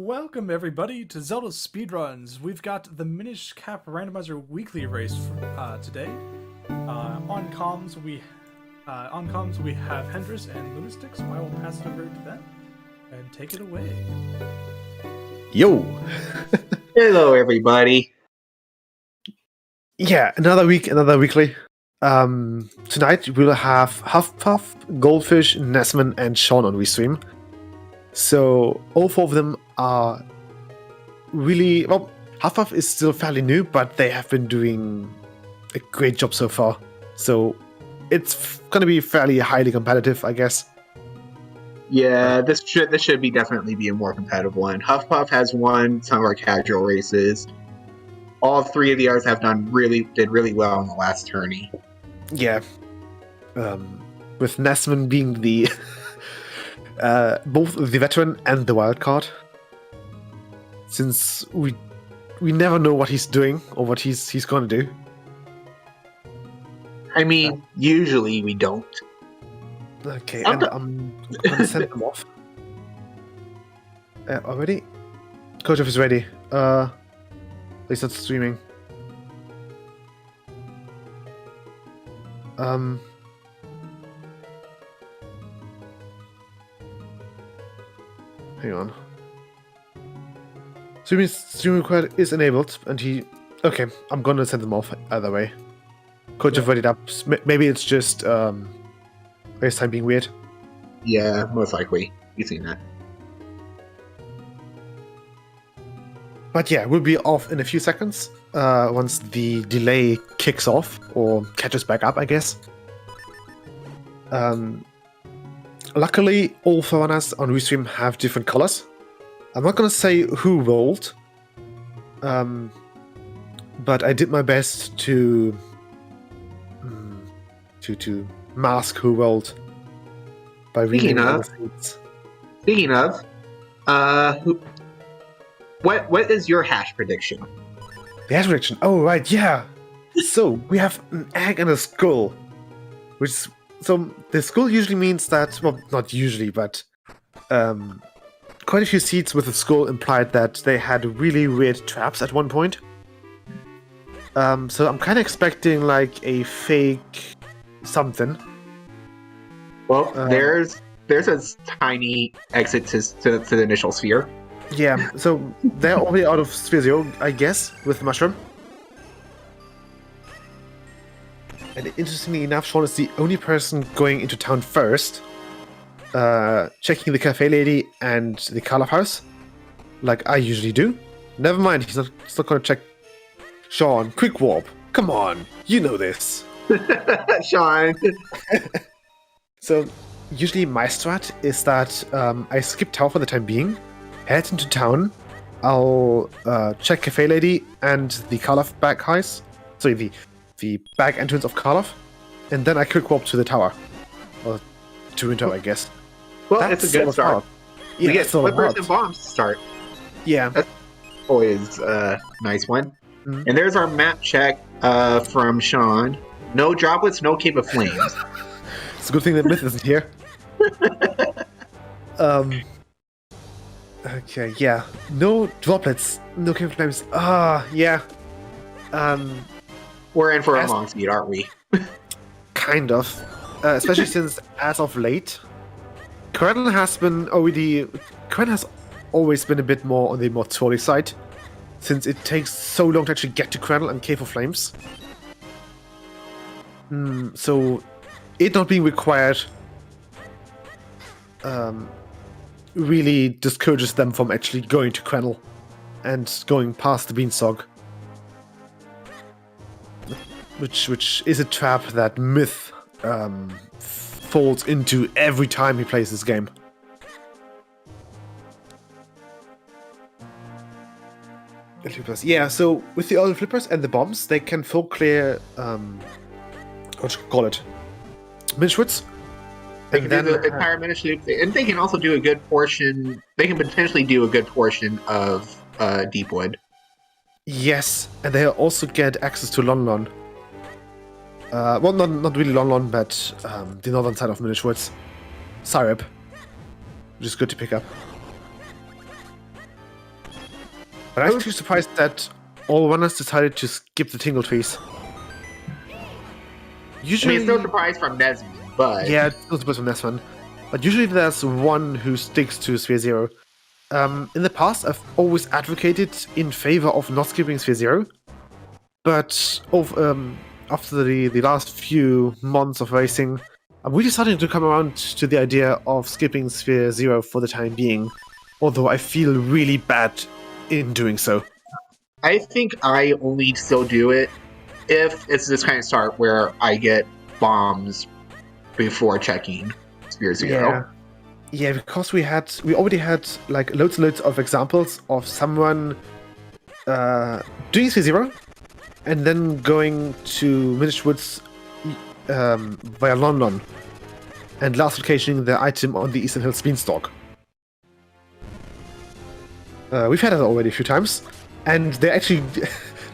Welcome everybody to Zelda Speedruns. We've got the Minish Cap Randomizer weekly race for, today. On comms we have Hendris and Lunastick, so I will pass it over to them and take it away. Yo! Hello, everybody. Yeah, another week, another weekly. Tonight we'll have Huffpuff, Goldfish, Nesman, and Sean on restream. So all four of them are really well. Huffpuff is still fairly new, but they have been doing a great job so far. So it's gonna be fairly highly competitive, I guess. Yeah, this should be definitely be a more competitive one. Huffpuff has won some of our casual races. All three of the others have did really well in the last tourney. Yeah, with Nesman being the both the veteran and the wild card, since we never know what he's doing or what he's going to do. I mean, usually we don't. Okay, and I'm going to send them off. Already? Coach is ready. He's not streaming. Hang on. Stream required is enabled, and he... Okay, I'm gonna send them off either way. Could have read it up. Maybe it's just race time being weird. Yeah, most likely. You've seen that. But yeah, we'll be off in a few seconds once the delay kicks off or catches back up, I guess. Luckily, all faunas on Restream have different colors. I'm not gonna say who rolled, but I did my best to mask who rolled by reading the feeds. Speaking of, what is your hash prediction? The hash prediction. Oh right, yeah. So we have an egg and a skull, so the skull usually means that, well, not usually, but quite a few seeds with the skull implied that they had really weird traps at one point. So I'm kind of expecting like a fake something. Well, there's a tiny exit to the initial sphere. Yeah, so they're already out of Sphere Zero, I guess, with the mushroom. And interestingly enough, Sean is the only person going into town first, checking the cafe lady and the Karloff house, like I usually do. Never mind, he's not going to check. Sean, quick warp. Come on, you know this. Sean. So, usually my strat is that I skip town for the time being, head into town, I'll check cafe lady and the Karloff back house. Sorry, the back entrance of Karloff, and then I quick warp to the tower. Or to Winter, I guess. Well, it's a good start. Yeah, we get flippers and bombs to start. Yeah. That's always a nice one. Mm-hmm. And there's our map check from Sean. No droplets, no cape of flames. It's a good thing that Myth isn't here. Okay, yeah. No droplets, no cape of flames. Yeah. We're in for a long speed, aren't we? Kind of. Especially since, as of late, Quentin has always been a bit more on the more trolly side, since it takes so long to actually get to Quentin and Cave of Flames. So, it not being required really discourages them from actually going to Quentin and going past the Beanstalk. Which is a trap that Myth falls into every time he plays this game. Yeah, so with the other flippers and the bombs, they can full clear what you call it? Minishwoods. They can do the entire Minish loop, and they can also do a good portion. They can potentially do a good portion of Deepwood. Yes, and they also get access to Lon Lon. Well, not really Lon Lon, but the northern side of Minish Woods. Syrup. Which is good to pick up. But I'm actually surprised that all runners decided to skip the tingle trees. Usually, it's no surprise from Nesmond, but yeah, it's no surprise from this one. But usually there's one who sticks to Sphere Zero. In the past, I've always advocated in favor of not skipping Sphere Zero. But after the last few months of racing, I'm really starting to come around to the idea of skipping Sphere Zero for the time being. Although I feel really bad in doing so. I think I only still do it if it's this kind of start where I get bombs before checking Sphere Zero. Yeah, because we already had like loads and loads of examples of someone doing Sphere Zero and then going to Minish Woods via Lon and last locating the item on the Eastern Hills Beanstalk. We've had it already a few times, and they're actually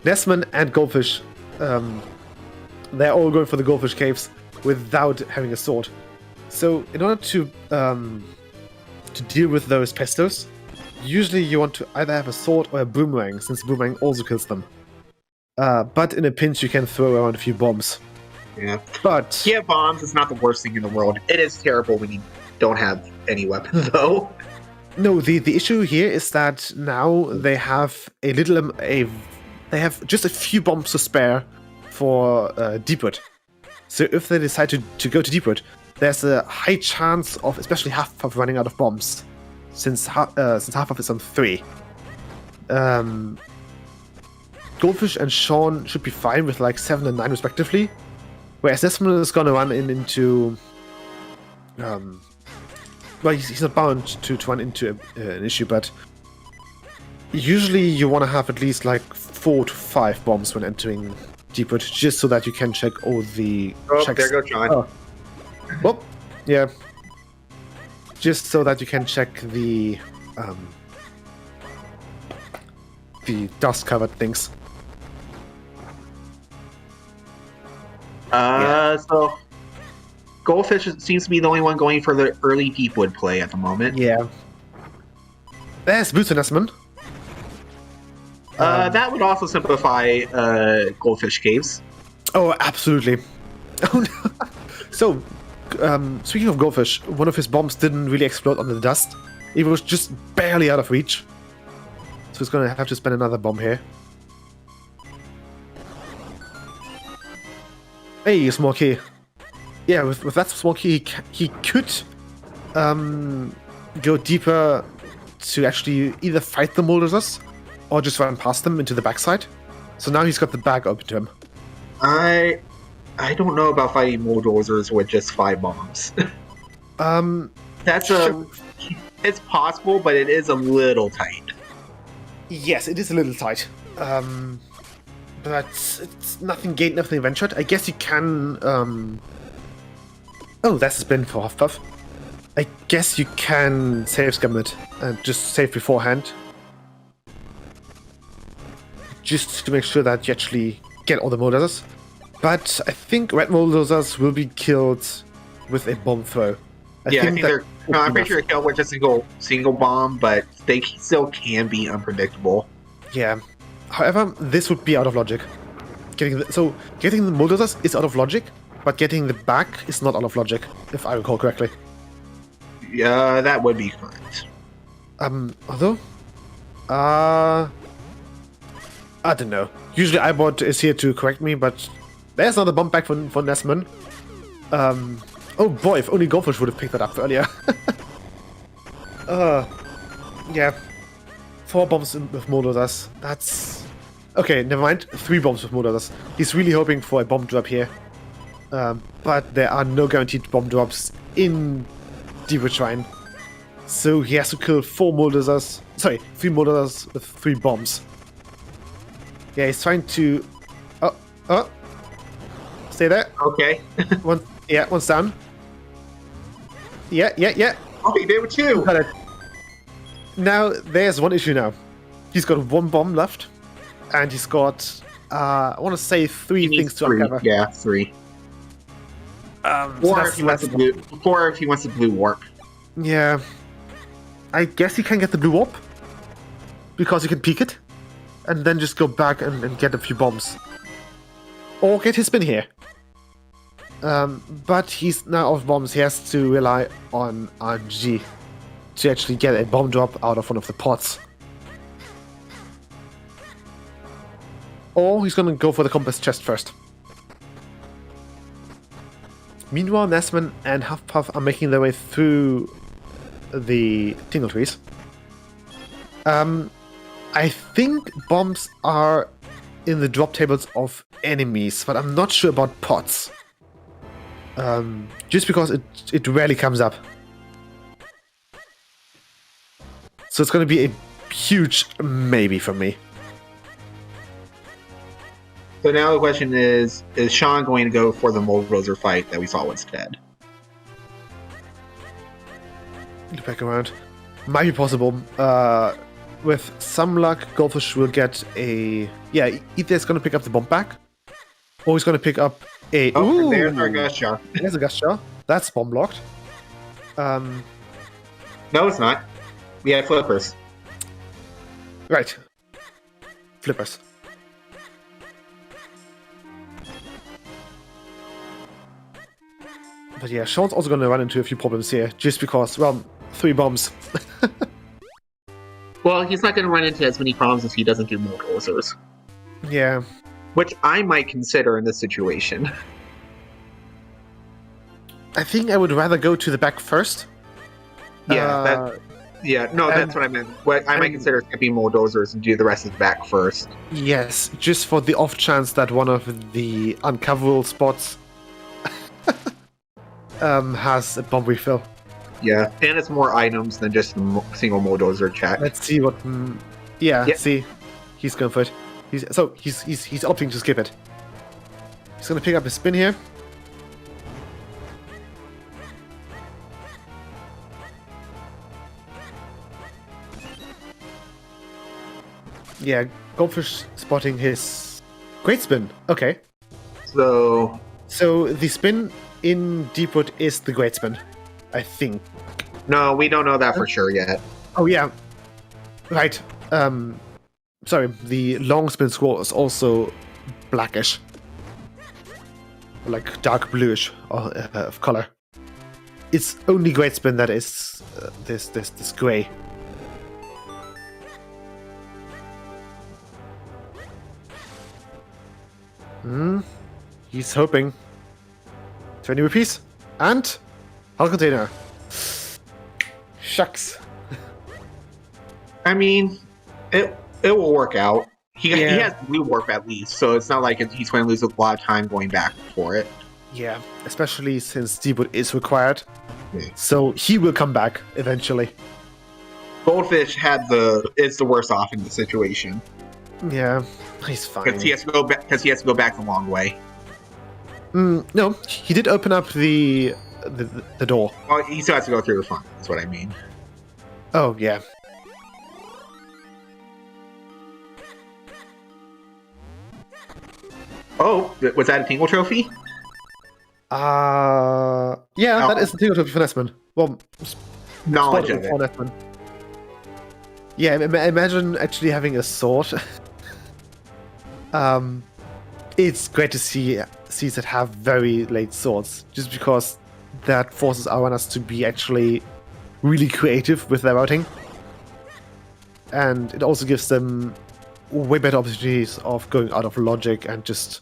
Nesman and Goldfish. They're all going for the Goldfish caves without having a sword. So in order to deal with those pestos, usually you want to either have a sword or a boomerang, since boomerang also kills them. But in a pinch, you can throw around a few bombs. Yeah. But Yeah, bombs is not the worst thing in the world. It is terrible when you don't have any weapons, though. no, the issue here is that now they have they have just a few bombs to spare for Deepwood. So if they decide to go to Deepwood, there's a high chance of especially Huffpuff running out of bombs, since Huffpuff is on 3. Goldfish and Sean should be fine with like 7 and 9 respectively, whereas Desmond is gonna run into well, he's not bound to run into an issue, but usually you want to have at least like 4 to 5 bombs when entering Deepwood, just so that you can check all the checks. There goes John. Oh. Well, yeah. Just so that you can check the dust-covered things. So Goldfish seems to be the only one going for the early Deepwood play at the moment. Yeah. There's Boots and Esmond. That would also simplify Goldfish Caves. Oh, absolutely. Oh, no. So, speaking of Goldfish, one of his bombs didn't really explode under the dust. It was just barely out of reach. So he's gonna have to spend another bomb here. Hey, small key. Yeah, with that small key, he could go deeper to actually either fight the Molders or just run past them into the backside. So now he's got the bag open to him. I don't know about fighting bulldozers with just 5 bombs. That's sure. It's possible, but it is a little tight. Yes, it is a little tight. But it's nothing gained, nothing ventured. I guess you can. Oh, that's a spin for Huffpuff. I guess you can save scum it and just save beforehand. Just to make sure that you actually get all the Molders. But I think red Molders will be killed with a bomb throw. I think they're. No, I'm pretty sure they're killed with just a single bomb, but they still can be unpredictable. Yeah. However, this would be out of logic. Getting the Molders is out of logic, but getting the back is not out of logic, if I recall correctly. Yeah, that would be correct. Although, I don't know. Usually iBot is here to correct me, but there's another bomb back for Nesman. Oh boy, if only Goldfish would have picked that up earlier. Yeah. 4 bombs with Molders. That's... Okay, never mind. 3 bombs with Molders. He's really hoping for a bomb drop here. But there are no guaranteed bomb drops in Deepwood Shrine. So he has to kill 4 Molders. Sorry, 3 Molders with 3 bombs. Yeah, he's trying to... Oh. Stay there. Okay. One's down. Yeah. Okay, there were 2. Got it. Now, there's one issue now. He's got 1 bomb left. And he's got, I want to say 3 things to uncover. Yeah, 3. Or if he wants the blue warp. Yeah. I guess he can get the blue warp. Because you can peek it. and then just go back and get a few bombs. Or get his spin here. But he's now off bombs. He has to rely on RNG to actually get a bomb drop out of one of the pots. Or he's gonna go for the compass chest first. Meanwhile, Nesman and Huffpuff are making their way through the tingle trees. I think bombs are in the drop tables of enemies, but I'm not sure about pots. Just because it rarely comes up. So it's going to be a huge maybe from me. So now the question is Sean going to go for the Bulldozer fight that we saw instead? Look back around. Might be possible. With some luck, Goldfish will get a... Yeah, either it's going to pick up the bomb back, or he's going to pick up a... Oh, Ooh! there's our Gust Jar. There's a Gust Jar. That's bomb blocked. No, it's not. We have flippers. Right. Flippers. But yeah, Sean's also going to run into a few problems here, just because, well, 3 bombs. Well, he's not going to run into as many problems if he doesn't do bulldozers. Yeah. Which I might consider in this situation. I think I would rather go to the back first. Yeah, that's what I meant. What I might consider skipping bulldozers and do the rest of the back first. Yes, just for the off chance that one of the uncoverable spots has a bomb refill. Yeah, and it's more items than just a single bulldozer check. Let's see what. See, he's going for it. He's opting to skip it. He's going to pick up his spin here. Yeah, Goldfish spotting his great spin. Okay. So the spin in Deepwood is the great spin, I think. No, we don't know that for sure yet. Oh yeah, right. Sorry, the long spin scroll is also blackish, like dark bluish of color. It's only great spin that is this gray. He's hoping. 20 rupees and hull container. Shucks. I mean, it will work out. He has blue warp at least, so it's not like he's going to lose a lot of time going back for it. Yeah, especially since Deepwood is required. Yeah. So he will come back eventually. Goldfish is the worst off in the situation. Yeah, he's fine. Because he has to go back the long way. No, he did open up the door. Well, he still has to go through the front. That's what I mean. Oh yeah. Oh, was that a Tingle Trophy? Yeah, that is the Tingle Trophy for Nesman. Well, knowledge of it. Nesman. Yeah, imagine actually having a sword. It's great to see seeds that have very late swords, just because that forces our runners to be actually really creative with their routing. And it also gives them way better opportunities of going out of logic and just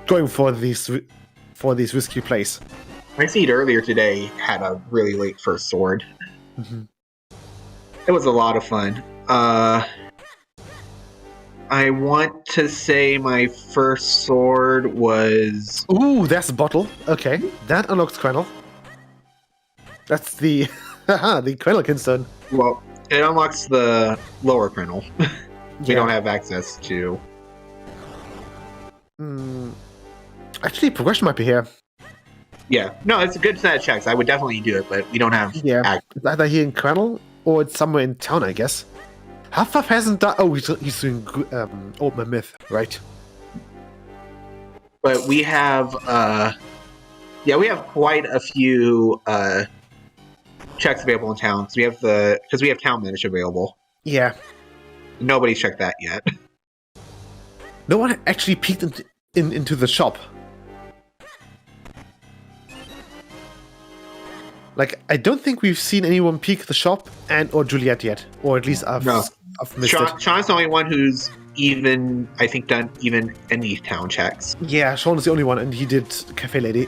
going for these risky plays. My seed earlier today had a really late first sword. Mm-hmm. It was a lot of fun. I want to say my first sword was... Ooh, that's a bottle. Okay, that unlocks Quennel. That's the the Quennel Kinstone. Well, it unlocks the lower kernel. We don't have access to... Actually, progression might be here. Yeah, no, it's a good set of checks. I would definitely do it, but we don't have... It's either here in Quennel, or it's somewhere in town, I guess. Huffpuff hasn't done... Oh, he's doing Open Myth, right. But we have... we have quite a few checks available in town. So we have because we have Town Minish available. Yeah. Nobody's checked that yet. No one actually peeked into the shop. Like, I don't think we've seen anyone peek the shop or Juliet yet, or at least I've missed it. Sean's the only one who's even, I think, done even any town checks. Yeah, Sean is the only one, and he did Cafe Lady.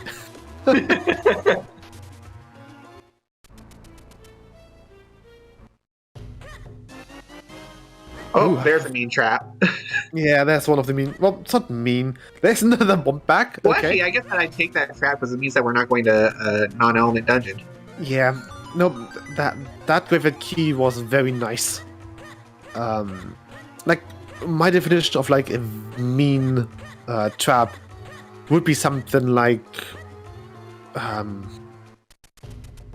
Oh, Ooh. there's a mean trap. Yeah, that's one of the mean. Well, it's not mean. There's another bump back. Well, Okay. actually, I guess that I take that trap because it means that we're not going to a non-element dungeon. Yeah. No, that graveyard key was very nice. Like, my definition of like a mean trap would be something like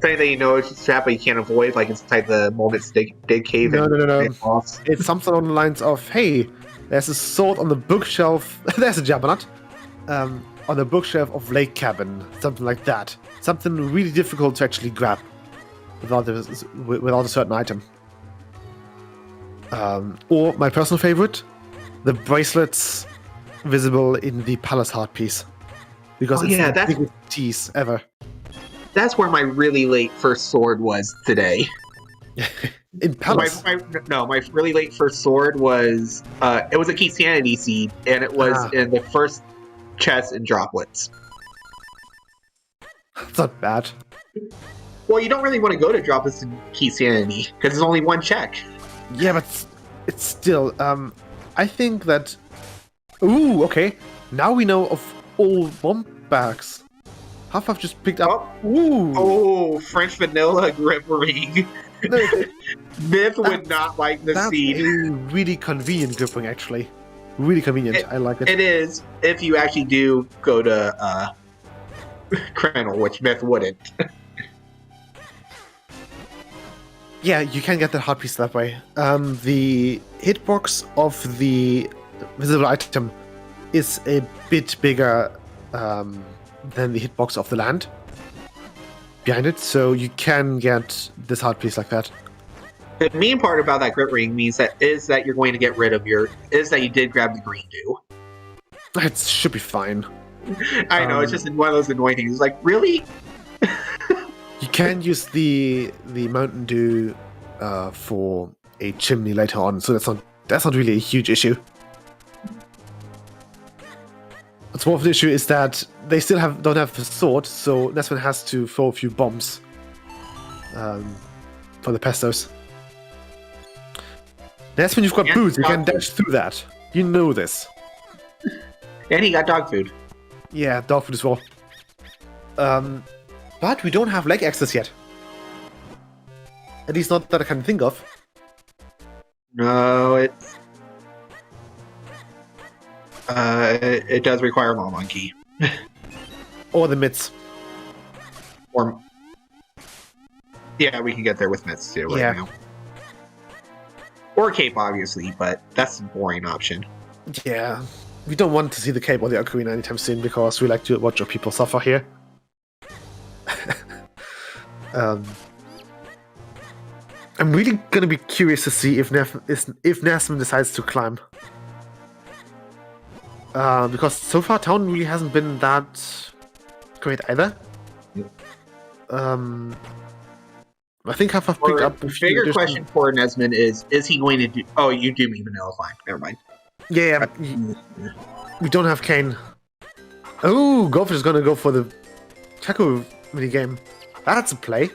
Saying that you know it's a trap but you can't avoid, like inside the molded dig cave. No. Boss. It's something on the lines of, hey, there's a sword on the bookshelf. There's a Jabberknot on the bookshelf of Lake Cabin. Something like that. Something really difficult to actually grab without a certain item. Or my personal favorite, the bracelets visible in the Palace Heart piece. Because it's the biggest tease ever. That's where my really late first sword was today. In Palace? My really late first sword was, it was a Key Sanity seed, and it was in the first chest in Droplets. That's not bad. Well, you don't really want to go to Droplets in Key Sanity, because there's only one check. Yeah, but it's still, I think that... Ooh, okay. Now we know of all bump backs. Half-Half just picked up... Ooh! Oh, French vanilla grip ring. Myth would not like the seed. That's a really convenient grip ring, actually. Really convenient. I like it. It is, if you actually do go to Krenel, which Myth wouldn't. Yeah, you can get the heart piece that way. The hitbox of the visible item is a bit bigger than the hitbox of the land behind it, so you can get this heart piece like that. The main part about that grip ring means that you're going to get rid of that you did grab the green dew. It should be fine. I know, it's just one of those annoying things. It's like, really? You can use the Mountain Dew for a chimney later on, so that's not really a huge issue. What's more of the issue is that they still don't have the sword, so Nesman has to throw a few bombs for the pestos. Nesman, you've got boots, you can dash through that. You know this. And he got dog food. Yeah, dog food as well. But we don't have leg access yet. At least not that I can think of. No, it does require a monkey. Or the mitts. Or yeah, we can get there with mitts too right now. Or cape, obviously, but that's a boring option. Yeah, we don't want to see the cape or the ocarina anytime soon because we like to watch our people suffer here. I'm really gonna be curious to see if Nesman decides to climb. Because so far town really hasn't been that great either. I think I've picked up a few bigger question for Nesman is he going to do... Oh, you do mean Vanilla Climb. Never mind. Yeah, we don't have Kane. Oh, Golfish is gonna go for the Chaco minigame. That's a play.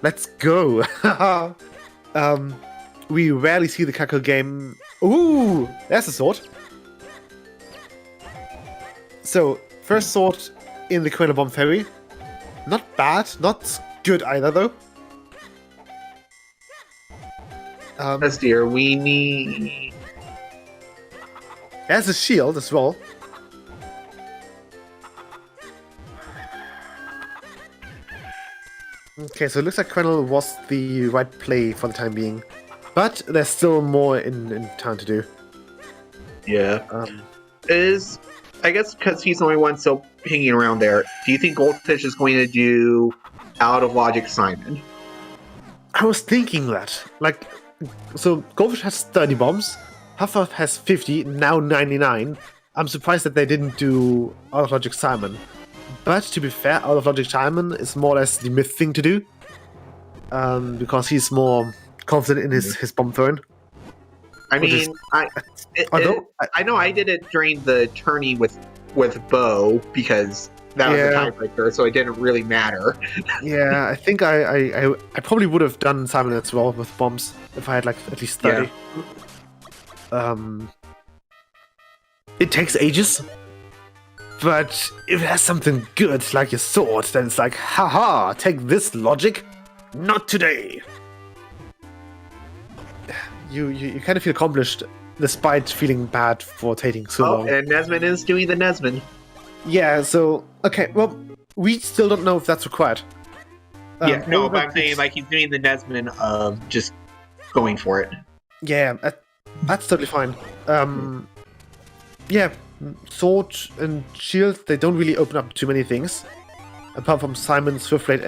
Let's go. We rarely see the Kako game. Ooh, there's a sword. So, first sword in the Queen Bomb Ferry. Not bad, not good either, though. Yes, dear, we need... There's a shield as well. Okay, so it looks like Quenel was the right play for the time being. But there's still more in town to do. Yeah. I guess because he's the only one still hanging around there, do you think Goldfish is going to do Out of Logic Simon? I was thinking that. Like, So Goldfish has 30 bombs, Hufflepuff has 50, now 99. I'm surprised that they didn't do Out of Logic Simon. But to be fair, Out of Logic Simon is more or less the myth thing to do. Because he's more confident in his bomb throwing. I mean, I know I did it during the tourney with Bo because that was a tiebreaker, so it didn't really matter. Yeah, I think I probably would have done Simon as well with bombs if I had like at least 30. Yeah. It takes ages, but if it has something good like a sword, then it's like, haha, take this logic, not today. You kind of feel accomplished despite feeling bad for taking so long. And Nesmond is doing the Nesmond. Yeah, so, okay, well, we still don't know if that's required. But I'm saying, like, he's doing the Nesmond of just going for it. Yeah, that's totally fine. Yeah, sword and shield, they don't really open up too many things. Apart from Simon's Swiftblade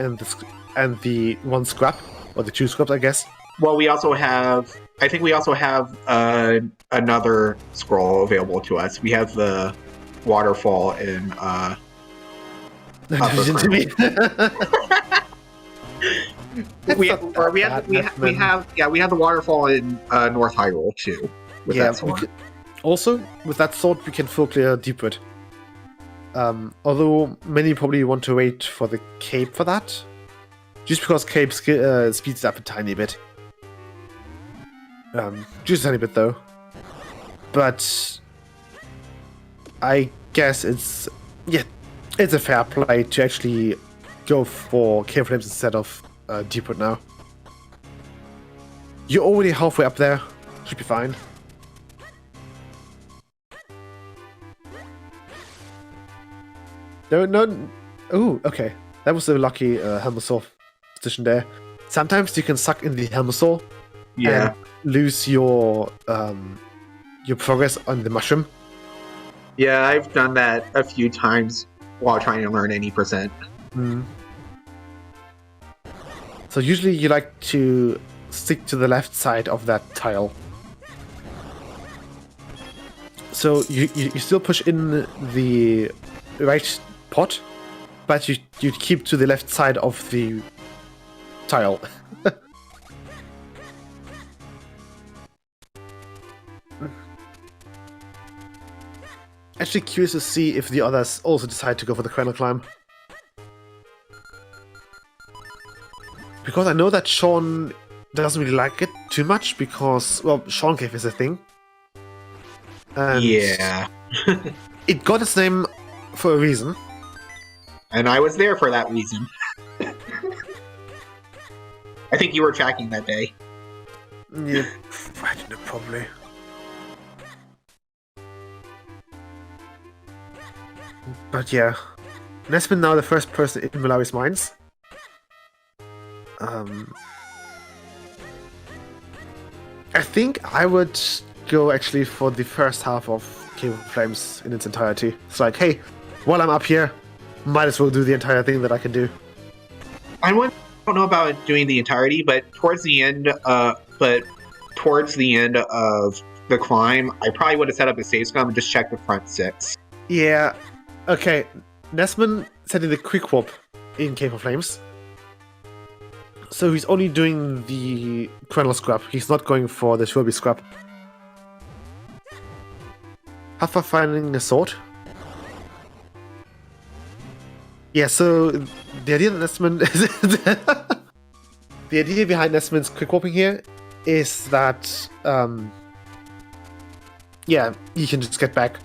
and the one scrap, or the two scraps, I guess. Well, I think we also have another scroll available to us. We have the waterfall in we have the waterfall in North Hyrule too. With that sword. Also, with that sword, we can full clear Deepwood. Although many probably want to wait for the cape for that, just because cape speeds up a tiny bit. Just a tiny bit though. But I guess it's a fair play to actually go for Cave Flames instead of Deepwood now. You're already halfway up there. Should be fine. No. Ooh, okay. That was a lucky Helmosaur position there. Sometimes you can suck in the Helmosaur and lose your progress on the mushroom. Yeah, I've done that a few times while trying to learn any percent. So usually you like to stick to the left side of that tile. So you still push in the right pot, but you keep to the left side of the tile. Actually curious to see if the others also decide to go for the Cradle Climb. Because I know that Sean doesn't really like it too much because, well, Sean Cave is a thing. And yeah. It got its name for a reason. And I was there for that reason. I think you were tracking that day. Yeah, I don't know, probably. But yeah, Nesmond now the first person in Malari's minds. I think I would go actually for the first half of Cave of Flames in its entirety. It's like, hey, while I'm up here, might as well do the entire thing that I can do. I don't know about doing the entirety, but towards the end of the climb, I probably would have set up a save scum and just checked the front 6. Yeah. Okay, Nesmond setting the quick warp in Cave of Flames. So he's only doing the Kernel Scrap. He's not going for the Shurby Scrap. Huffer finding a sword. Yeah, so the idea that Nesmond the idea behind Nesmond's quick warping here is that yeah, you can just get back.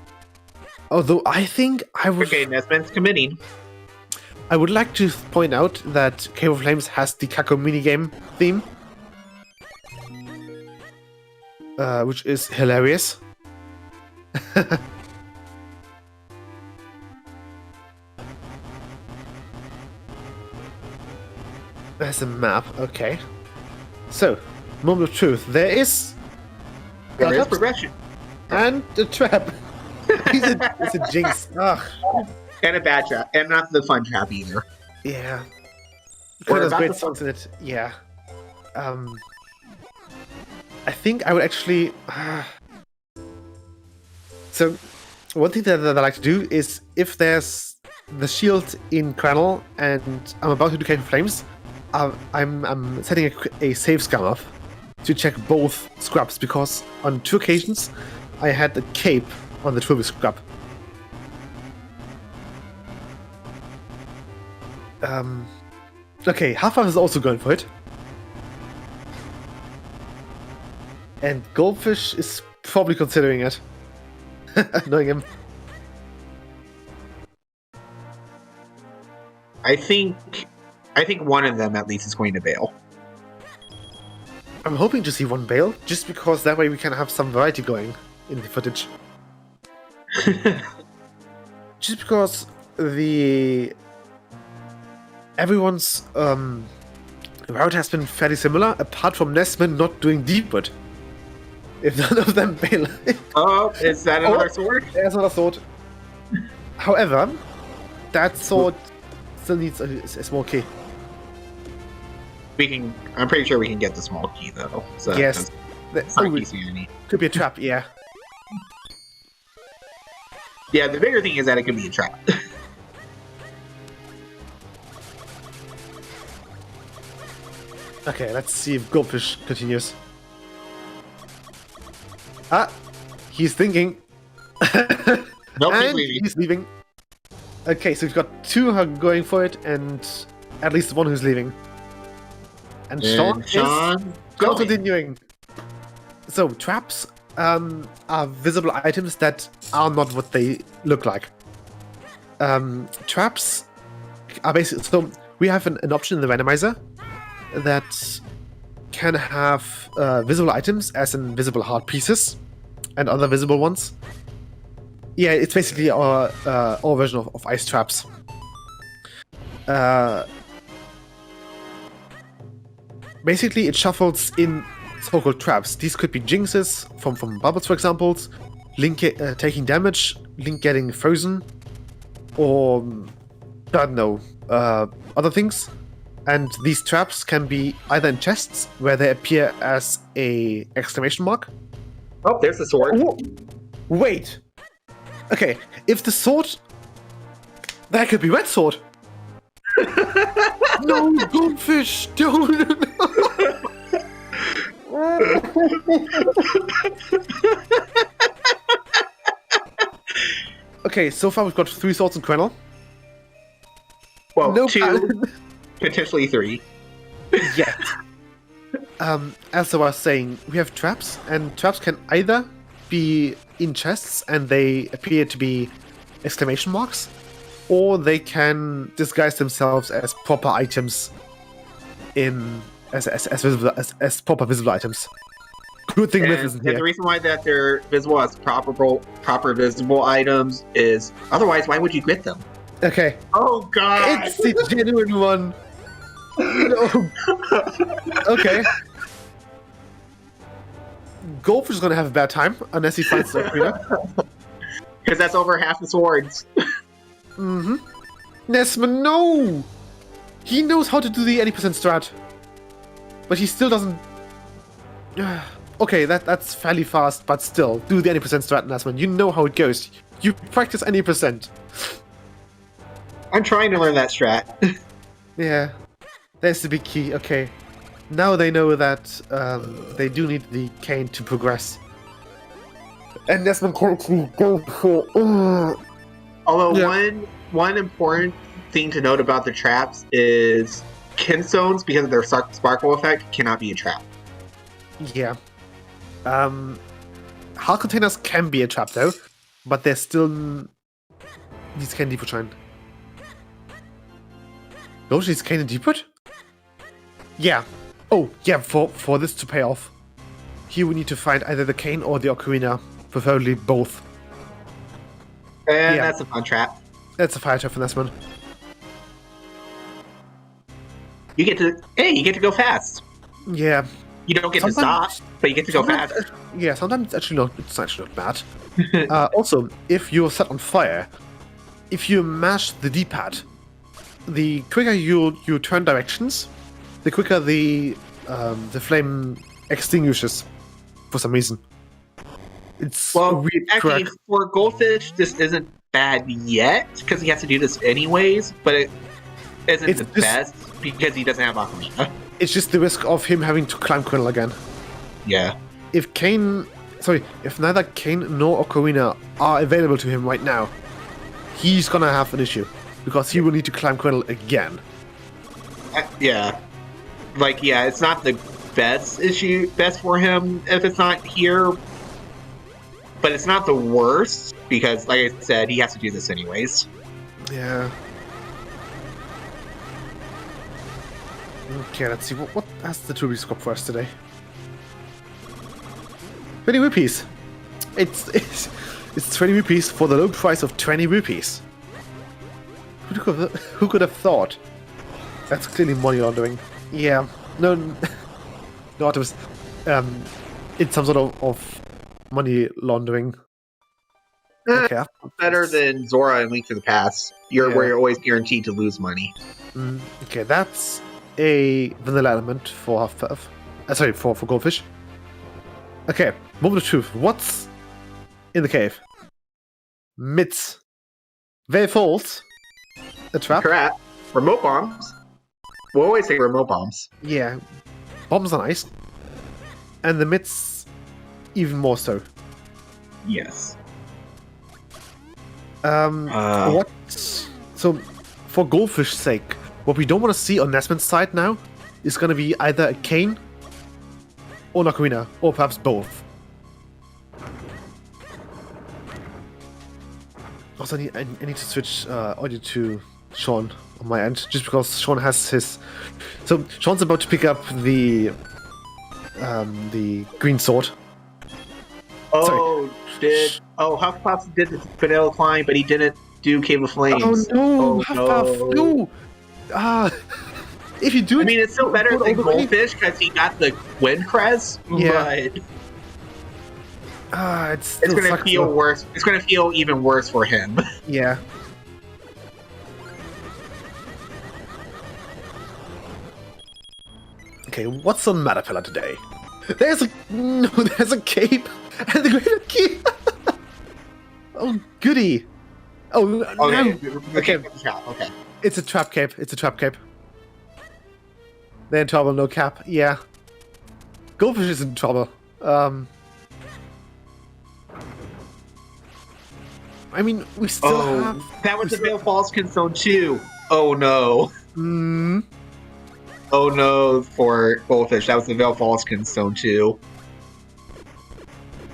Although I think I would... Okay, Nesmond's committing. I would like to point out that Cave of Flames has the Kako minigame theme. Which is hilarious. There's a map, okay. So, moment of truth. There is progression. And a trap. It's a jinx. Ugh. And a bad trap. And not the fun trap either. Yeah. Or There's about great the songs in it. Yeah. I think I would actually. So, one thing that I like to do is if there's the shield in Kranel and I'm about to do Cane of Flames, I'm setting a save scan up to check both scrubs because on 2 occasions I had a cape on the Turbo scrub. Okay, Half-Life is also going for it. And Goldfish is probably considering it. Knowing him. I think one of them at least is going to bail. I'm hoping to see one bail, just because that way we can have some variety going in the footage. Just because everyone's route has been fairly similar, apart from Nesman not doing Deepwood. If none of them bail. Oh, is that another sword? There's another sword. However, that sword still needs a small key. I'm pretty sure we can get the small key though. So Yes. it's not easy to need. Could be a trap, yeah. Yeah, the bigger thing is that it could be a trap. Okay, let's see if Goldfish continues. Ah, he's thinking. Nope, he's And leaving. he's leaving. Okay, so we've got 2 who are going for it, and at least 1 who's leaving. And Sean is Sean still going. continuing. So traps are visible items that are not what they look like. Traps are basically, so we have an option in the randomizer that can have visible items as in visible hard pieces and other visible ones. Yeah, it's basically our version of ice traps. Basically, it shuffles in so-called traps. These could be jinxes from bubbles, for example, Link taking damage, Link getting frozen, or I don't know, other things. And these traps can be either in chests, where they appear as a exclamation mark. Oh, there's the sword. Oh, wait. Okay, if the sword... That could be red sword. No, Goldfish, don't. Okay, so far we've got 3 swords in Quenel. Well, No 2, potentially 3. Yeah. As I was saying, we have traps, and traps can either be in chests and they appear to be exclamation marks, or they can disguise themselves as proper items as proper visible items. Good thing Myth isn't And here. the reason why that they're visible as proper visible items is otherwise why would you quit them? Okay, Oh god! it's the genuine one. No. Okay. Goldfish is gonna have a bad time unless he finds the ocarina. Because that's over half the swords. Mm-hmm. Nesman, no! He knows how to do the 80% strat. But he still doesn't... Okay, that's fairly fast, but still, do the 80% strat, Nesman. You know how it goes. You practice 80%. I'm trying to learn that strat. Yeah. There's the big key, okay. Now they know that they do need the cane to progress. And Nesman can actually go for... Although Yeah. one important thing to note about the traps is kinstones, because of their sparkle effect, cannot be a trap. Yeah. Hull containers can be a trap though, but they're still... These can deep shine. Those these can deep put? Yeah. Oh, yeah, for this to pay off, here we need to find either the cane or the ocarina, preferably both. And Yeah. that's a fun trap. That's a fire trap for this one. You get to go fast. Yeah. You don't get to Sometimes- stop, but you get to go sometimes- fast. Yeah, sometimes it's actually not bad. Also, if you're set on fire, if you mash the D-pad, the quicker you turn directions, the quicker the flame extinguishes. for some reason. It's Well, a weird actually, quirk. for Goldfish, this isn't bad yet because he has to do this anyways. But it isn't It's the just- best because he doesn't have Ocarina. It's just the risk of him having to climb Quiddle again. Yeah. If neither Kane nor Ocarina are available to him right now, he's gonna have an issue because he will need to climb Quiddle again. Yeah. Like, yeah, it's not the best for him if it's not here. But it's not the worst because, like I said, he has to do this anyways. Yeah. Okay, let's see. What has the Ruby scope for us today? 20 rupees. It's 20 rupees for the low price of 20 rupees. Who could have thought? That's clearly money laundering. Yeah. No, it was. It's some sort of money laundering. Okay. Better than Zora and Link to the Past. Where Yeah. you're always guaranteed to lose money. Okay, that's a vanilla element for Huffpuff. Sorry, for Goldfish. Okay, moment of truth. What's in the cave? Mitts. Very false. A trap. Correct. Remote bombs. We always say remote bombs. Yeah. Bombs are nice. And the mitts, even more so. Yes. What? So, for Goldfish's sake, what we don't want to see on Nesman's side now is going to be either a Kane or an Ocarina, or perhaps both. Also, I need to switch audio to Sean on my end, just because Sean has his. So Sean's about to pick up the green sword. Oh, Huffpuff did the vanilla climb, but he didn't do Cave of Flames. Oh no, Oh, Huffpuff, no! If you do it, I mean, it's still better do it than all the way. Goldfish because he got the Wind Crest, Yeah. but it it's still going to sucks feel though. worse. It's going to feel even worse for him. Yeah. Okay, what's on Matterpillar today? There's a cape and the great key. Oh goody! Oh Okay, no! okay, Okay, okay. it's a trap cape. It's a trap cape. They're in trouble. No cap. Yeah. Goldfish is in trouble. I mean, we still have. That was the Veil Falls Zone too. Oh no. Oh no for Goldfish. That was the Veil Falls Zone too.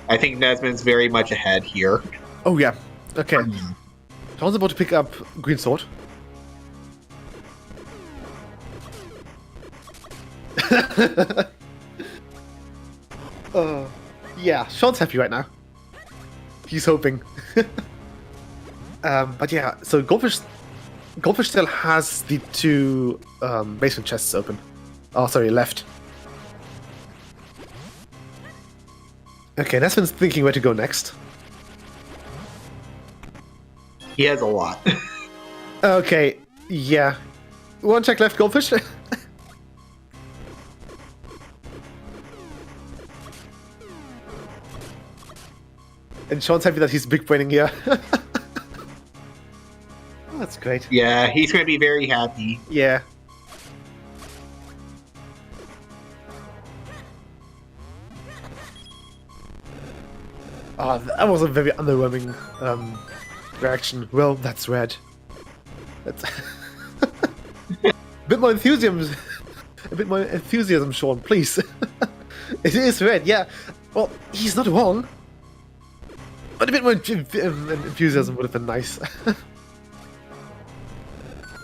I think Nesman's very much ahead here. Oh yeah. Okay. Sean's about to pick up green sword. Yeah, Sean's happy right now. He's hoping. But yeah, so Goldfish still has the two basement chests open. Oh, sorry, left. Okay, Nesman's thinking where to go next. He has a lot. Okay, yeah. One check left, Goldfish. And Sean's happy that he's big braining here. Oh, that's great. Yeah, he's going to be very happy. Yeah. Oh, that was a very underwhelming reaction. Well, that's red. That's a bit more enthusiasm. A bit more enthusiasm, Sean, please. It is red, yeah. Well, he's not wrong. But a bit more enthusiasm would have been nice.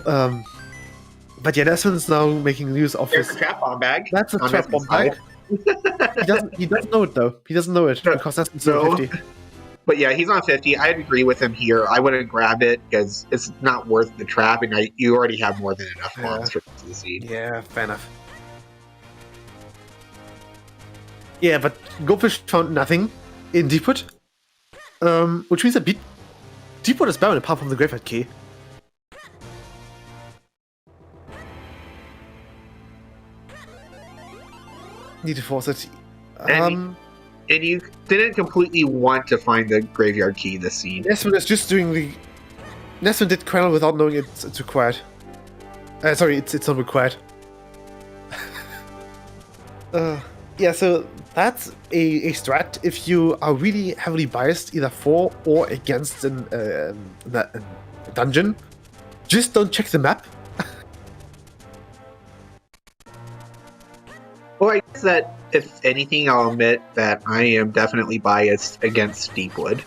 But yeah, Desmond's now making use of There's his. a trap bomb bag. That's a on trap bomb Nesman's bag. side. He doesn't know it though. He doesn't know it because that's No. 50. But yeah, he's on 50. I'd agree with him here. I wouldn't grab it because it's not worth the trap, and you already have more than enough Yeah. bombs for the seed. Yeah, fair enough. Yeah, but Goldfish found nothing in Deepwood. Which means that Deepwood is barren apart from the Graveyard Key. Need to force it. And And you didn't completely want to find the graveyard key this scene. Nesman is just doing the... Nesman did Quell without knowing it's required. Sorry, it's not required. Yeah, so that's a strat if you are really heavily biased either for or against a dungeon. Just don't check the map. Well, I guess that if anything, I'll admit that I am definitely biased against Deepwood.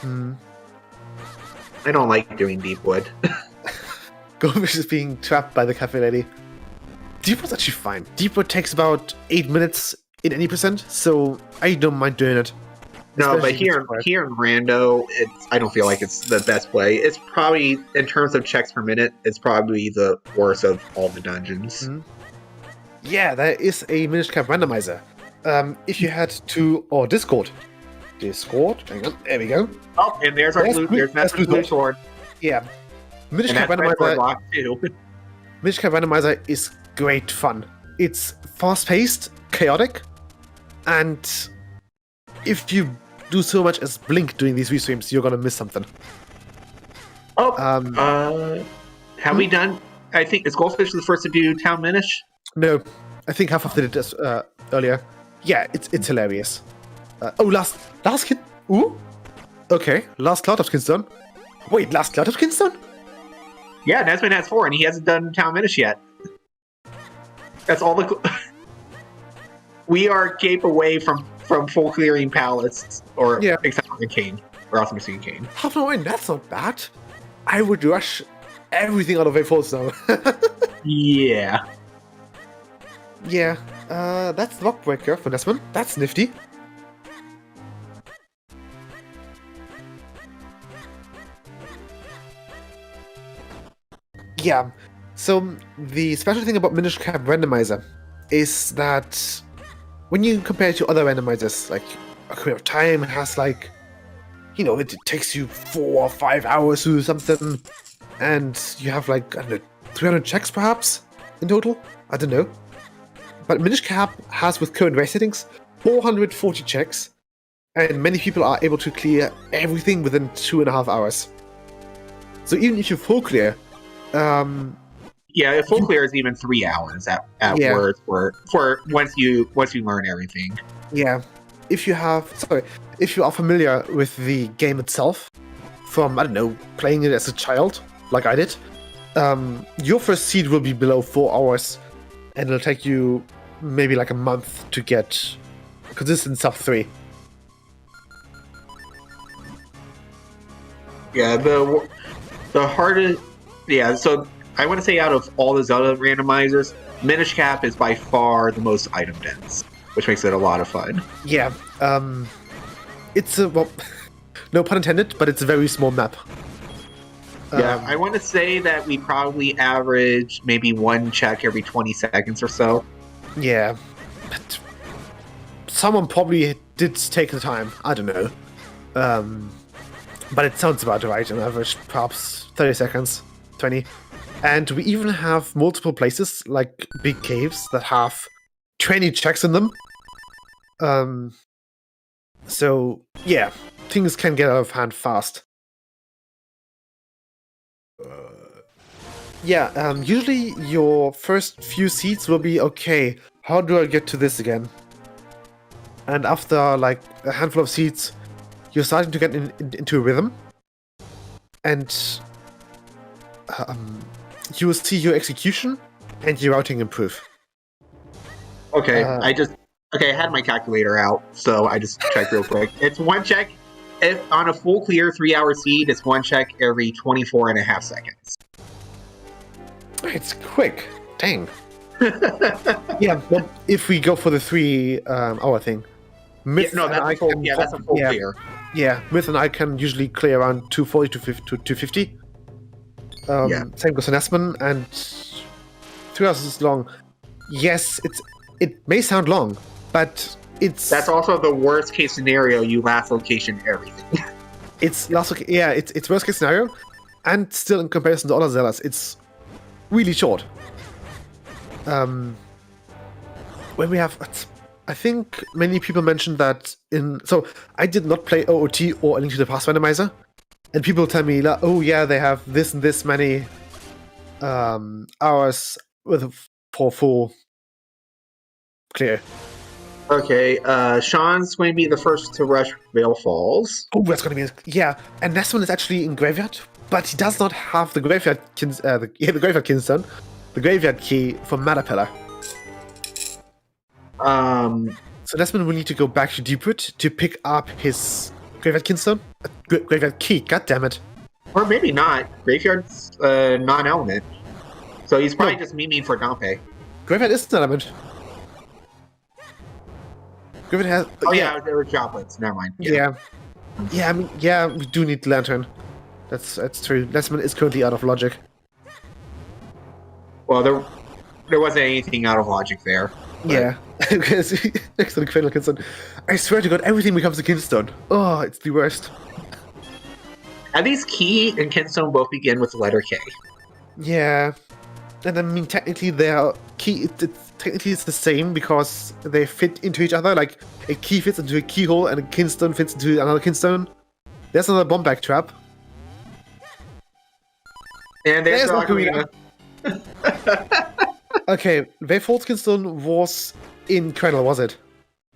I don't like doing Deepwood. Goldfish is being trapped by the cafe lady. Deepwood's actually fine. Deepwood takes about 8 minutes in any percent, so I don't mind doing it. No, but Especially here in Rando, I don't feel like it's the best play. It's probably, in terms of checks per minute, it's probably the worst of all the dungeons. Yeah, there is a Minish Cap randomizer. If you head to our Discord, hang on, there we go. Oh, and there's our there's Master's Blue Sword. Yeah, Minish And Cap that's Red Sword randomizer. lock too. Minish Cap randomizer is great fun. It's fast-paced, chaotic, and if you do so much as blink doing these restreams, you're gonna miss something. Oh, have we done? I think is Goldfish the first to do Town Minish? No, I think half of them did this earlier. Yeah, it's hilarious. Last kid. Ooh. Okay, last Cloud of Skinstone. Wait, last Cloud of Skinstone? Yeah, Nesman has 4, and he hasn't done Town Minish yet. That's all the. We are cape away from full clearing palace, or except for the King, or also missing King. Half an hour, that's not bad. I would rush everything out of A4 now. Yeah. Yeah, that's the Lockbreaker for Nesman. That's nifty. Yeah, so the special thing about Minish Cap Randomizer is that when you compare it to other randomizers, like Ocarina of Time has like, you know, it takes you 4 or 5 hours to do something, and you have like, I don't know, 300 checks perhaps in total? I don't know. But Minish Cap has, with current race settings, 440 checks, and many people are able to clear everything within 2.5 hours. So even if you full clear, yeah, full clear is even 3 hours at worst for once you learn everything. Yeah, if you are familiar with the game itself, from, I don't know, playing it as a child, like I did, your first seed will be below 4 hours, and it'll take you maybe like a month to get consistent sub 3. Yeah, the hardest. Yeah, so I want to say out of all the Zelda randomizers, Minish Cap is by far the most item dense, which makes it a lot of fun. Yeah, it's a, well, no pun intended, but it's a very small map. Yeah, I want to say that we probably average maybe 1 check every 20 seconds or so. Yeah, but someone probably did take the time. I don't know. But it sounds about right on average, perhaps 30 seconds, 20. And we even have multiple places, like big caves, that have 20 checks in them. So, yeah, things can get out of hand fast. Yeah, usually your first few seats will be, okay, how do I get to this again? And after like a handful of seats, you're starting to get into a rhythm. And you will see your execution and your routing improve. Okay, I had my calculator out, so I just checked real quick. It's 1 check. If on a full clear 3-hour seed, it's 1 check every 24.5 seconds. It's quick. Dang. Yeah, well, if we go for the 3-hour thing. Myth that's a full clear. Yeah, Myth and I can usually clear around 240 to 250. Same goes for Nesman, and 3 hours is long. Yes, it may sound long, but that's also the worst case scenario. You last location everything. It's worst case scenario, and still in comparison to other Zeldas, it's really short. When we have I think many people mentioned that so I did not play OOT or A Link to the Past Randomizer, and people tell me, like, oh yeah, they have this and this many hours for full clear. Okay, Sean's going to be the first to rush Vale Falls. Oh, that's gonna be and this one is actually in graveyard, but he does not have the graveyard the graveyard Kinstone, the graveyard key for Matter Pillar. So Desmond will need to go back to Deepwood to pick up his Graveyard Kinstone? Graveyard Key, goddammit. Or maybe not. Graveyard's non-element. So he's probably just memeing for Dompe. Graveyard is an element. Graveyard has... Oh yeah, there were droplets. Never mind. Yeah. I mean, yeah, we do need Lantern. That's true. Desmond is currently out of logic. Well, there wasn't anything out of logic there. But... Yeah. Because next to the Cradle Kinstone. I swear to God, everything becomes a Kinstone. Oh, it's the worst. At least Key and Kinstone both begin with the letter K. Yeah. And I mean, technically, their key, technically it's the same because they fit into each other. Like, a key fits into a keyhole and a Kinstone fits into another Kinstone. There's another bomb bag trap. And there's the Ocarina. Okay, Vale Kinstone was in Cradle, was it?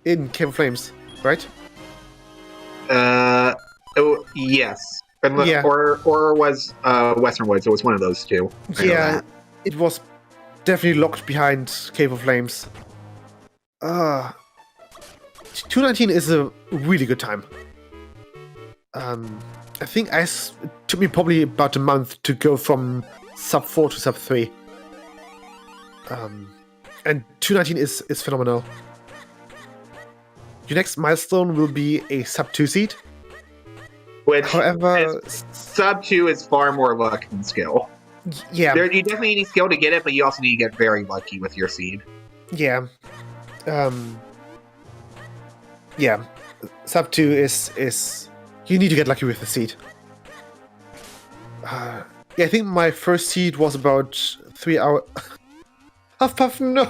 In Cave of Flames, right? Oh, yes. Yeah. Or was Western Woods. It was one of those two. Yeah, it was definitely locked behind Cave of Flames. 219 is a really good time. I think it took me probably about a month to go from sub 4 to sub 3. And 219 is phenomenal. Your next milestone will be a sub 2 seed. Which, however, sub 2 is far more luck than skill. Yeah. You definitely need skill to get it, but you also need to get very lucky with your seed. Yeah. Yeah. Sub 2 is you need to get lucky with the seed. Yeah, I think my first seed was about 3 hours. Huffpuff, no!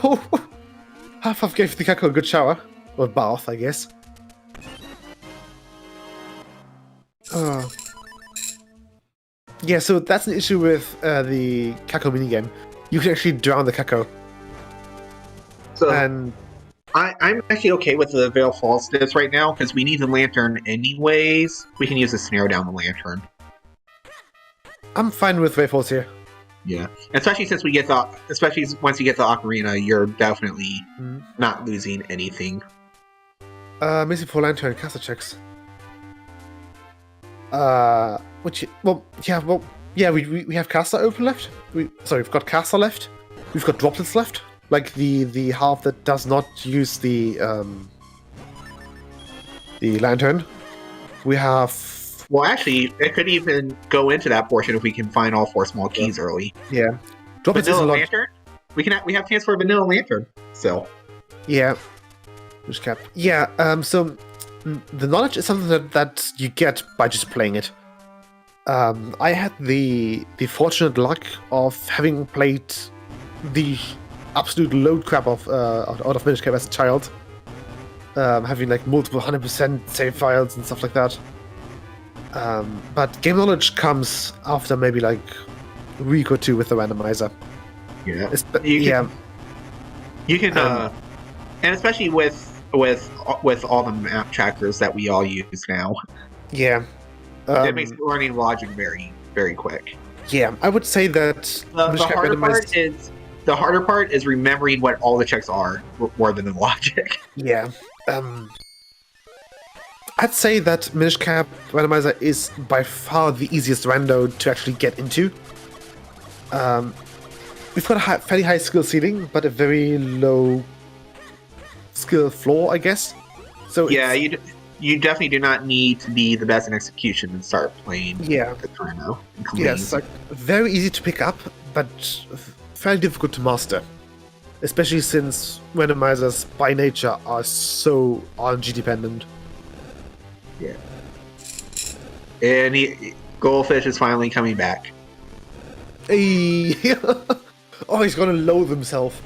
Huffpuff gave the Kako a good shower. Or bath, I guess. Yeah, so that's an issue with the Kako minigame. You can actually drown the Kako. So, and I'm actually okay with the Vale Falls this right now, because we need the Lantern anyways. We can use the Snare down the Lantern. I'm fine with Vale Falls here. Yeah, especially once you get the Ocarina, you're definitely not losing anything. Missing for Lantern, caster checks. We have caster open left. We've got caster left. We've got droplets left, like the half that does not use the lantern. We have. Well, actually, it could even go into that portion if we can find all 4 small keys early. Yeah, droplets is a lot. Lantern. We have chance for a Vanilla Lantern. So. Yeah. Which cap? Yeah. So the knowledge is something that you get by just playing it. I had the fortunate luck of having played the absolute load crap of out of Minish Cap as a child, having like multiple 100% save files and stuff like that. But game knowledge comes after maybe like a week or 2 with the randomizer. Yeah, you can, and especially with all the map trackers that we all use now. Yeah. It makes learning logic very, very quick. Yeah, I would say that the harder part is remembering what all the checks are more than the logic. Yeah. I'd say that Minish Cap Randomizer is by far the easiest rando to actually get into. We've got a fairly high skill ceiling, but a very low skill floor, I guess. So yeah, you definitely do not need to be the best in execution and start playing. Yeah, the Rando. Yes, like very easy to pick up, but fairly difficult to master. Especially since randomizers by nature are so RNG dependent. Yeah. And Goldfish is finally coming back. Hey. Oh, he's gonna loathe himself.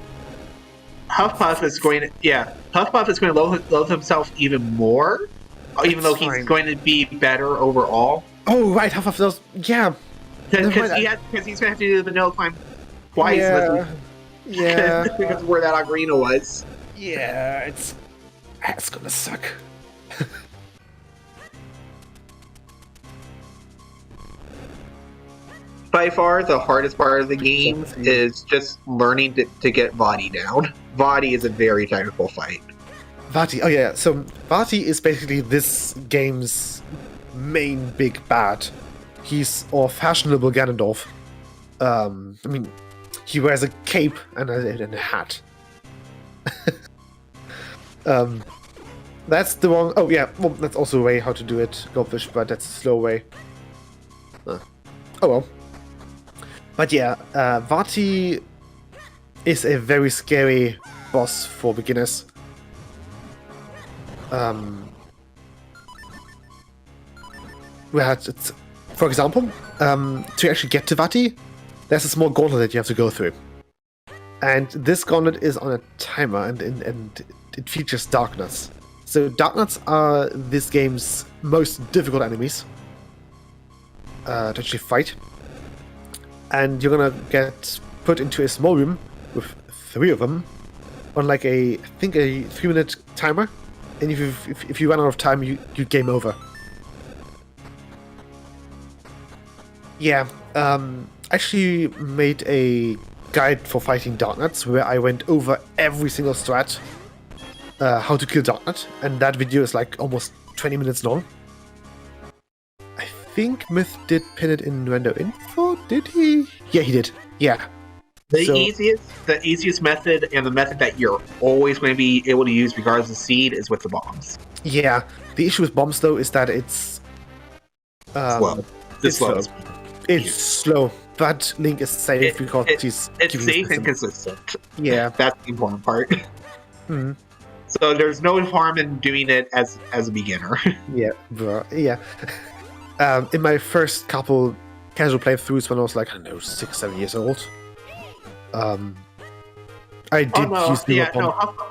Huffpuff is going to loathe himself even more, even though he's going to be better overall. Oh, right, Huffpuff does. Yeah. Because he's going to have to do the vanilla climb twice. Yeah. Because of where that ocarina was. Yeah, it's gonna suck. By far, the hardest part of the game is just learning to get Vati down. Vati is a very technical fight. Vati, oh yeah, so Vati is basically this game's main big bad. He's our fashionable Ganondorf. I mean, he wears a cape and a hat. That's the wrong... Oh yeah, well, that's also a way how to do it, Goldfish, but that's a slow way. Oh well. But yeah, Vati is a very scary boss for beginners. For example, to actually get to Vati, there's a small gauntlet that you have to go through. And this gauntlet is on a timer, and it features Darknuts. So Darknuts are this game's most difficult enemies to actually fight. And you're gonna get put into a small room with 3 of them on like I think a 3-minute timer. And if you run out of time, you game over. Yeah, actually made a guide for fighting Darknuts where I went over every single strat, how to kill Darknut, and that video is like almost 20 minutes long. I think Myth did pin it in Rando Info, did he? Yeah, he did. Yeah. The easiest method, and the method that you're always going to be able to use regardless of seed, is with the bombs. Yeah, the issue with bombs though is that it's slow. It's slow. It's slow, but Link is safe because he's safe and consistent. Yeah, that's the important part. Mm-hmm. So there's no harm in doing it as a beginner. Yeah, yeah. In my first couple casual playthroughs when I was like, I don't know, 6-7 years old, I did use the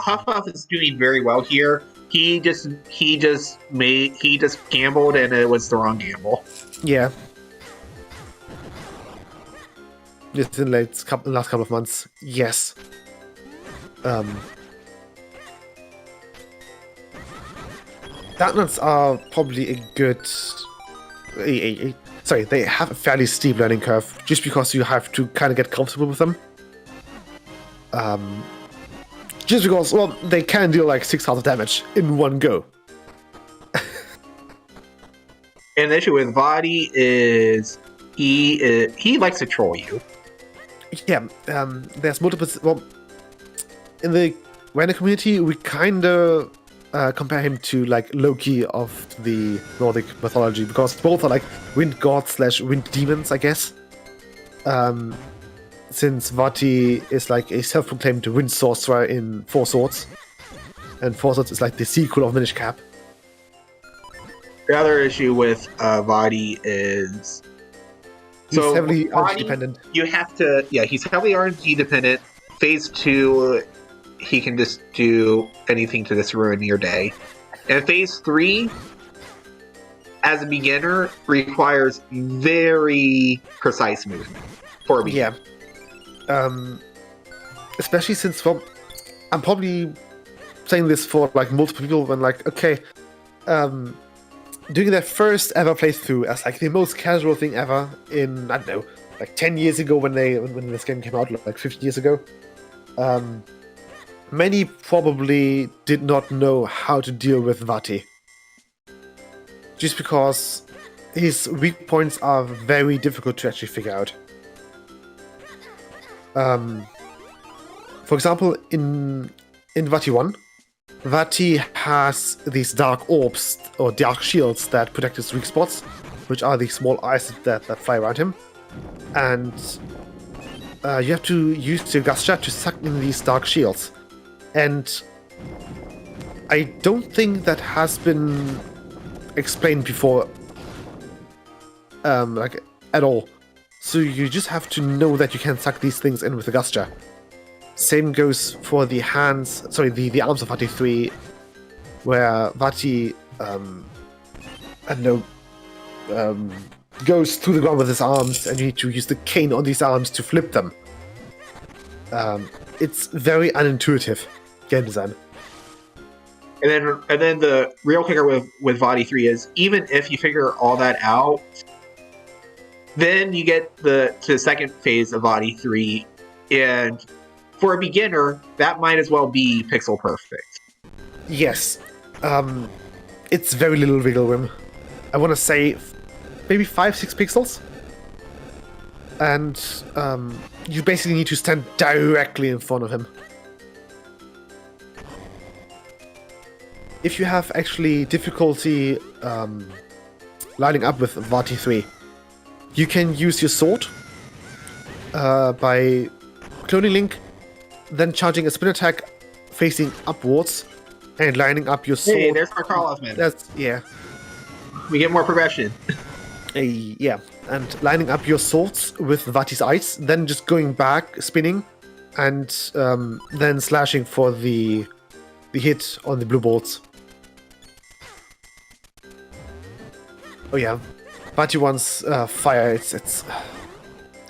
Huffpuff is doing very well here. He just gambled, and it was the wrong gamble. Yeah. Just in the last couple of months, yes. Darknuts are probably a good... sorry, they have a fairly steep learning curve, just because you have to kind of get comfortable with them. Just because, well, they can deal like 6 health damage in one go. And the issue with Vati is he likes to troll you. Yeah, there's multiple... Well, in the random community, we kind of compare him to like Loki of the Nordic mythology, because both are like wind gods / wind demons, I guess. Since Vati is like a self-proclaimed wind sorcerer in Four Swords, and Four Swords is like the sequel of Minish Cap. The other issue with Vati is he's heavily RNG dependent. You have to, he's heavily RNG dependent. Phase 2, he can just do anything to just ruin your day. And Phase 3, as a beginner, requires very precise movement for a beginner. Yeah. Especially since, well, I'm probably saying this for like multiple people when like, okay, doing their first ever playthrough as like the most casual thing ever in, I don't know, like 10 years ago when this game came out, like 15 years ago, many probably did not know how to deal with Vati. Just because his weak points are very difficult to actually figure out. For example, in Vati 1, Vati has these dark orbs, or dark shields, that protect his weak spots, which are these small eyes that fly around him. And you have to use the Gusha to suck in these dark shields. And I don't think that has been explained before, like, at all. So you just have to know that you can suck these things in with the Gusha. Same goes for the hands, sorry, the arms of Vati 3, where Vati, I don't know, goes through the ground with his arms, and you need to use the cane on these arms to flip them. It's very unintuitive game design. And then the real kicker with Vati 3 is, even if you figure all that out, then you get to the second phase of Vati 3, and for a beginner, that might as well be pixel perfect. Yes. It's very little wiggle room. I want to say maybe 5-6 pixels. And you basically need to stand directly in front of him. If you have actually difficulty lining up with Vati 3, you can use your sword by cloning Link, then charging a spin attack facing upwards and lining up your sword. Hey, there's our Karloff man. That's, yeah. We get more progression. Yeah, and lining up your swords with Vati's eyes, then just going back, spinning, and then slashing for the hit on the blue bolts. Oh yeah, Vati wants fire. It's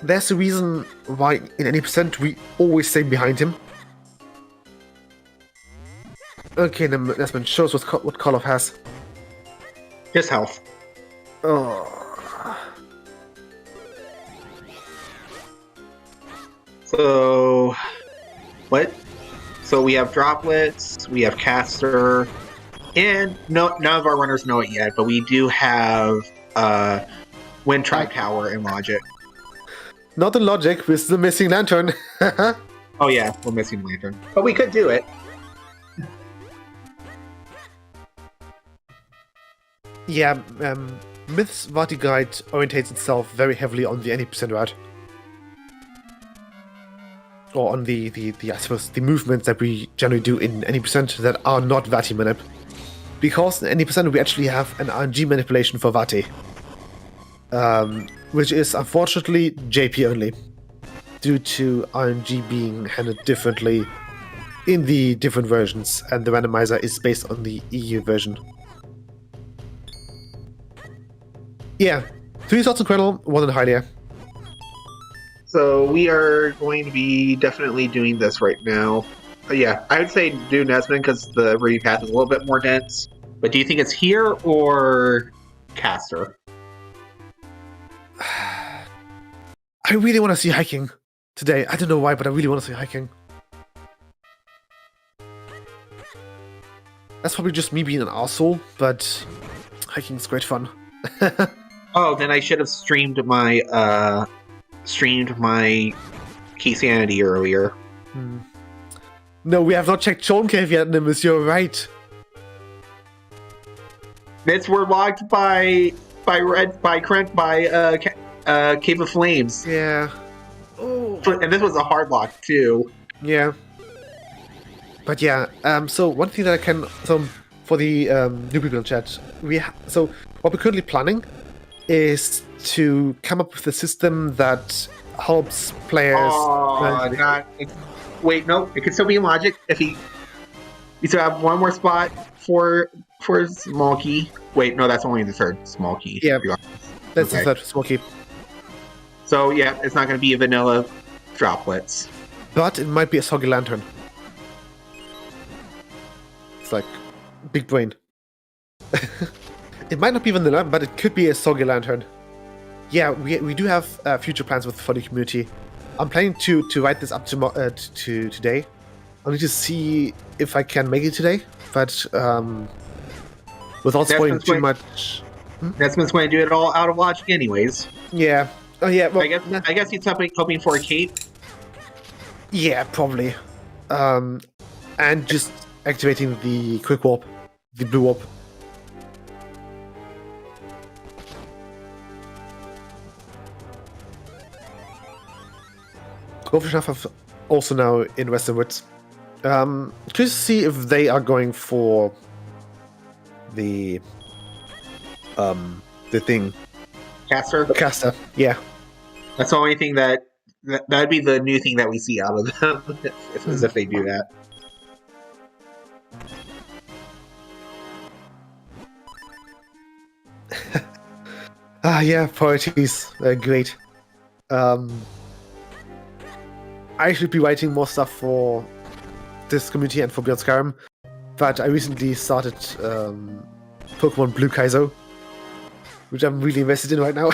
there's a reason why in any percent we always stay behind him. Okay, Nesman, show us what Karloff has. His health. Oh. So, what? So we have droplets, we have caster, and none of our runners know it yet, but we do have Wind Tribe Tower and Logic. Not the Logic, with the missing lantern. Oh yeah, we're missing Lantern. But we could do it. Yeah, Myth's Vati Guide orientates itself very heavily on the any percent route. Or on the I suppose the movements that we generally do in any percent that are not Vati manip. Because in any percent we actually have an RNG manipulation for Vati. Which is unfortunately JP only. Due to RNG being handled differently in the different versions, and the randomizer is based on the EU version. Yeah, 3 slots in Kernel, 1 in Hylia. So we are going to be definitely doing this right now. But yeah, I would say do Nesman because the reading path is a little bit more dense. But do you think it's here or caster? I really want to see hiking today. I don't know why, but I really want to see hiking. That's probably just me being an arsehole, but hiking's great fun. Oh, then I should have streamed my Key Sanity earlier. No, we have not checked Sean Cave yet, Nimbus. You're right. It's were locked by Cave of Flames. Yeah. Oh. And this was a hard lock too. Yeah. But yeah, so one thing that I can, for the new people in chat, so what we're currently planning is to come up with a system that helps players. Wait, no, it can still be in Logic if you still have one more spot for small key. Wait, no, that's only the third small key. Yeah, that's the third small key. So yeah, it's not going to be a vanilla droplets. But it might be a soggy lantern. It's like big brain. It might not be vanilla, but it could be a soggy lantern. Yeah, we do have future plans for the community. I'm planning to write this up to today. I need to see if I can make it today, but without spoiling too much. Nesman's going to do it all out of Logic, anyways. Yeah. Oh yeah. Well, I guess he's hoping for a cape. Yeah, probably. And just activating the quick warp, the blue warp. Goldfish have also now in Western Woods. Curious to see if they are going for the thing. Caster? Caster, yeah. That's the only thing that That'd be the new thing that we see out of them, if they do that. Yeah, priorities. Great. I should be writing more stuff for this community and for Beyond Skyrim, but I recently started Pokemon Blue Kaizo, which I'm really invested in right now.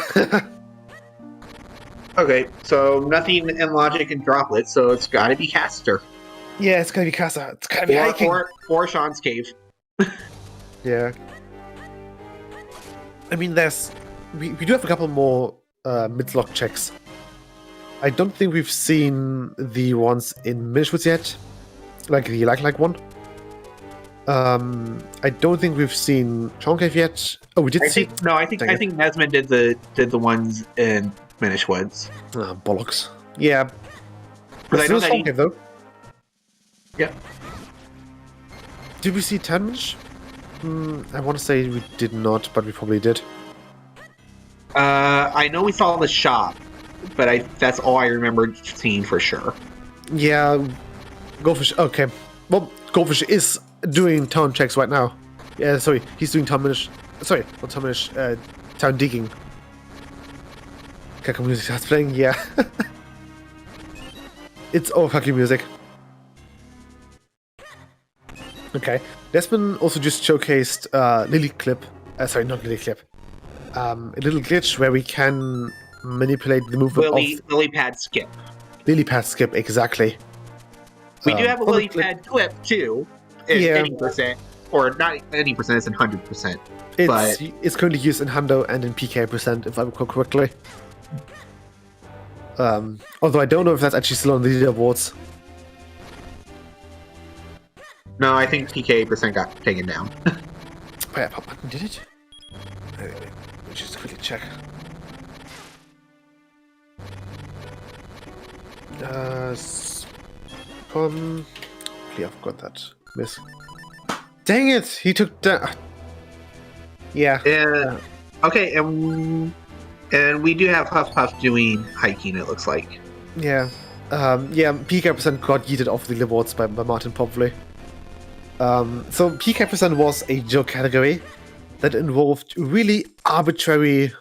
Okay, so nothing in Logic and Droplet, so it's gotta be Caster. Yeah, it's gonna be Casa. It's gonna be hiking. Or Sean's Cave. Yeah. I mean, we do have a couple more mid-lock checks. I don't think we've seen the ones in Minish yet, like the like one. I don't think we've seen Sean Cave yet. Oh, we did see. I think Nesmond did the ones in Minish Woods. Bollocks. Yeah. But I know that Sean Cave, though. Yeah. Did we see 10 Minish? I want to say we did not, but we probably did. I know we saw the shop, but that's all I remember seeing for sure. Yeah, Goldfish. Okay. Well, Goldfish is doing town checks right now. Yeah, sorry, he's doing town Minish. Sorry, not town Minish. Town digging. Kaku music starts playing. Yeah. It's all Kaku music. Okay. Desmond also just showcased Lily Clip. Sorry, not Lily Clip. A little glitch where we can manipulate the movement of Lily Pad Skip. Lily Pad Skip, exactly. We do have a Lily Pad Clip too. It's Yeah. 80%, or not 80%, it's 100%. It's currently used in Hundo and in PK%, if I recall correctly. Although I don't know if that's actually still on the leaderboards. No, I think PK% got taken down. Oh yeah, Pop Button did it? Let me just quickly check. Come. Yeah, I've got that. Miss. Dang it! He took down. Yeah. Okay, and we do have Huff Puff doing hiking, it looks like. Yeah. Yeah, PK% got yeeted off the leaderboards by Martin, probably. So PK% was a joke category that involved really arbitrary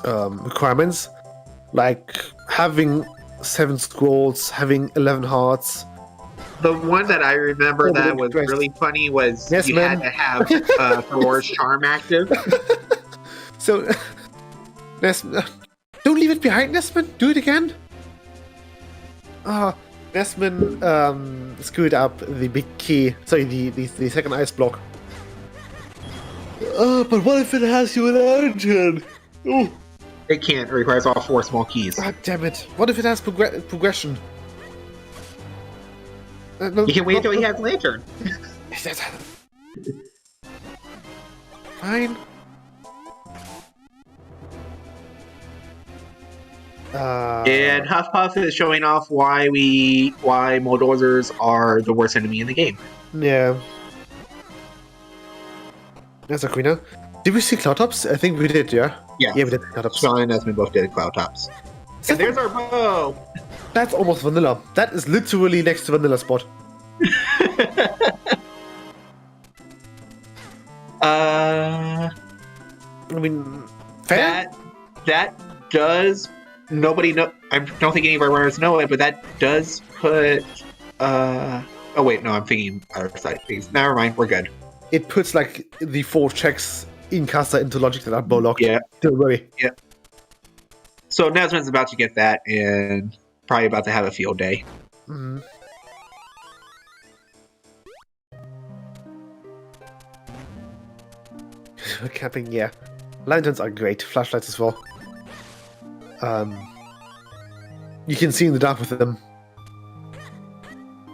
requirements, like having 7 scrolls, having 11 hearts. The one that I remember that was really funny was you had to have Thor's Charm active. So, don't leave it behind, Nesman. Do it again. Nesman screwed up the big key. Sorry, the second ice block. But what if it has you in engine? Oh. It can't. It requires all 4 small keys. God damn it. What if it has progression? You can wait until he has Lantern. Fine. And Huff Puff is showing off why Muldorzers are the worst enemy in the game. Yeah. That's a queen. Did we see Cloudtops? I think we did, yeah? Yeah. Yeah, we did Cloudtops. Sean and Esmond both did Cloudtops. And there's our bow! That's almost vanilla. That is literally next to vanilla spot. I mean, fair? That does... Nobody know... I don't think any of our runners know it, but that does put... Oh wait, no, I'm thinking other side things. Never mind, we're good. It puts like the 4 checks in Casa into Logic that are bow locked. Yeah. Don't worry. Yeah. So Nesman's about to get that and probably about to have a field day. Mm. Camping, yeah. Lanterns are great. Flashlights as well. You can see in the dark with them,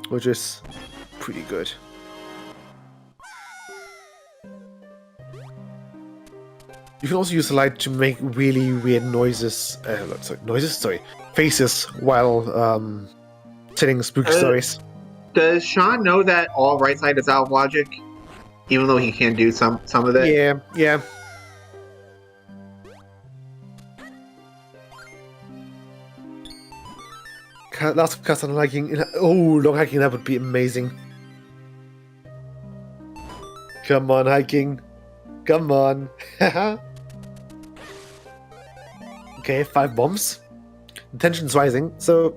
which is pretty good. You can also use the light to make really weird noises. Faces while telling spooky stories. Does Sean know that all right side is out of Logic, even though he can do some of it? Yeah. last cast on hiking. Oh, long hiking, that would be amazing. Come on, hiking. Come on. Okay, 5 bombs. The tension's rising. So,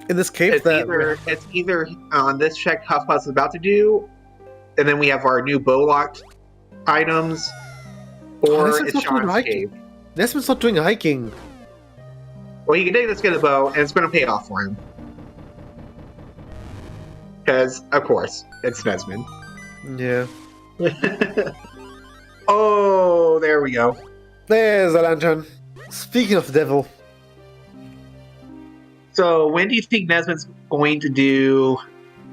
in this cave, it's either on this check Huffpuff is about to do, and then we have our new bow locked items, or it's Sean's cave. Nesman's not doing hiking. Well, he can take this get a bow, and it's going to pay off for him. Because, of course, it's Nesman. Yeah. Oh, there we go. There's a lantern. Speaking of the devil. So, when do you think Nesman's going to do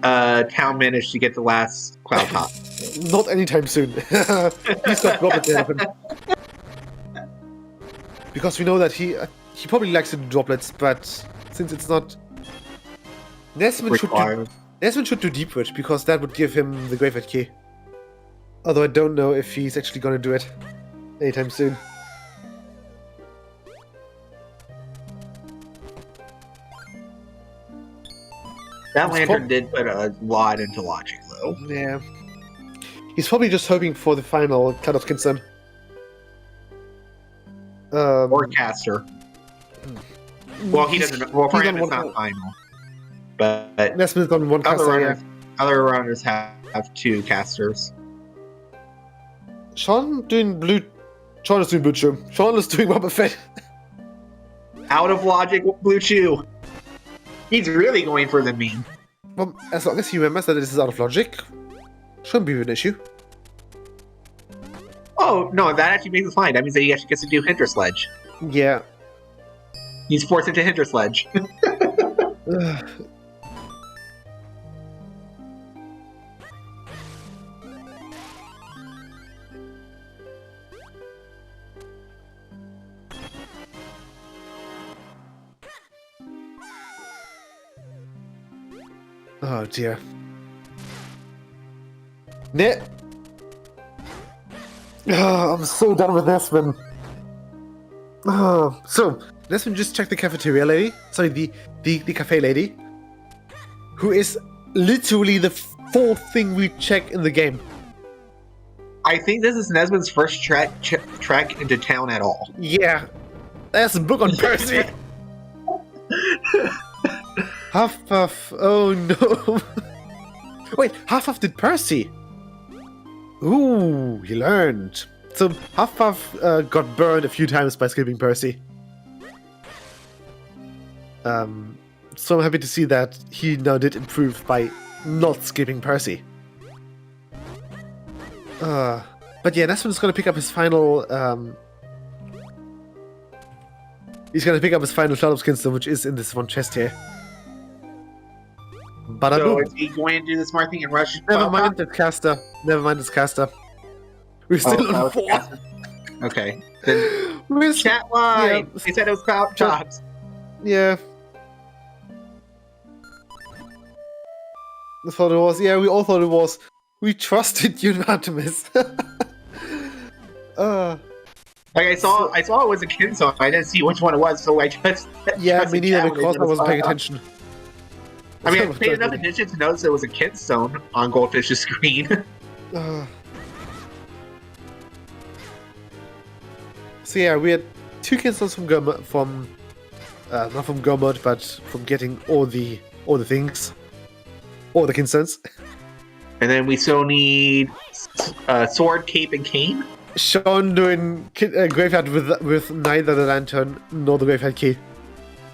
Town Minish to get the last Cloud Top? Not anytime soon. He's got droplets to happen. Because we know that he probably likes to do droplets, but since it's not... Nesman should do Deep Witch, because that would give him the Graveyard Key. Although I don't know if he's actually gonna do it anytime soon. That lantern did put a lot into logic, though. Yeah. He's probably just hoping for the final Cloud of Kinson. Or Caster. Well, he doesn't. Well, for him, it's not final. But Nesman's on one caster. Other runners have 2 casters. Sean is doing Blue Chew. Sean is doing Boba Fett. Out of logic, Blue Chew. He's really going for the meme. Well, as long as he remembers that this is out of logic, shouldn't be an issue. Oh, no, that actually makes it fine. That means that he actually gets to do Hinder Sledge. Yeah. He's forced into Hinder Sledge. Oh dear. Net. Oh, I'm so done with Nesman. Oh, so Nesman just checked the cafeteria lady. Sorry, the cafe lady, who is literally the 4th thing we check in the game. I think this is Nesman's first trek into town at all. Yeah, there's a book on Percy. Huffpuff, oh no. Wait, Huffpuff did Percy. Ooh, he learned. So Huffpuff got burned a few times by skipping Percy. So I'm happy to see that he now did improve by not skipping Percy. But yeah, Nesman's gonna pick up his final. He's gonna pick up his final Cloud of Kinson, which is in this one chest here. So is he going to do the smart thing and rush? Never mind this caster. We're still on 4. Okay. Then chat line. Yeah. He said it was Cloud Chops. Yeah. I thought it was. Yeah, we all thought it was. We trusted you, Artemis. Like I saw it was a Kinson. I didn't see which one it was, so I just me neither, because I wasn't paying attention. I mean, I paid enough attention to notice there was a Kinstone on Goldfish's screen. So yeah, we had 2 Kinstones from not from Gomod, but from getting all the things, all the Kinstones. And then we still need sword, cape, and cane. Sean doing Graveyard with neither the lantern nor the Graveyard key.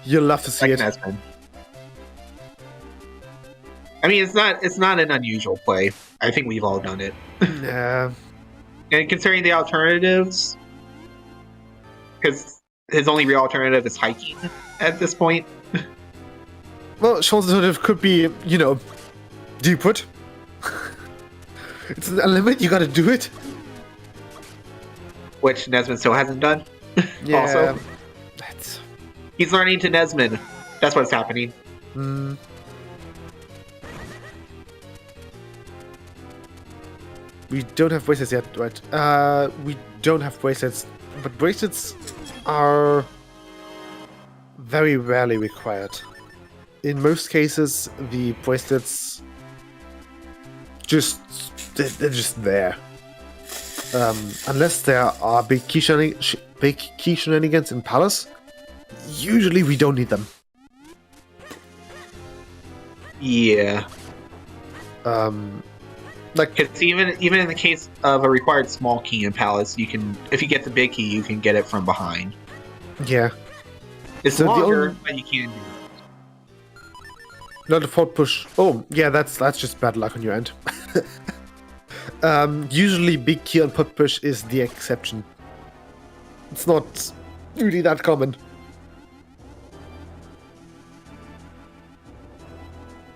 You'll love to see it. I mean, it's not an unusual play. I think we've all done it. Yeah. And considering the alternatives, because his only real alternative is hiking at this point. Well, Sean's alternative could be, Deep Put. It's an element, you gotta do it. Which Nesman still hasn't done. Yeah. Also. He's learning to Nesman. That's what's happening. We don't have bracelets yet, right? We don't have bracelets, but bracelets are very rarely required. in most cases, the bracelets they're just there. Unless there are big key shenanigans in Palace, usually we don't need them. Yeah. Like, Because even in the case of a required small key in Palace, you can, if you get the big key, you can get it from behind. yeah, It's So the longer, only- but you can do it. not a forward push. Oh, yeah, that's just bad luck on your end. Usually, big key on put push is the exception. It's not really that common.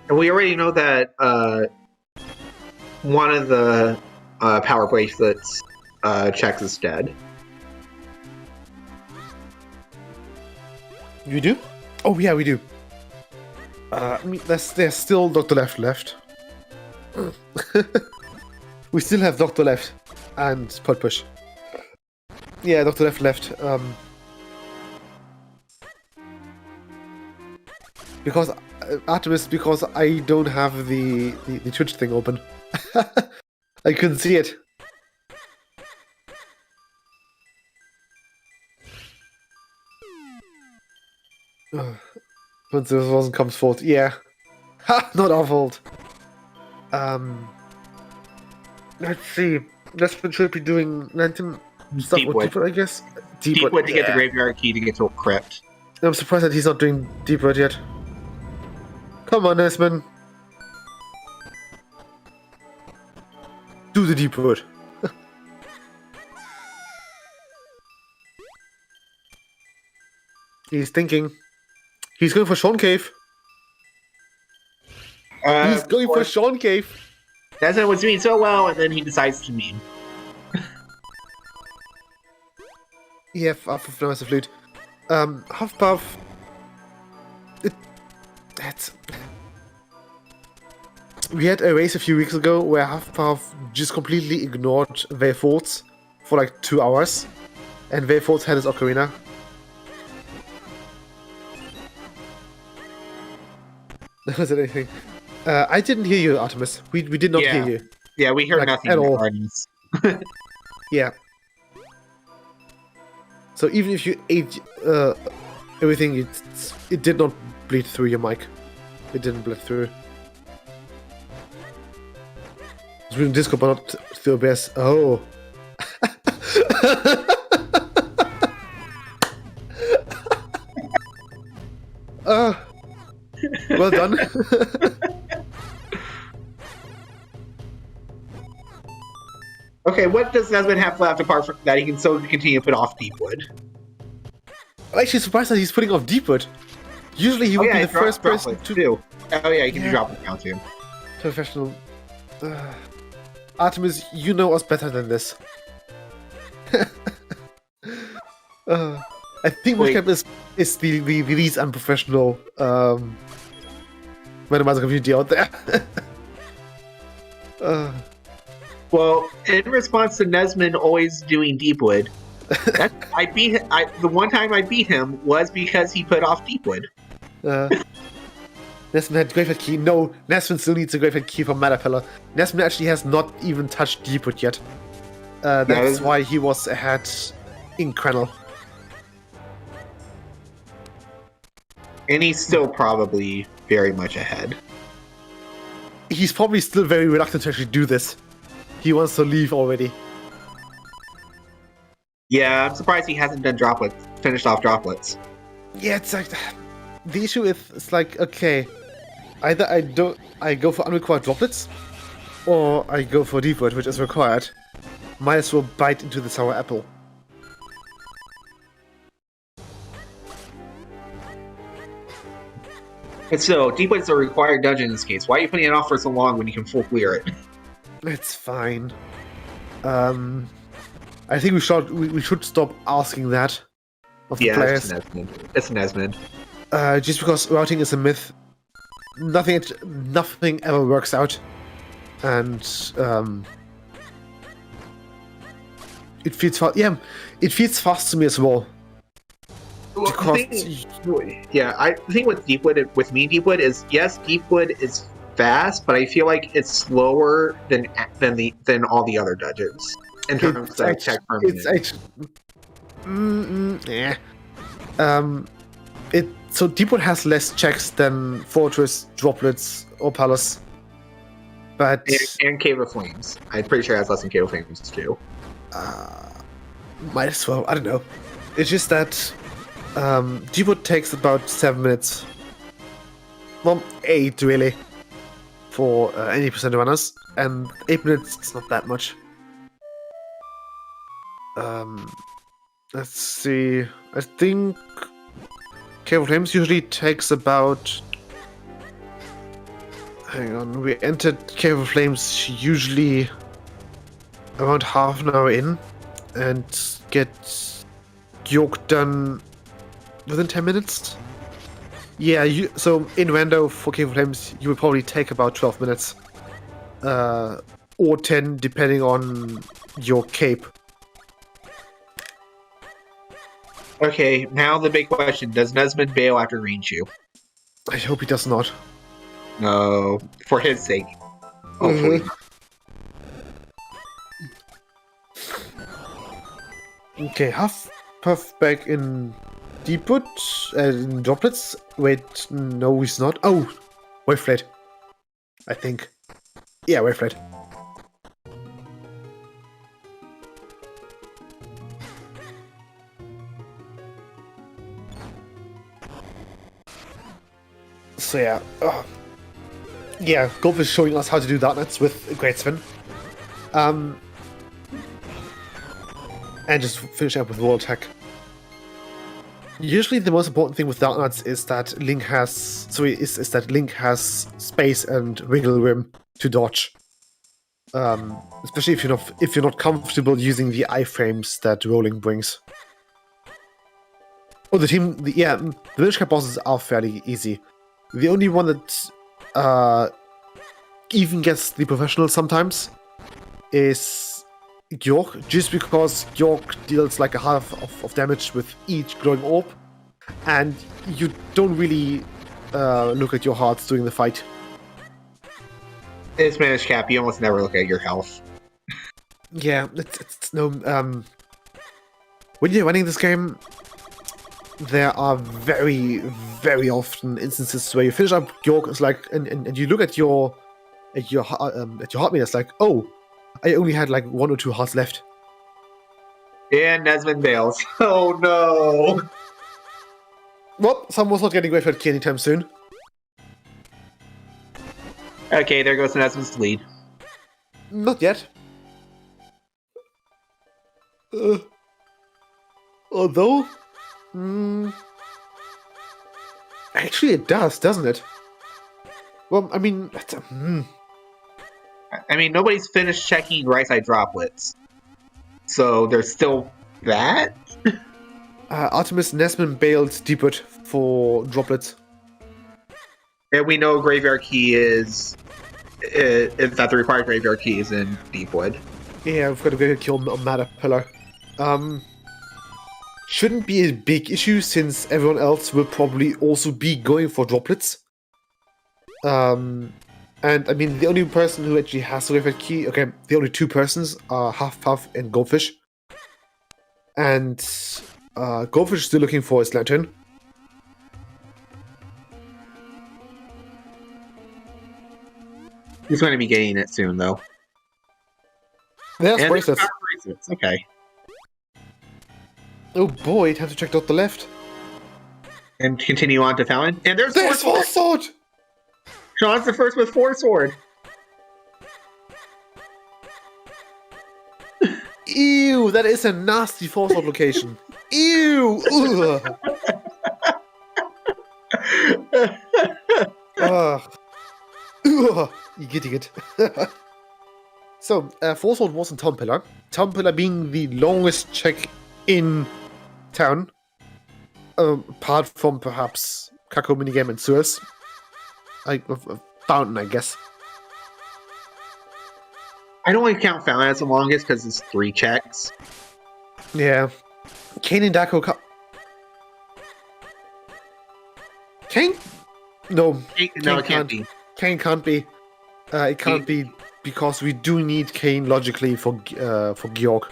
And we already know that one of the power bracelets checks is dead. You do? Oh yeah, we do. I mean, there's still Dr. Left. We still have Dr. Left and Pot Push. Yeah, Dr. Left. Because Artemis, because I don't have the Twitch thing open. I couldn't see it. Once this wasn't comes forth, yeah. Ha! Not our fault. Let's see. Nesman should be doing Lantern stuff with Deepwood. Deepwood, I guess. Deepwood to get the yeah. graveyard key to get to a crypt. I'm surprised that he's not doing Deepwood yet. Come on, Nesman. Do the Deepwood. He's thinking. He's going for Sean Cave. He's going for Sean Cave. Desmond was doing so well, and then he decides to meme. Yeah, off of the flute. Huffpuff. That's. We had a race a few weeks ago where Huffpuff just completely ignored Velforts for like 2 hours, and Velforts had his ocarina. Was it anything? I didn't hear you, Artemis. We did not hear you. Yeah, we heard Like, nothing at all. Artemis. Yeah. So even if you ate everything, it did not bleed through your mic. It didn't bleed through. It's really Discord, but not through OBS. Oh. Well done. Okay, what does Desmond have left apart from that he can still continue to put off Deepwood? I'm actually surprised that he's putting off Deepwood. Usually he would be the first person to do. Oh yeah, you can Yeah. do drop it now too. professional. Artemis, you know us better than this. I think Wait. Bootcamp is the least unprofessional randomizer community out there. Well, in response to Nesmond always doing Deepwood, the one time I beat him was because he put off Deepwood. Nesman had Graveyard Key. No, Nesman still needs a Graveyard Key from Matapella. Nesman actually has not even touched Deepwood yet. That's why he was ahead in Krenel. And he's still probably very much ahead. He's probably still very reluctant to actually do this. He wants to leave already. Yeah, I'm surprised he hasn't done finished off droplets. Yeah, it's like the issue is it's like, okay, either I go for unrequired droplets, or I go for Deepwood, which is required. Might as well bite into the sour apple. And so, Deepwood's a required dungeon in this case. Why are you putting it off for so long when you can full clear it? It's fine. I think we should stop asking that of the players. It's Nesmond. Just because routing is a myth, nothing ever works out, and it feels fast. Yeah, it feels fast to me as well. Well, costs. I think with Deepwood, with me Deepwood is yes, Deepwood is fast, but I feel like it's slower than all the other dungeons in terms of check permanent. So Deepwood has less checks than Fortress, Droplets, or Palace. But and Cave of Flames. I'm pretty sure it has less than Cave of Flames too. Might as well. I don't know. It's just that Deepwood takes about 7 minutes. Well, 8 really. For any percent runners. And 8 minutes is not that much. Let's see. I think Cave of Flames usually takes about... Hang on, we entered Cave of Flames usually around half an hour in and get York done within 10 minutes. Yeah, so in Rando for Cave of Flames, you would probably take about 12 minutes. Or 10, depending on your cape. Okay, now the big question. Does Nesmond bail after Rainshoe? I hope he does not. No, for his sake. Hopefully. Okay, Huffpuff back in Deepwood, in Droplets. Wait, no, he's not. Oh, Waveflate. I think. Yeah, Waveflate. So yeah, yeah, Golf is showing us how to do Darknets with Great Spin. And just finish up with Wall Attack. Usually the most important thing with Darknets is that Link has space and wiggle room to dodge. Especially if you're not comfortable using the iframes that rolling brings. Oh, the Minish Cap bosses are fairly easy. The only one that even gets the professional sometimes is York, just because York deals like a half of damage with each glowing orb, and you don't really look at your hearts during the fight. It's Minish Cap, you almost never look at your health. Yeah, it's no... when you're running this game, there are very, very often instances where you finish up York, it's like, and you look at your heart meter, it's like, oh, I only had like 1 or 2 hearts left. And Nesmond bails. Oh no! Well, someone's not getting Great Key anytime soon. Okay, there goes Nesmond's lead. Not yet. Although... actually it does, doesn't it? Well, I mean... I mean, nobody's finished checking right-side droplets. So there's still that? Artemis Nesmond bailed Deepwood for droplets. And we know Graveyard Key is that the required Graveyard Key is in Deepwood. Yeah, we've got to go kill Matter Pillar. Shouldn't be a big issue since everyone else will probably also be going for droplets. And I mean, the only person who actually has the Graveyard Key, okay, the only 2 persons are Huffpuff and Goldfish. And Goldfish is still looking for his lantern. He's going to be getting it soon, though. There's And bracelets. bracelets. Okay. Oh boy, time to check out the left. And continue on to Fallon. And there's Force Sword! Sean's the first with 4 sword. Ew, that is a nasty Force Sword location. Ew! Ugh. Ugh. Ugh. You get it. So, Force Sword was in Town Pillar. Town Pillar being the longest check in town. Apart from perhaps Kako minigame and sewers. Fountain, I guess. I don't want to count Fallon as the longest because it's 3 checks. Yeah. Kane and Dako Kane? No. No, it can't be. Kane can't be. It can't be because we do need Kane logically for Georg,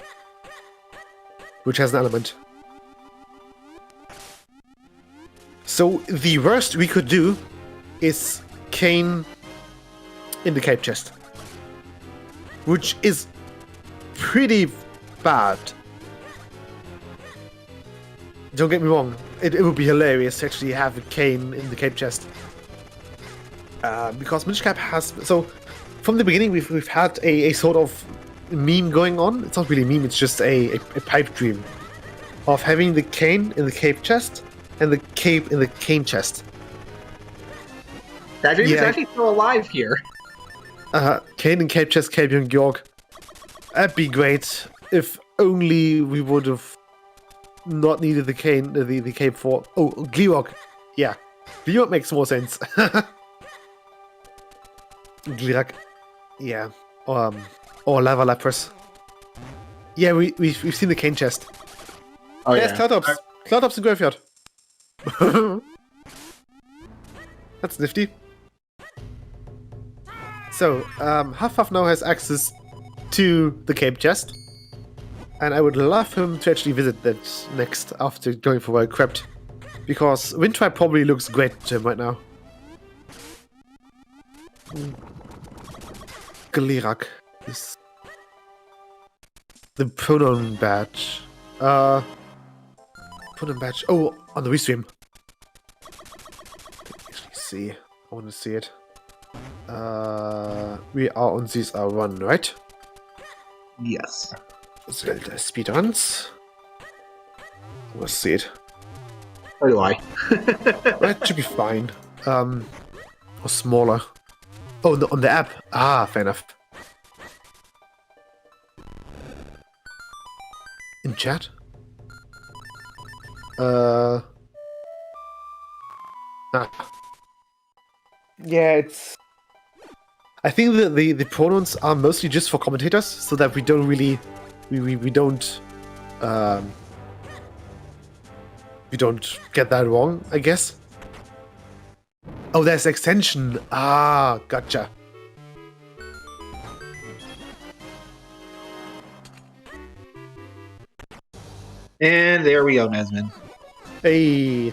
which has an element. So the worst we could do is Kane in the cape chest, which is pretty bad. Don't get me wrong, it would be hilarious to actually have a Kane in the cape chest. Because Minish Cap has... So, from the beginning we've had a sort of meme going on. It's not really a meme, it's just a pipe dream of having the Kane in the cape chest and the cape in the Kane chest. That dream is actually still alive here. Kane and cape chest, Cape and Georg. That'd be great if only we would have not needed the Kane, the cape for... Oh, Georg. Yeah. Georg makes more sense. Glirak. Yeah. Or Lava Lapras. Yeah, we've seen the Kane chest. Oh, yes, yeah. Cloudtops. Cloudtops in Graveyard. That's nifty. So, Hufflepuff now has access to the cape chest. And I would love him to actually visit that next after going for a crypt. Because Windtribe probably looks great to him right now. Glirak is the pronoun badge. Pronoun badge. Oh, on the restream. Actually, see. I want to see it. We are on this R1, right? Yes. ZeldaSpeedRuns. Let's see it. Or do I? That should be fine. Or smaller. Oh, on the app. Ah, fair enough. In chat? Yeah, it's... I think that the pronouns are mostly just for commentators, so that we don't really... We don't get that wrong, I guess. Oh, there's extension. Ah, gotcha. And there we go, Nesman. Hey.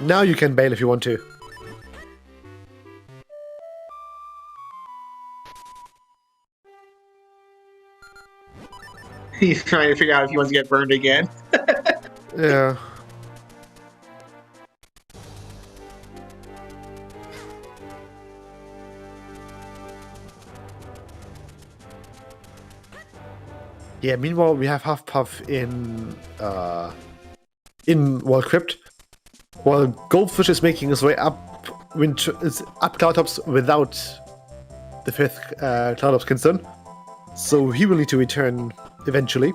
Now you can bail if you want to. He's trying to figure out if he wants to get burned again. Yeah. Yeah, meanwhile we have Hufflepuff in World Crypt, while Goldfish is making his way up up Cloudtops without the 5th Cloudtops concern. So he will need to return eventually.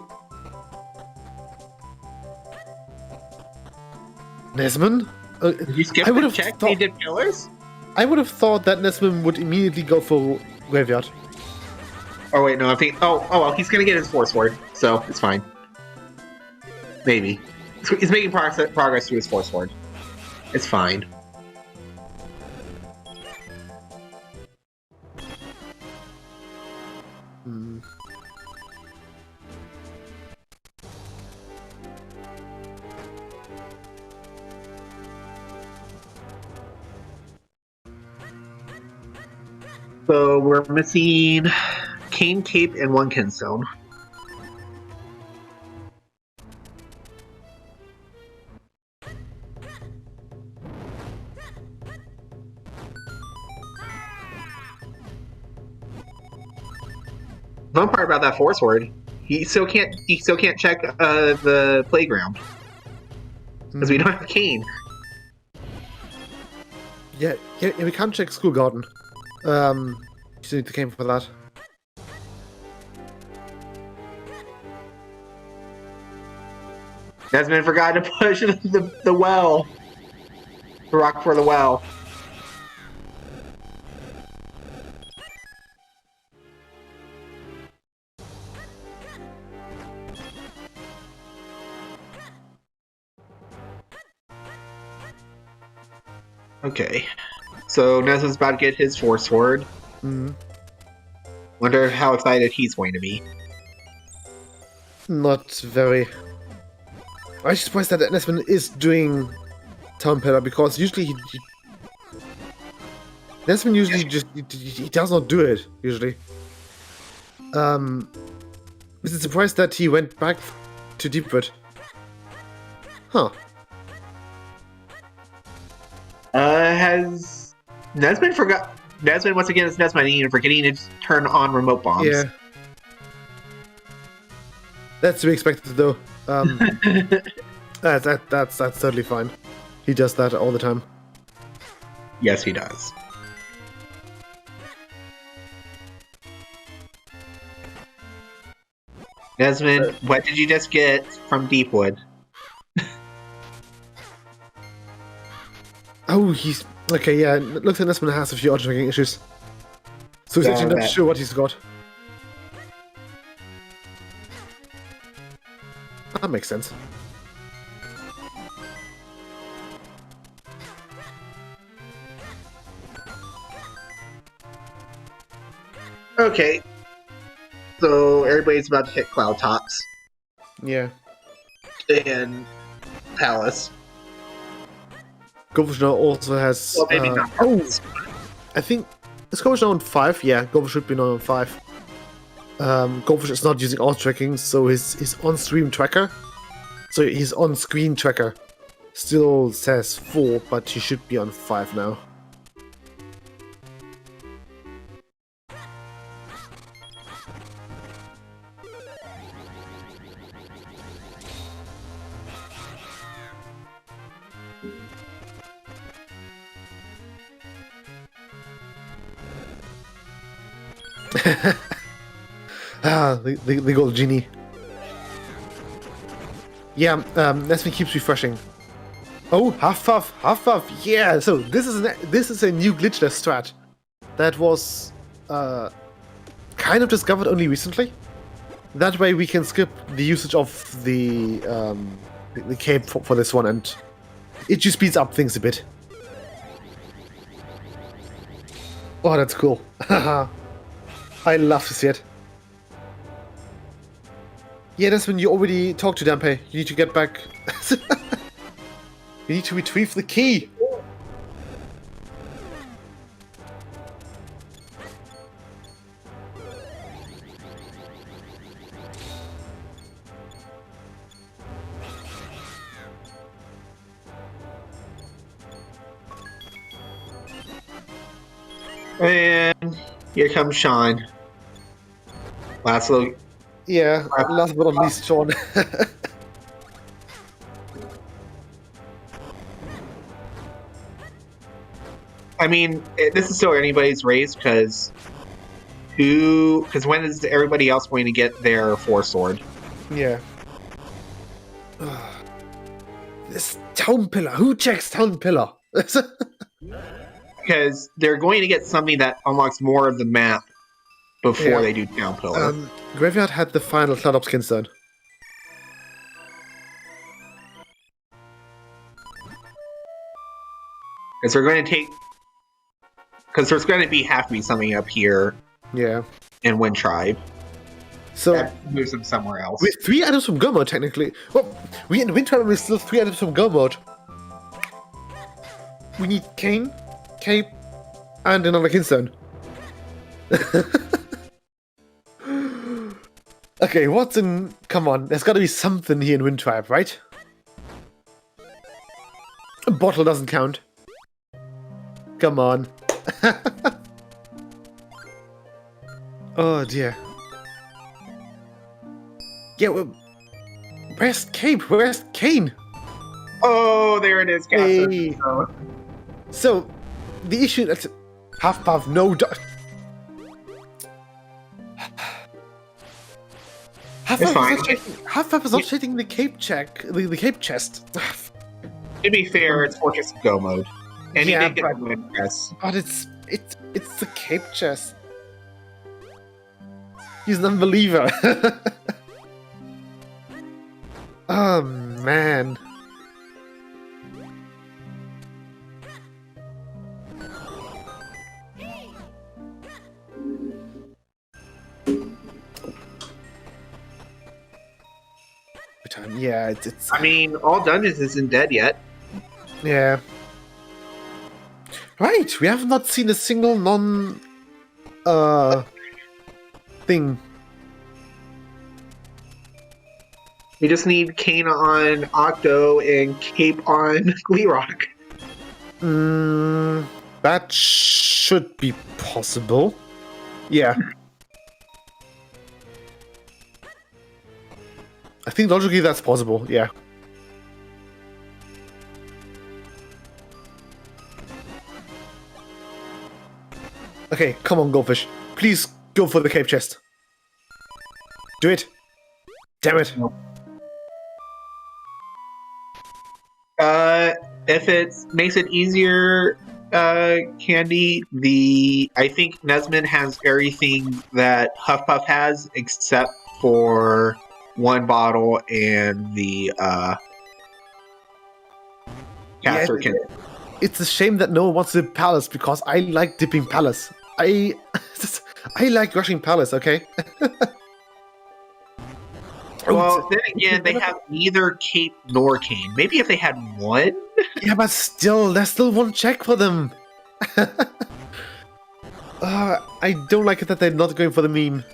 Nesman? Did you skip the check? He did pillars? I would have thought that Nesman would immediately go for Graveyard. Oh wait, no, I think... Oh well, he's gonna get his Force Ward, so it's fine. Maybe. He's making progress through his Force Ward. It's fine. So we're missing Cane Cape and 1 Kinstone. Fun part about that Force Ward, he still can't check the playground because we don't have Cane. Yeah, we can't check School Garden. You still need the game for that. Desmond forgot to push the well. The rock for the well. Okay. So Nesman's about to get his Force Sword. Mm, Wonder how excited he's going to be. not very. I'm surprised that Nesman is doing Town Pillar because usually Nesman usually just he does not do it usually. Is it surprised that he went back to Deepwood? Huh. Has Nesman forgot? Nesman once again is Nesman forgetting to turn on remote bombs. Yeah. That's to be expected though. That's totally fine. He does that all the time. Yes, he does. Nesman, what did you just get from Deepwood? Oh, he's okay. Yeah, it looks like Nesman has a few auto-tracking issues, so he's actually not sure what he's got. That makes sense. Okay. So everybody's about to hit Cloud Tops Yeah. and Palace. Goldfish now also has. Well, maybe not Palace. I think is Goldfish now on 5? Yeah, Goldfish should be now on 5. Goldfish is not using auto-tracking, so his on-stream tracker, so his on-screen tracker, still says 4, but he should be on 5 now. The gold genie. Yeah, Nesman keeps refreshing. Oh, half puff, yeah. So this is a new glitchless strat that was kind of discovered only recently. That way we can skip the usage of the cape for this one, and it just speeds up things a bit. Oh, that's cool. I love to see it. Yeah, that's when you already talked to Dampe. You need to get back. You need to retrieve the key. And here comes Sean. Last little. Yeah, last but not least, Sean. I mean, this is still anybody's race because when is everybody else going to get their Force Sword? Yeah. This Town Pillar. Who checks Town Pillar? Because they're going to get something that unlocks more of the map before they do Town Pillar. Graveyard had the final Cloud Up skin zone. Because they're going to take. Because there's going to have to be something up here. Yeah. In Wind Tribe. So that moves them somewhere else. With 3 items from Go Mode, technically. Well, we in Wind Tribe we still 3 items from Go Mode. We need Cane, Cape, and another Kinstone. Okay, what's in... Come on, there's gotta be something here in Wind Tribe, right? A bottle doesn't count. Come on. Oh dear. Yeah, well, where's Cape? Where's Cane? Oh, there it is, Captain. Hey. So, the issue that's half puff, no Half puff is not checking the cape check, the cape chest. To be fair, it's Fortress Go mode, and he did get the win press. But it's the cape chest. He's an unbeliever. Oh man. time. Yeah, it's I mean, all dungeons isn't dead yet. yeah. Right, we have not seen a single non thing. We just need Kane on Octo and Cape on Gleerock. That should be possible. Yeah. I think logically that's possible, yeah. Okay, come on, Goldfish. Please go for the cape chest. Do it. Damn it. If it makes it easier, Candy, I think Nesmond has everything that Huffpuff has except for one bottle and the caster kit. It's a shame that no one wants to dip Palace because I like dipping Palace. I like rushing Palace, okay? Well, then again, they have neither Cape nor Cane. Maybe if they had one? Yeah, but still, there's still one check for them. I don't like it that they're not going for the meme.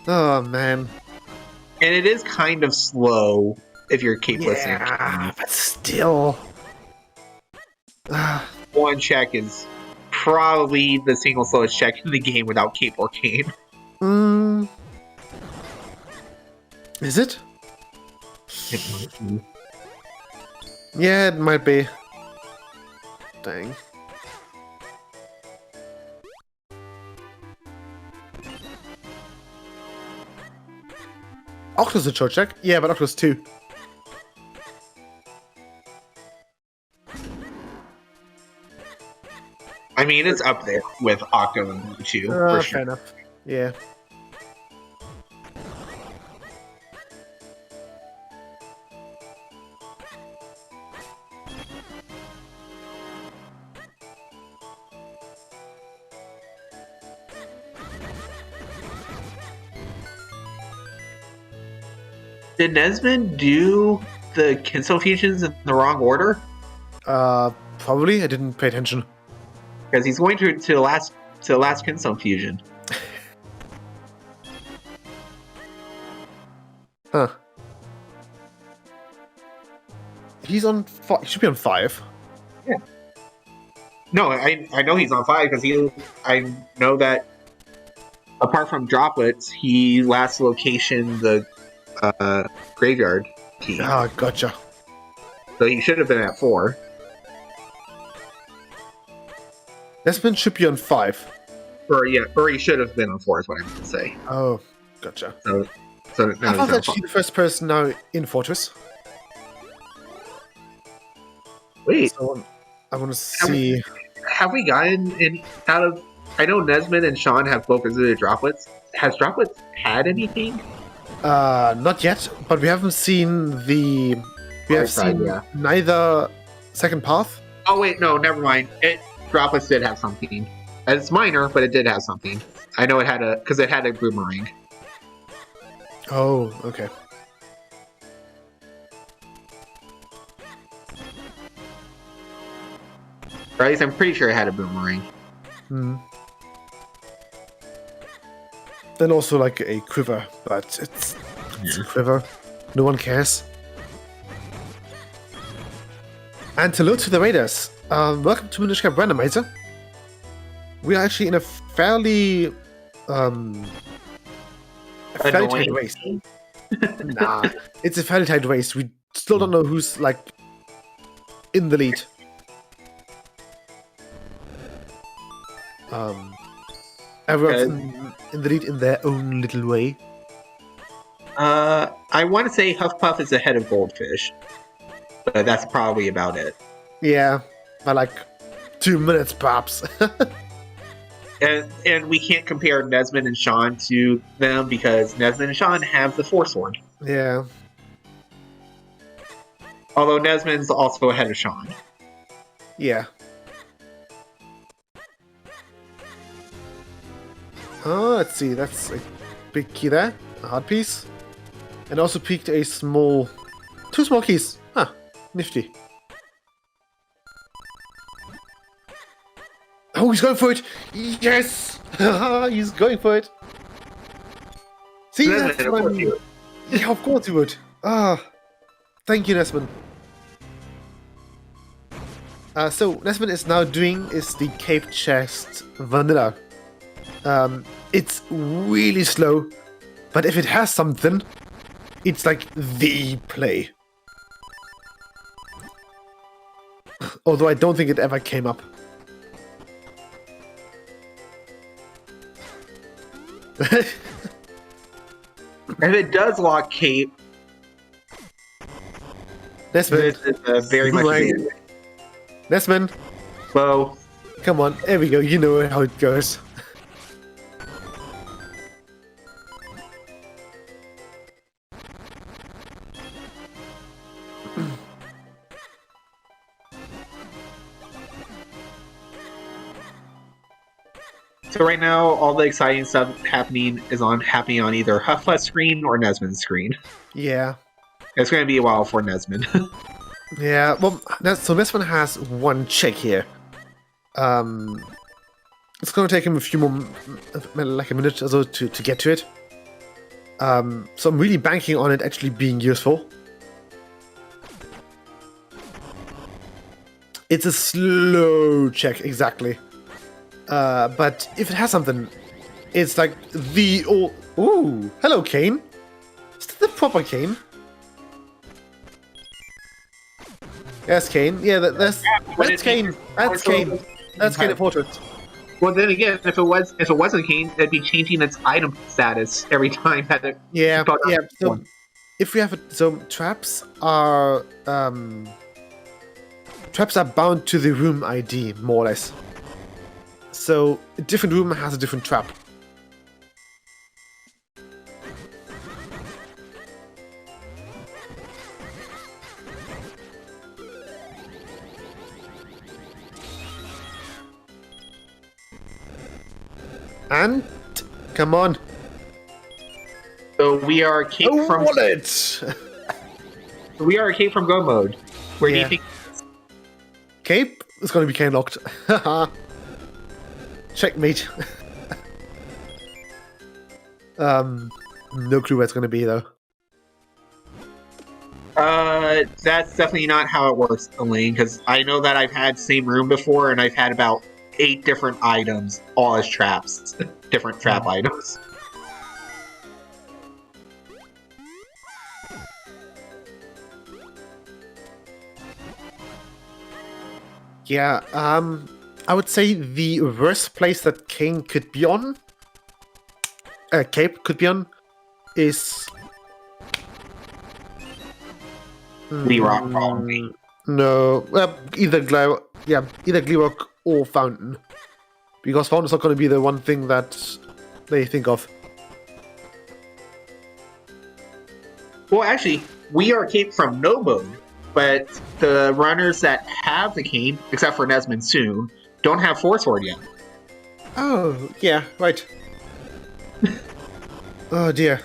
Oh, man. And it is kind of slow if you're Capeless. Yeah, but still. One check is probably the single slowest check in the game without Cape or Cane. Is it? Yeah, it might be. Dang. Octo's a short check? Yeah, but Octo's 2. I mean, it's up there with Octo and Mewtwo, for sure. Fair enough. Yeah. Did Nesmond do the Kinso fusions in the wrong order? Probably. I didn't pay attention. Because he's going to the last Kinso fusion. Huh. He's on 5. He should be on 5. Yeah. No, I know he's on 5 because I know that apart from droplets, he last location the graveyard key. Ah, gotcha. So he should have been at 4. Nesmond should be on 5. Or he should have been on 4 is what I meant to say. Oh, gotcha. So now I thought he's actually the first person now in Fortress. Wait, So I want to see. have we gotten out of? I know Nesmond and Sean have both visited droplets. Has droplets had anything? Not yet, but we haven't seen the. We have Right, seen yeah. neither second path. Oh wait, no, never mind. Droplets did have something. It's minor, but it did have something. I know it had a boomerang. Oh, okay. Right? I'm pretty sure it had a boomerang. Then also like a quiver, but it's a quiver. No one cares. And hello to the Raiders. Welcome to Minish Randomizer. We are actually in a fairly tight Annoying. race. Nah, it's a fairly tight race. We still don't know who's like in the lead. Everyone's in the lead in their own little way. I want to say Huffpuff is ahead of Goldfish, but that's probably about it. Yeah, by like 2 minutes perhaps. And we can't compare Nesmond and Sean to them because Nesmond and Sean have the Force Sword. Yeah. Although Nesmond's also ahead of Sean. Yeah. Oh, let's see. That's a big key there. A hard piece. And also peaked a small 2 small keys. Huh, nifty. Oh, he's going for it! Yes! He's going for it! See, that's what I mean. Yeah, of course he would. Thank you, Nesman. So, Nesman is now doing is the Cape Chest Vanilla. It's really slow, but if it has something, it's like the play. Although I don't think it ever came up. If it does lock Cape, Nesman. this is very much advantage. Nesman. Well, Come on, there we go. You know how it goes. so right now, all the exciting stuff happening on either Hufflepuff's screen or Nesman's screen. Yeah. It's going to be a while for Nesman. Yeah, well, so this one has one check here. It's gonna take him a few more, like a minute or so to get to it. So I'm really banking on it actually being useful. It's a slow check, exactly. But if it has something, it's like the old... Ooh, hello, Kane. Is that the proper Kane? Yes, Kane. Yeah, that's Kane. That's Kane. That's Kane at Portrait. Well, then again, if it wasn't Kane, it'd be changing its item status every time that it. Yeah. So if we have traps are bound to the room ID more or less. So a different room has a different trap. And come on. So we are Cape from wallet. We are Cape from Go mode. Where do you think? Cape is going to be cane locked. Checkmate. No clue where it's going to be though. That's definitely not how it works, Elaine. Because I know that I've had same room before, and I've had about 8 different items, all as traps. Different trap items. Yeah, I would say the worst place that Kane could be on, Cape could be on, is... Lee Rock, probably. No, either Gleerock or Fountain. Because Fountain's not going to be the one thing that they think of. Well, actually, we are Cape from No mode, but the runners that have the cane, except for Nesman soon, don't have Force Sword yet. Oh, yeah, right. Oh dear.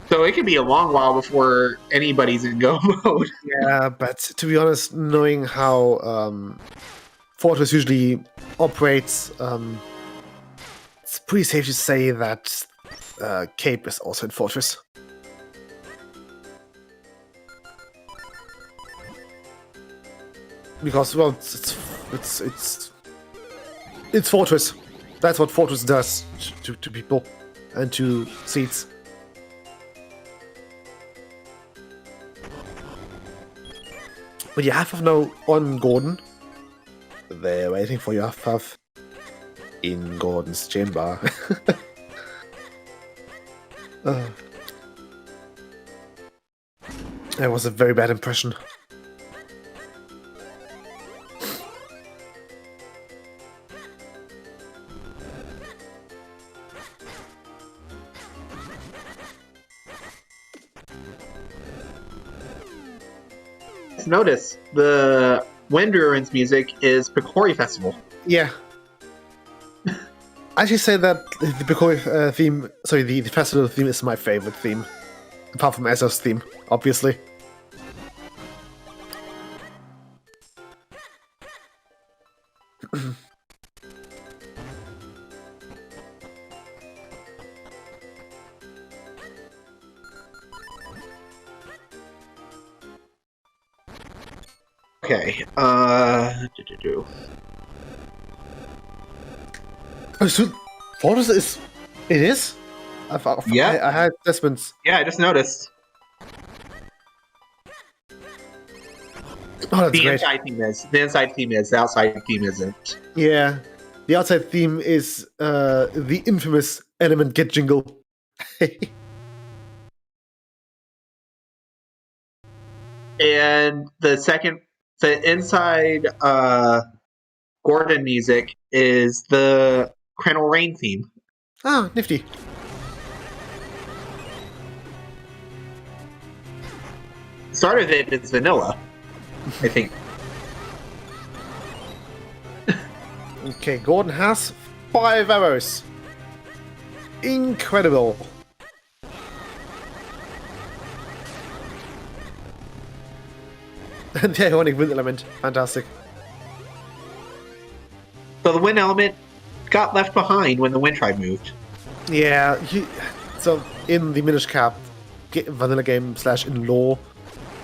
So it could be a long while before anybody's in Go mode. Yeah, but to be honest, knowing how Fortress usually operates, it's pretty safe to say that Cape is also in Fortress. Because, well, it's Fortress. That's what Fortress does to people and to seats. But you have now on Gordon. They're waiting for you, Huff in Gordon's chamber. That was a very bad impression. Yes, notice the Wind Ruins music is Picori Festival. Yeah. I should say that the Picori theme, sorry, the festival theme is my favorite theme. Apart from Ezra's theme, obviously. Okay, Oh, so Fortress is... It is? Yeah. I had Desmond's... Yeah, I just noticed. Oh, that's The great. inside theme is. The inside theme is. The outside theme isn't. Yeah. The outside theme is the infamous Element Get Jingle. And the inside Gordon music is the Crannel Rain theme. Ah, nifty. Start of it is vanilla, I think. Okay, Gordon has 5 arrows. Incredible. And the Ionic Wind Element. Fantastic. So the wind element got left behind when the wind tribe moved. Yeah, so in the Minish Cap vanilla game / in lore,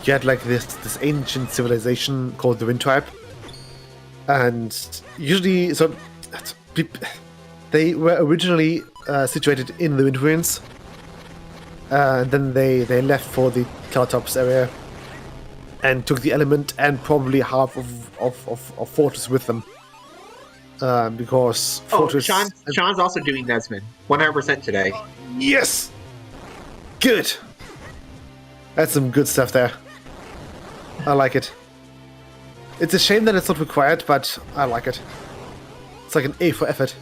you had like this ancient civilization called the Wind Tribe. And usually, so they were originally situated in the Wind Ruins. And then they left for the Cloudtops area and took the element and probably half of Fortress with them. Because Fortress... Sean's also doing Nesmond 100% today. Yes! Good! That's some good stuff there. I like it. It's a shame that it's not required, but I like it. It's like an A for effort.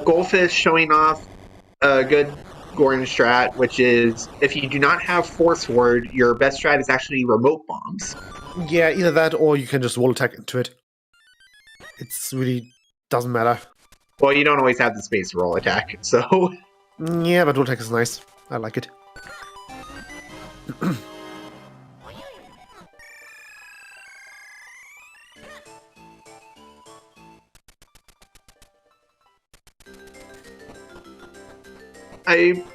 Goldfish showing off a good Gordon strat, which is if you do not have Force Ward, your best strat is actually remote bombs. Yeah, either that or you can just wall attack into it. It's really doesn't matter. Well, you don't always have the space to roll attack, so... Yeah, but wall attack is nice. I like it.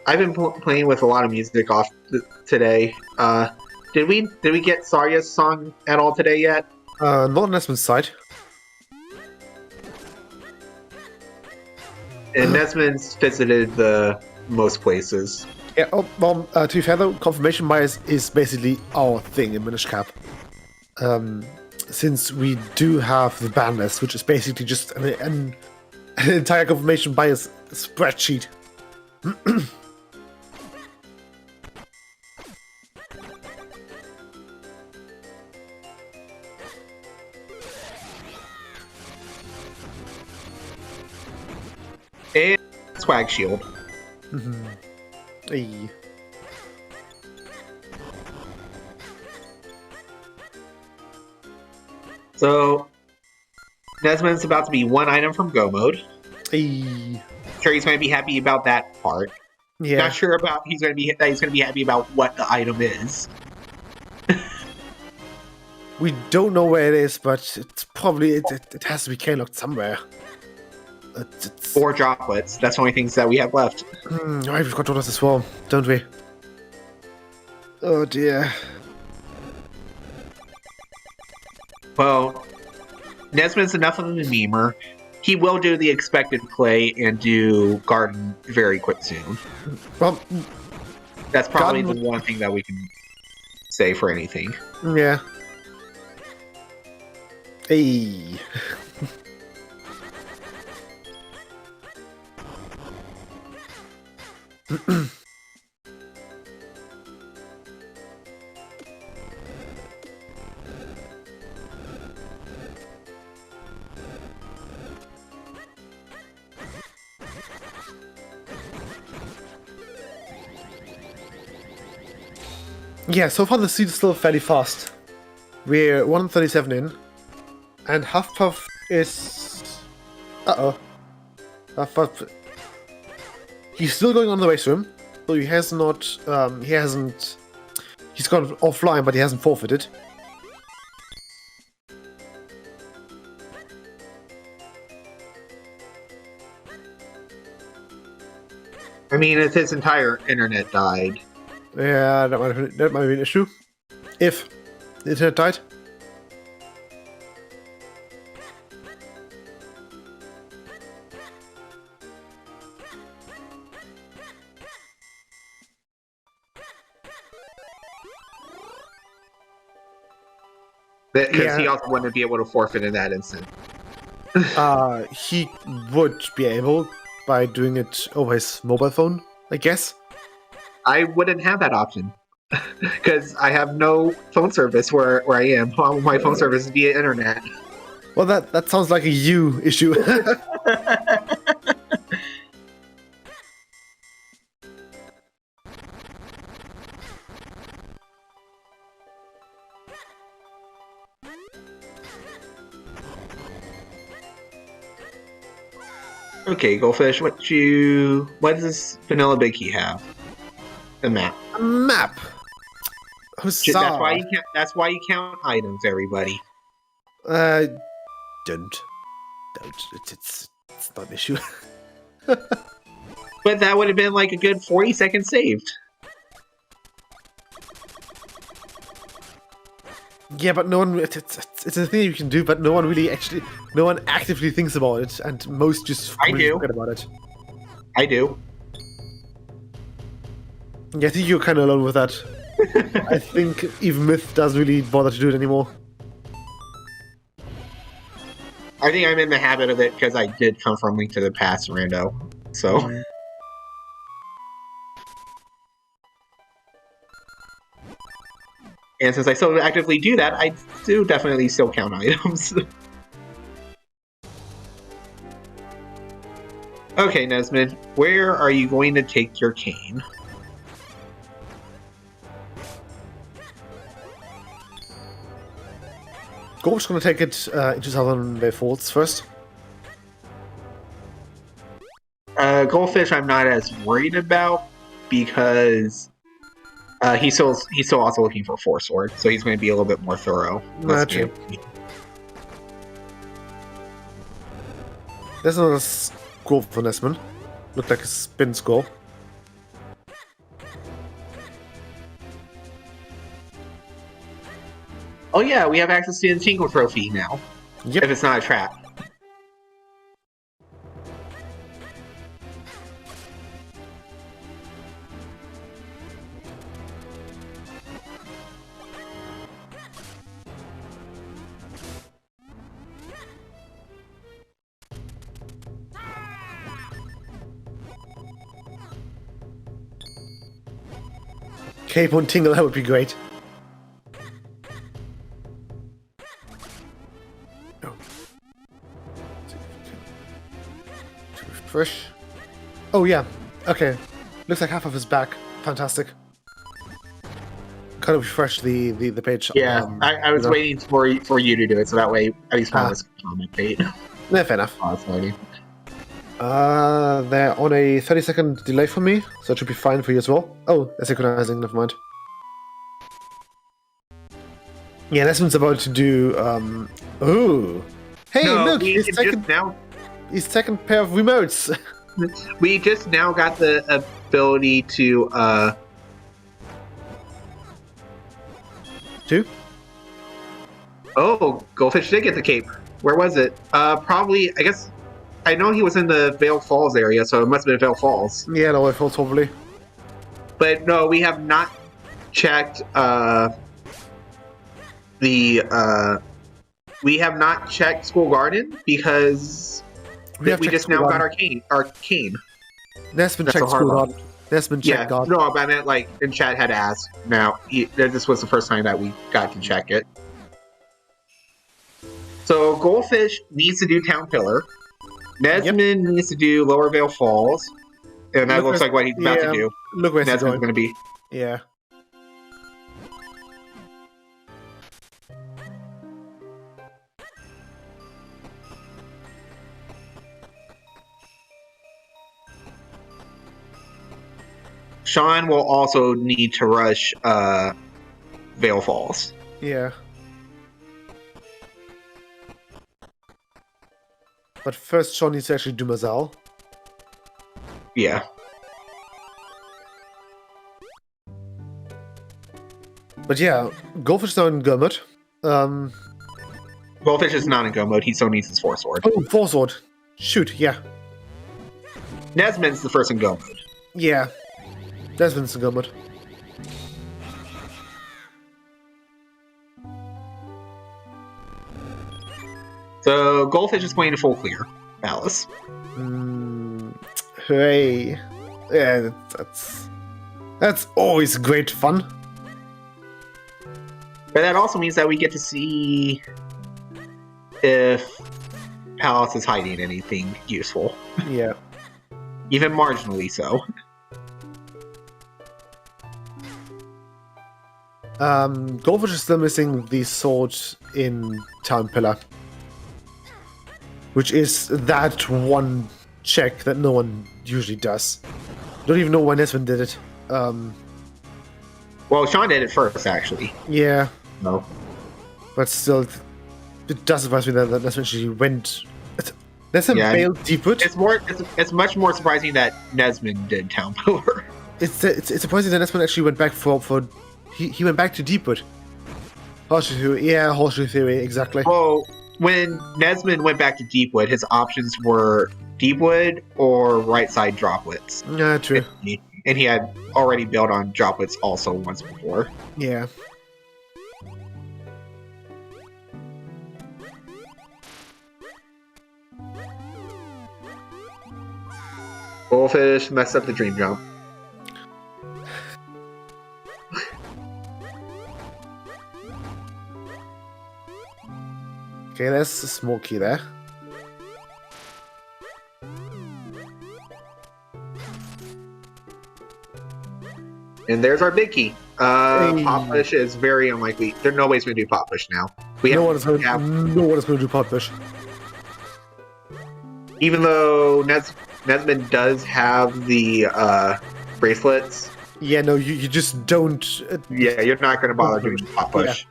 I've been playing with a lot of music off today. Did we get Sarya's song at all today yet? Not on Nesmond's side. And Nesmond's visited the most places. Yeah, well, to be fair though, confirmation bias is basically our thing in Minish Cap. Since we do have the ban list, which is basically just an entire confirmation bias spreadsheet. And Swag Shield. Hey. So, Nesmond's about to be one item from Go mode. Hey. Sure, he's going to be happy about that part. Yeah. Not sure about he's going to be happy about what the item is. We don't know where it is, but it's probably it has to be K-locked somewhere. Or droplets. That's the only things that we have left. Right, we've got droplets as well, don't we? Oh dear. Well, Nesmond's enough of a memer. He will do the expected play and do Garden very quick soon. Well, that's probably Garden the one thing that we can say for anything. Yeah. Hey. Yeah, so far the seed is still fairly fast. We're 137 in, and Huffpuff is... Uh-oh. Huffpuff... He's still going on the race room, so he has not... he hasn't... He's gone offline, but he hasn't forfeited. I mean, if his entire internet died. Yeah, that might be an issue. If the internet died. Because he also wouldn't be able to forfeit in that instant. He would be able by doing it over his mobile phone, I guess. I wouldn't have that option. Because I have no phone service where I am. My phone service is via internet. Well, that sounds like a you issue. Okay, Goldfish, what does this Vanilla Big Key have? The map. A map. Huzzah. That's why you count items, everybody. Don't. It's not an issue. But that would have been like a good 40 seconds saved. Yeah, but no one. It's a thing you can do, but no one actively thinks about it, and most just forget about it. I do. Yeah, I think you're kind of alone with that. I think even Myth doesn't really bother to do it anymore. I think I'm in the habit of it because I did come from Link to the Past, Rando. So. And since I still actively do that, I do definitely still count items. Okay, Nesmond, where are you going to take your cane? Gorge's gonna take it into Southern Bay Falls first. Goldfish, I'm not as worried about because he's still also looking for Force Sword, so he's going to be a little bit more thorough. True. There's another score for Nesman. Looked like a spin score. Oh yeah, we have access to the Tingle Trophy now. Yep. If it's not a trap. Cape on Tingle, that would be great. Oh. To refresh. Oh yeah, okay. Looks like half of his back. Fantastic. Kind of refresh the page. Yeah, I was waiting for you to do it, so that way at least one of us can commentate. Yeah, fair enough. Oh, that's funny. They're on a 30-second delay for me, so it should be fine for you as well. Oh, they're synchronizing, never mind. Yeah, Nesman's about to do, Ooh! Hey, No, look! his second pair of remotes! We just now got the ability to, Two? Oh, Goldfish did get the cape. Where was it? Probably, I guess... I know he was in the Vale Falls area, so it must have been Vale Falls. Yeah, no, I thought probably. But no, we have not checked we have not checked School Garden because we just now got our cane. Nesman checked School Garden. Nesman checked Garden. No, but I meant like in chat had asked. Now this was the first time that we got to check it. So Goldfish needs to do Town Pillar. Nesman needs to do Lower Vale Falls, and that looks like what he's about to do. Look where he's Nesman's going to be. Yeah. Sean will also need to rush Vale Falls. Yeah. But first, Sean needs to actually do Mazal. Yeah. But yeah, Goldfish is now in Go mode. Goldfish is not in go mode. He still needs his Force Sword. Oh, Force Sword. Shoot, yeah. Nesmond's the first in go mode. Yeah. Desmond's in Go mode. So Goldfish is going to full clear Alice. Hooray. Yeah, that's always great fun. But that also means that we get to see if Palace is hiding anything useful. Yeah. Even marginally so. Goldfish is still missing the sword in Town Pillar. Which is that one check that no one usually does. Don't even know why Nesmond did it. Well, Sean did it first, actually. Yeah, No. but still, it does surprise me that Nesmond actually went. Nesmond Yeah, failed Deepwood. It's much more surprising that Nesmond did Town Pillar. It's surprising that Nesmond actually went back for he went back to Deepwood. Horseshoe theory, yeah, horseshoe theory, exactly. Well, when Nesmond went back to Deepwood, his options were Deepwood or right side droplets. Yeah, true. And he had already built on droplets also once before. Yeah. Goldfish messed up the dream jump. Okay, there's a small key there. And there's our big key. Pop push is very unlikely. There's no way he's going to do pop push now. No one is going to do pot push. Even though Nesmond does have the bracelets. Yeah, no, you just don't. Yeah, you're not going to bother doing pop push.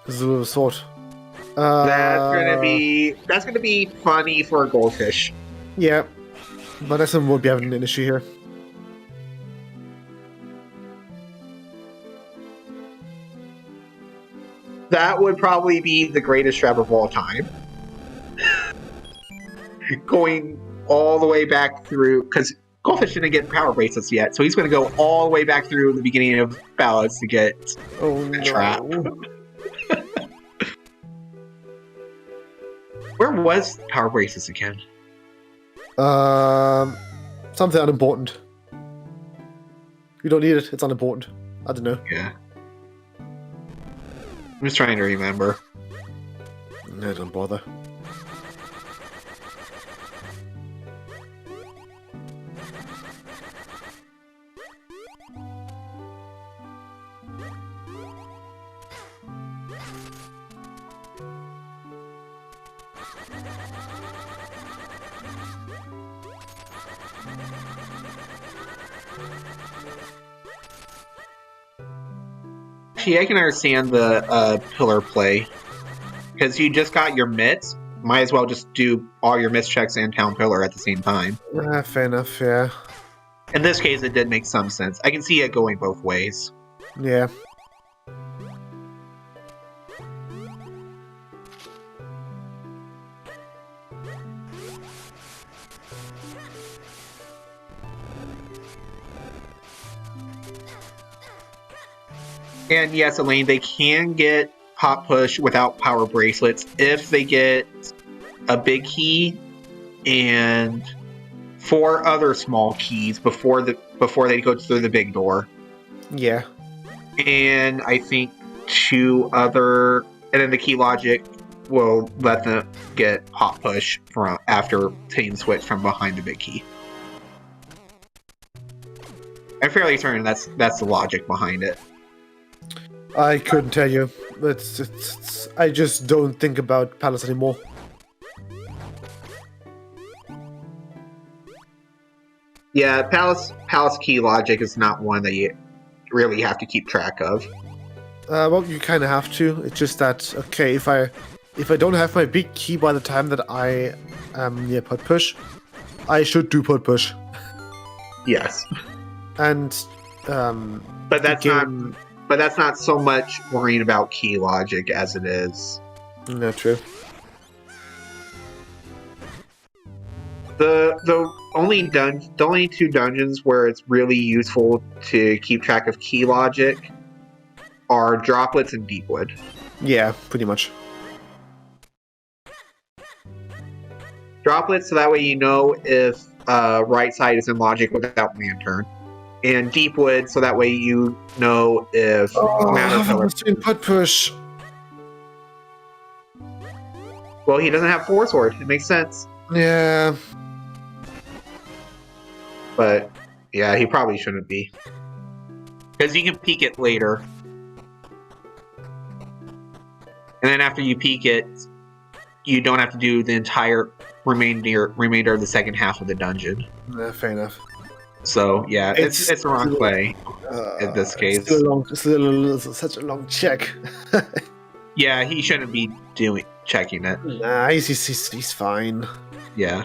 This is a little sword. That's gonna be funny for a Goldfish. Yeah, but Nesmond won't be having an issue here. That would probably be the greatest trap of all time. Going all the way back through, because Goldfish didn't get power bracelets yet, so he's going to go all the way back through the beginning of ballads to get the trap. Where was power bracelets again? Something unimportant. You don't need it. It's unimportant. I don't know. Yeah. I'm just trying to remember. No, don't bother. Actually, I can understand the pillar play. Because you just got your mitts, might as well just do all your miss checks and town pillar at the same time. Fair enough, yeah. In this case, it did make some sense. I can see it going both ways. Yeah. And yes, Elaine, they can get pop push without power bracelets if they get a big key and 4 other small keys before they go through the big door. Yeah. And I think 2 other, and then the key logic will let them get pop push from after taking switch from behind the big key. I'm fairly certain that's the logic behind it. I couldn't tell you. I just don't think about Palace anymore. Yeah, Palace key logic is not one that you really have to keep track of. Well, you kind of have to. It's just that, okay, if I don't have my big key by the time that I am near pot push, I should do pot push. Yes, And but that's game- not. But that's not so much worrying about key logic as it is. No, true. The only two dungeons where it's really useful to keep track of key logic are Droplets and Deepwood. Yeah, pretty much. Droplets, so that way you know if right side is in logic without Lantern. And Deepwood, so that way you know if Mana Pillar. In pot push. Well, he doesn't have Force Sword. It makes sense. Yeah. But yeah, he probably shouldn't be. Because you can peek it later. And then after you peek it, you don't have to do the entire remainder of the second half of the dungeon. Fair enough. So yeah, it's the wrong play in this case. It's such a long check. Yeah, he shouldn't be checking it. Nah, he's fine. Yeah.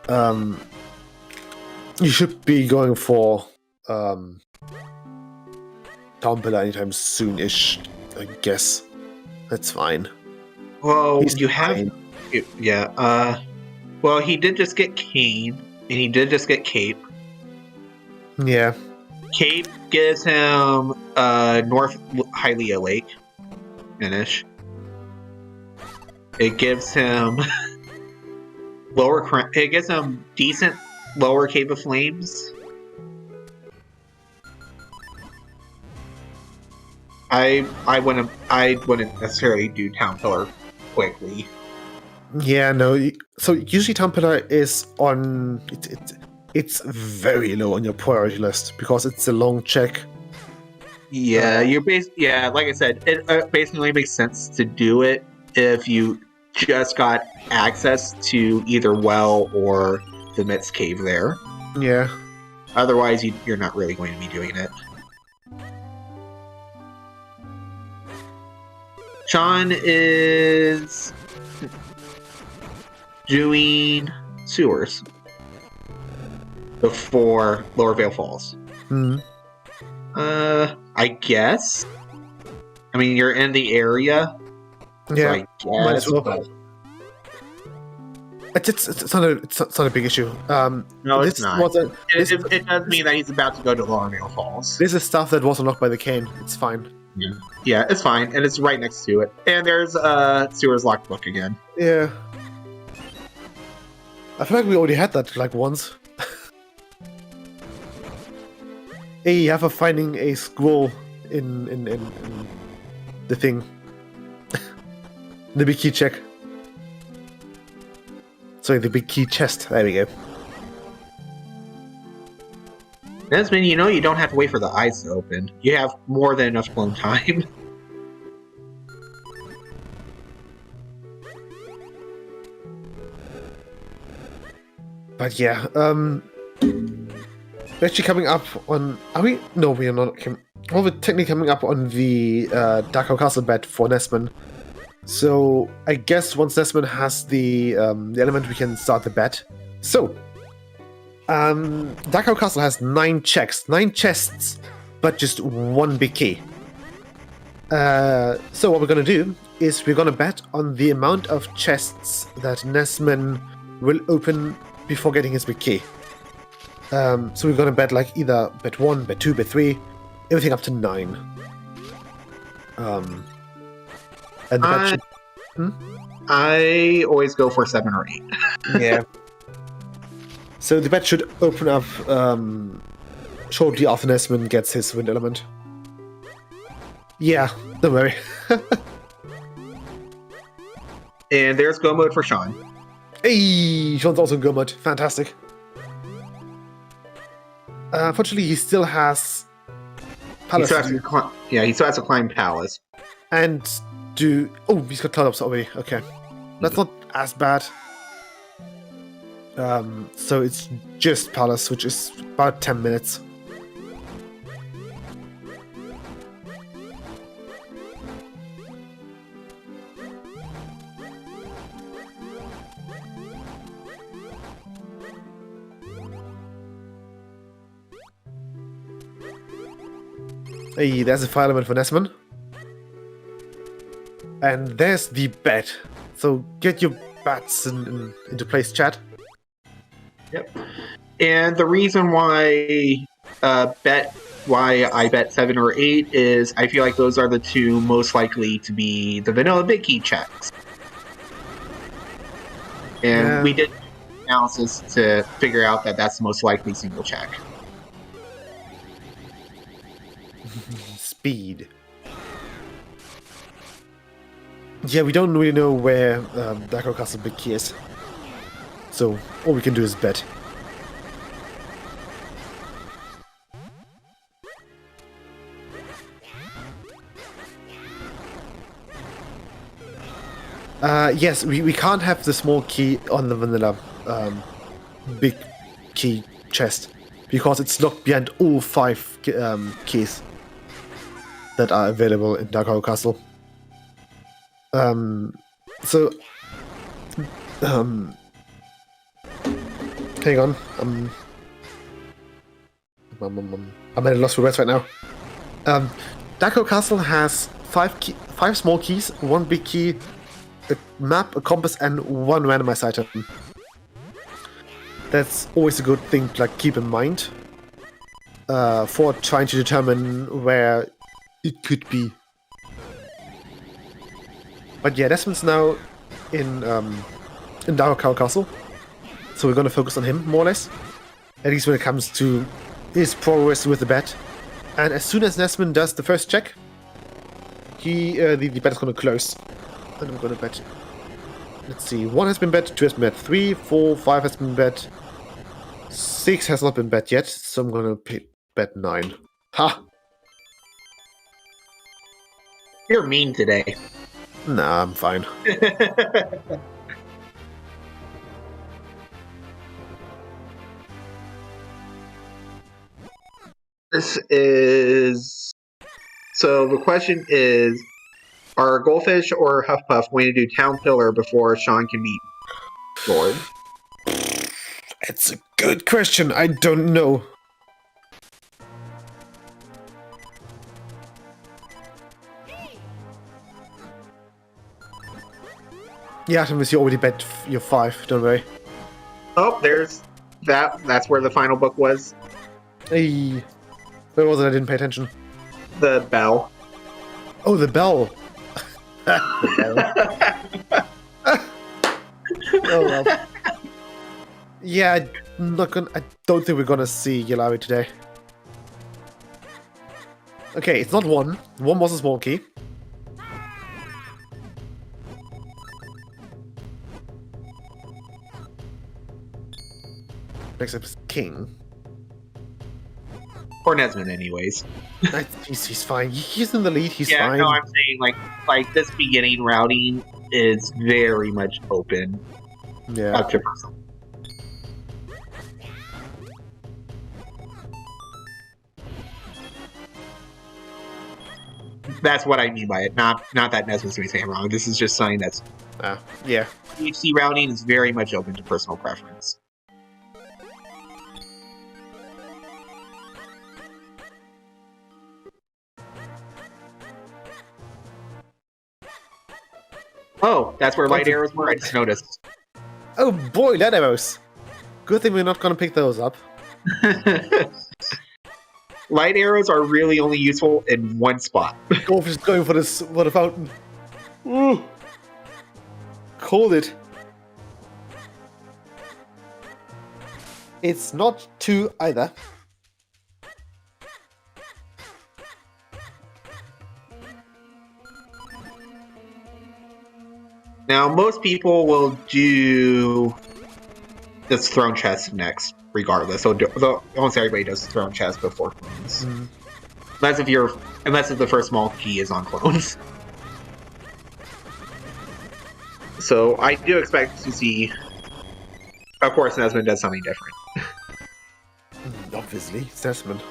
You should be going for Town Pillar anytime soon-ish, I guess. That's fine. Well, He's you fine. have. Yeah. Well, he did just get Cane, and he did just get Cape. Yeah. Cape gives him North Hylia Lake Minish. It gives him it gives him decent lower Cave of Flames. I wouldn't necessarily do Town Pillar quickly. Yeah, no. So usually Town Pillar is on... It's very low on your priority list because it's a long check. Yeah, like I said, it basically makes sense to do it if you just got access to either Well or the Mitz Cave there. Yeah. Otherwise, you're not really going to be doing it. Sean is doing sewers before Lower Vale Falls. I guess. I mean, you're in the area. Yeah. So I guess, well. but It's not a big issue. no, it's not. It does mean that he's about to go to Lower Vale Falls. This is stuff that was unlocked by the cane. It's fine. Yeah, it's fine, and it's right next to it. And there's Sewer's Locked Book again. Yeah. I feel like we already had that like once. Hey, you have a finding a scroll in the thing. The big key check. Sorry, the big key chest. There we go. Desmond, you know you don't have to wait for the eyes to open. You have more than enough clone time. But yeah, we're actually coming up on... Are we? No, we are not. Well, we're technically coming up on the Dachau Castle bet for Nesman. So I guess once Nesman has the element, we can start the bet. So, Dachau Castle has 9 checks, 9 chests, but just 1 big key. So what we're going to do is we're going to bet on the amount of chests that Nesman will open before getting his big key. So we're going to bet like either bet 1, bet 2, bet 3, everything up to 9. And the bet should... I always go for 7 or 8. Yeah. So the bet should open up shortly after Nesman gets his wind element. Yeah, don't worry. And there's go mode for Sean. Hey, Sean's also in go mode. Fantastic. Unfortunately, he still has Palace. He still has to climb Palace. And do... Oh, he's got Cloud Ups already. Okay. That's not as bad. So it's just Palace, which is about 10 minutes. Hey, there's a fire element for Nesman. And there's the bet. So get your bets into place, chat. Yep. And the reason why I bet 7 or 8 is I feel like those are the two most likely to be the vanilla big key checks. And we did analysis to figure out that that's the most likely single check. Speed. Yeah, we don't really know where Darko Castle Big Key is. So all we can do is bet. Yes, we can't have the small key on the vanilla big key chest because it's locked behind all 5 keys that are available in Dark Hollow Castle. Hang on. I'm at a loss for words right now. Dark Hollow Castle has 5 small keys, 1 big key, a map, a compass, and 1 randomized item. That's always a good thing to keep in mind for trying to determine where it could be. But yeah, Desmond's now in Dark Hollow Castle, so we're gonna focus on him more or less, at least when it comes to his progress with the bet. And as soon as Nesman does the first check, the bet is gonna close. And I'm gonna bet. Let's see. 1 has been bet, 2 has been bet, 3, 4, 5 has been bet, 6 has not been bet yet. So I'm gonna bet 9. Ha! You're mean today. Nah, I'm fine. This is... So the question is, are Goldfish or Huffpuff going to do Town Pillar before Sean can meet Lord? It's a good question. I don't know. Yeah, Artemis, you already bet your 5, don't worry. Oh, there's that. That's where the final book was. Hey, where was it? I didn't pay attention. The bell. Oh, the bell. The bell. Oh well. Yeah, I don't think we're gonna see Yalawi today. Okay, it's not 1. 1 was a small key. Next up is King. Or Nesman, anyways. He's fine. He's in the lead. He's yeah, fine. no, I'm saying like this beginning routing is very much open. Yeah. Up to person. That's what I mean by it. Not that Nesman's going to say I'm wrong. This is just saying that's yeah. PHC routing is very much open to personal preference. Oh, that's where light arrows were? I just noticed. Oh boy, light arrows! Good thing we're not gonna pick those up. Light arrows are really only useful in one spot. Golf is going for the fountain. Ooh. Called it. It's not 2 either. Now, most people will do this throne chest next, regardless. So almost everybody does the throne chest before clones, unless if the first small key is on clones. So I do expect to see Of course, Nesmond does something different. Obviously, it's Desmond.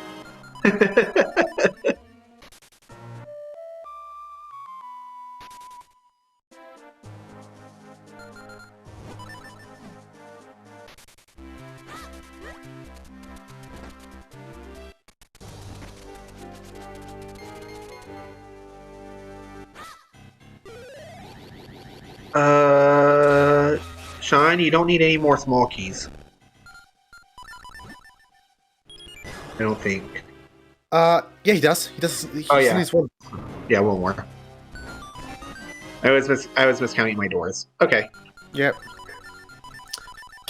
Sean, you don't need any more small keys. I don't think. Yeah, he does. He does. He Oh, still yeah. needs one. Yeah, one more. I was miscounting my doors. Okay. Yep.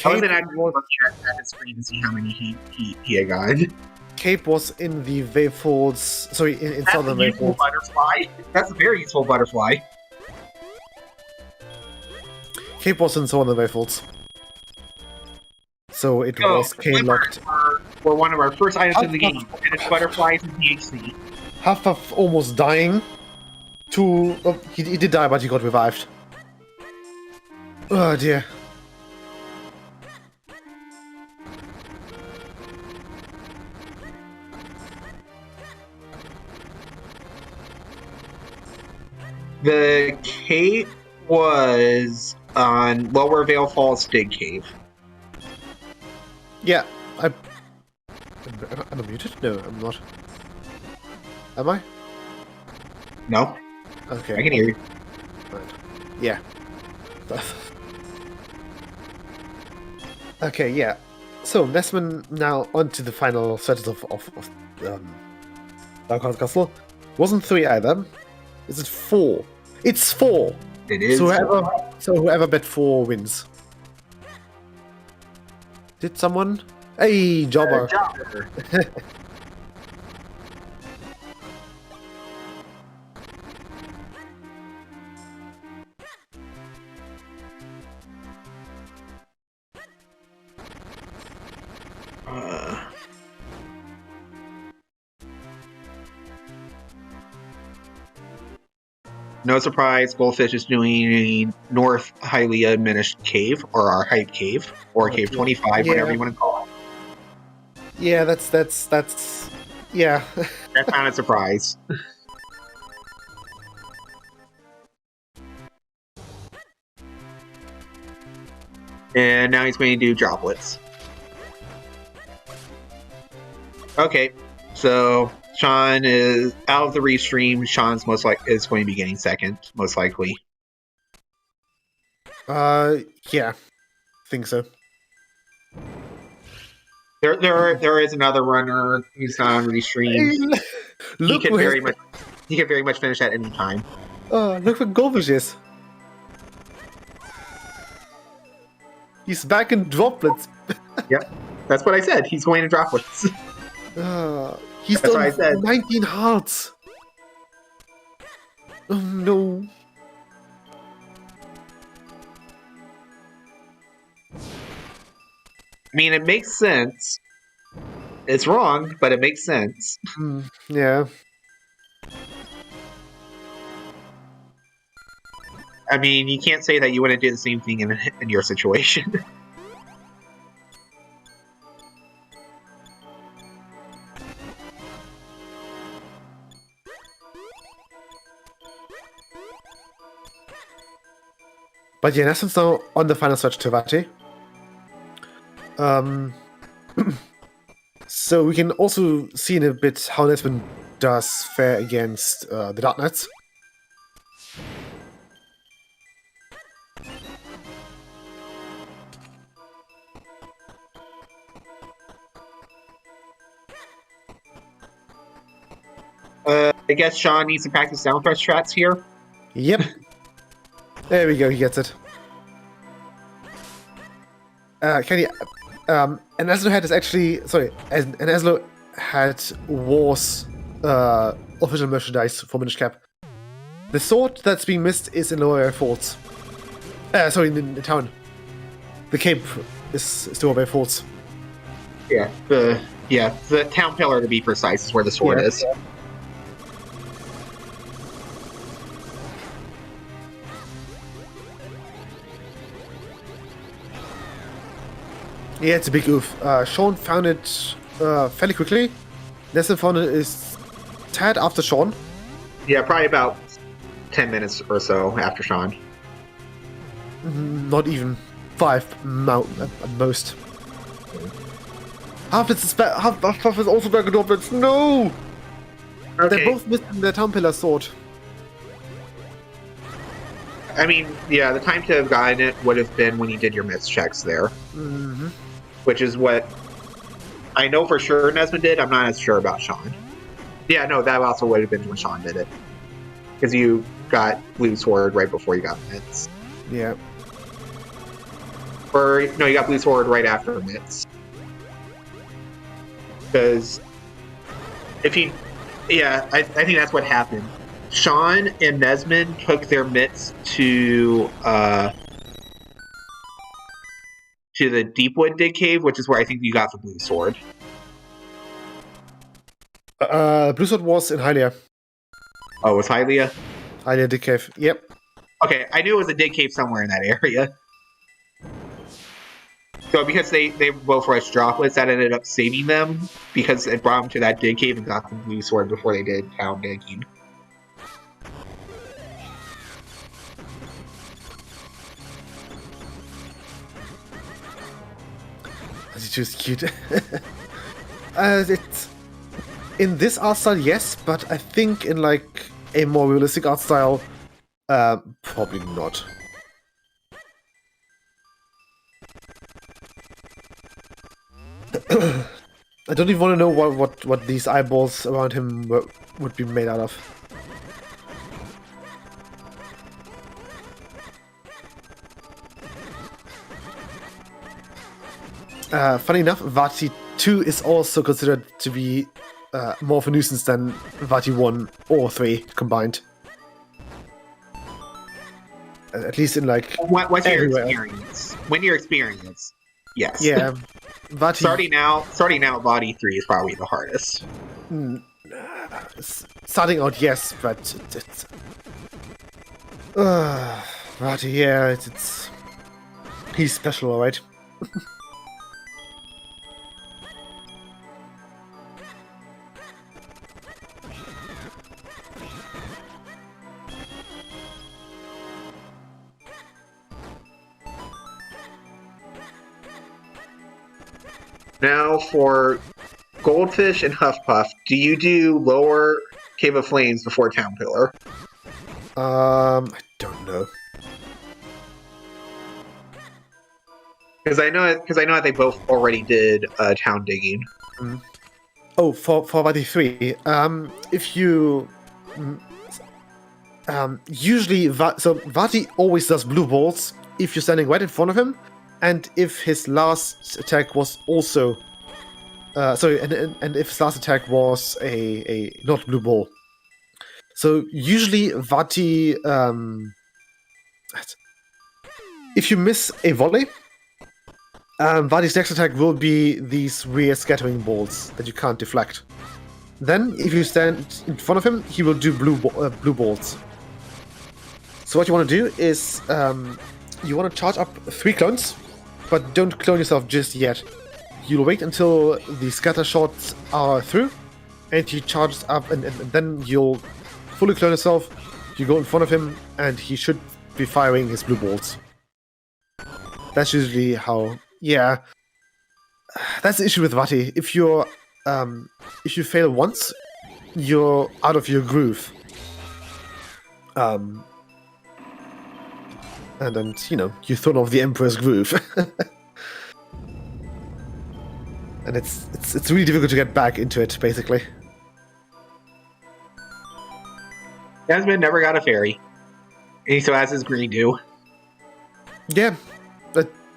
I wasn't actually looking at his screen to see how many he had gotten. Cape was in the wavefolds. Sorry, in That's a southern useful wavefolds. butterfly. That's a very useful butterfly. Cape was in southern wavefolds. So it was cane locked. For one of our first items in the game, and it's butterflies and THC. Huffpuff almost dying. He did die, but he got revived. Oh dear. The cave was on Lower Vale Falls Dig Cave. Yeah, I'm muted? No, I'm not. Am I? No, Okay. I can hear you. Right. Yeah. Okay, yeah. So, Nesman now onto the final settles of Dark Castle. Wasn't 3 either. Is it 4? It's 4! It is. So whoever bet 4 wins. Did someone? Hey, Jobber! Jobber. No surprise, Goldfish is doing North Hylia Minish Cave, or our Hype Cave, or Cave 25, Yeah. whatever you want to call it. Yeah, that's yeah. That's not a surprise. And now he's going to do droplets. Okay, so Sean is out of the restream. Sean's is going to be getting second, most likely. Yeah. Think so. There is another runner who's not on restream. Look He where can very much finish at any time. look where Goldfish is. He's back in droplets. Yep, that's what I said. He's going to droplets. He's That's what I done said. 19 hearts. Oh no. I mean, it makes sense. It's wrong, but it makes sense. Yeah. I mean, you can't say that you wouldn't do the same thing in your situation. But yeah, Nessun's now on the final stretch to Vati. So we can also see in a bit how Nessun does fare against the Dark Knights. I guess Sean needs to practice down thrust strats here. Yep. There we go, he gets it. Can he... and Aslo had is actually... Sorry, and Aslo had War's official merchandise for Minish Cap. The sword that's being missed is in Lower Forts. Sorry, in the town. The cape is still Lower Forts. Yeah, the town pillar, to be precise, is where the sword is. Yeah, it's a big oof. Sean found it fairly quickly. Nesmond found it is tad after Sean. Yeah, probably about 10 minutes or so after Sean. Not even 5 at most. Half-Life is also back at Dobbins. No! Okay. They're both missing their Town Pillar sword. I mean, yeah, the time to have gotten it would have been when you did your myths checks there. Mm-hmm. Which is what I know for sure Nesmond did. I'm not as sure about Sean. Yeah, no, that also would have been when Sean did it. Because you got Blue Sword right before you got myths. Yeah. Or, no, you got Blue Sword right after myths. Because if you... Yeah, I think that's what happened. Sean and Nesmond took their myths to the Deepwood Dig Cave, which is where I think you got the Blue Sword. Blue Sword was in Hylia. Oh, it was Hylia? Hylia Dig Cave. Yep. Okay, I knew it was a dig cave somewhere in that area. So because they both rushed droplets, that ended up saving them because it brought them to that dig cave and got the Blue Sword before they did town digging. It's just cute. It's in this art style, yes, but I think in like a more realistic art style, probably not. I don't even want to know what these eyeballs around him would be made out of. Funny enough, Vati 2 is also considered to be more of a nuisance than Vati 1 or 3 combined. At least in like... What's your everywhere. experience? When your experience? Yes. Yeah, Vati... starting out, Body 3 is probably the hardest. Starting out, yes, but it's... Vati, yeah, it's... He's special, alright. Now for Goldfish and Huffpuff, do you do lower Cave of Flames before Town Pillar? I don't know. Because I know that they both already did town digging. Mm. Oh, for Vati 3, if you... usually, Vati always does blue balls if you're standing right in front of him, and if his last attack was also... and if his last attack was a not blue ball. So usually Vati... if you miss a volley, Vati's next attack will be these weird scattering balls that you can't deflect. Then, if you stand in front of him, he will do blue balls. So what you want to do is, you want to charge up 3 clones, but don't clone yourself just yet. You'll wait until the scatter shots are through, and he charges up, and then you'll fully clone yourself, you go in front of him, and he should be firing his blue balls. That's usually how... Yeah. That's the issue with Vati. If you fail once, you're out of your groove. And then, you're thrown off the Emperor's groove. And it's really difficult to get back into it, basically. Nesmond never got a fairy. And he still has his green dew. Yeah.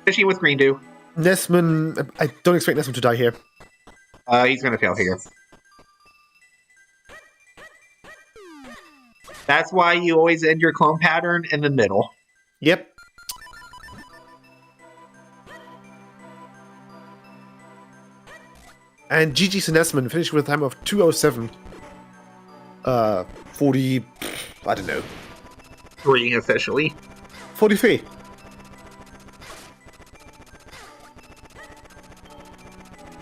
Fishing with green dew. Nesmond... I don't expect Nesmond to die here. He's gonna fail here. That's why you always end your clone pattern in the middle. Yep. And GG's and Nesmond finished with a time of 2:07. 40... I don't know. 3 officially. 43.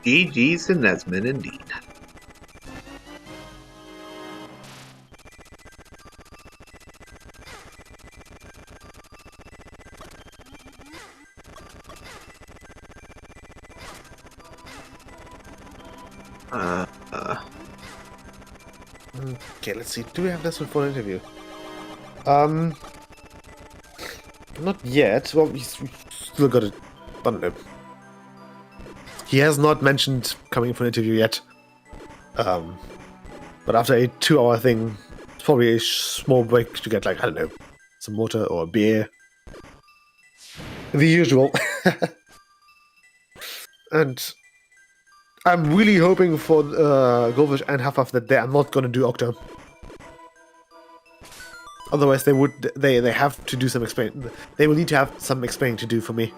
GG's to Nesman, indeed. Okay, let's see. Do we have this one for an interview? Not yet. Well, we still got it. I don't know. He has not mentioned coming for an interview yet. But after a 2-hour thing, it's probably a small break to get, like, I don't know, some water or a beer. The usual. And I'm really hoping for Goldfish and Hufflepuff that they are not going to do Octo. Otherwise, they have to do some explain. They will need to have some explaining to do for me.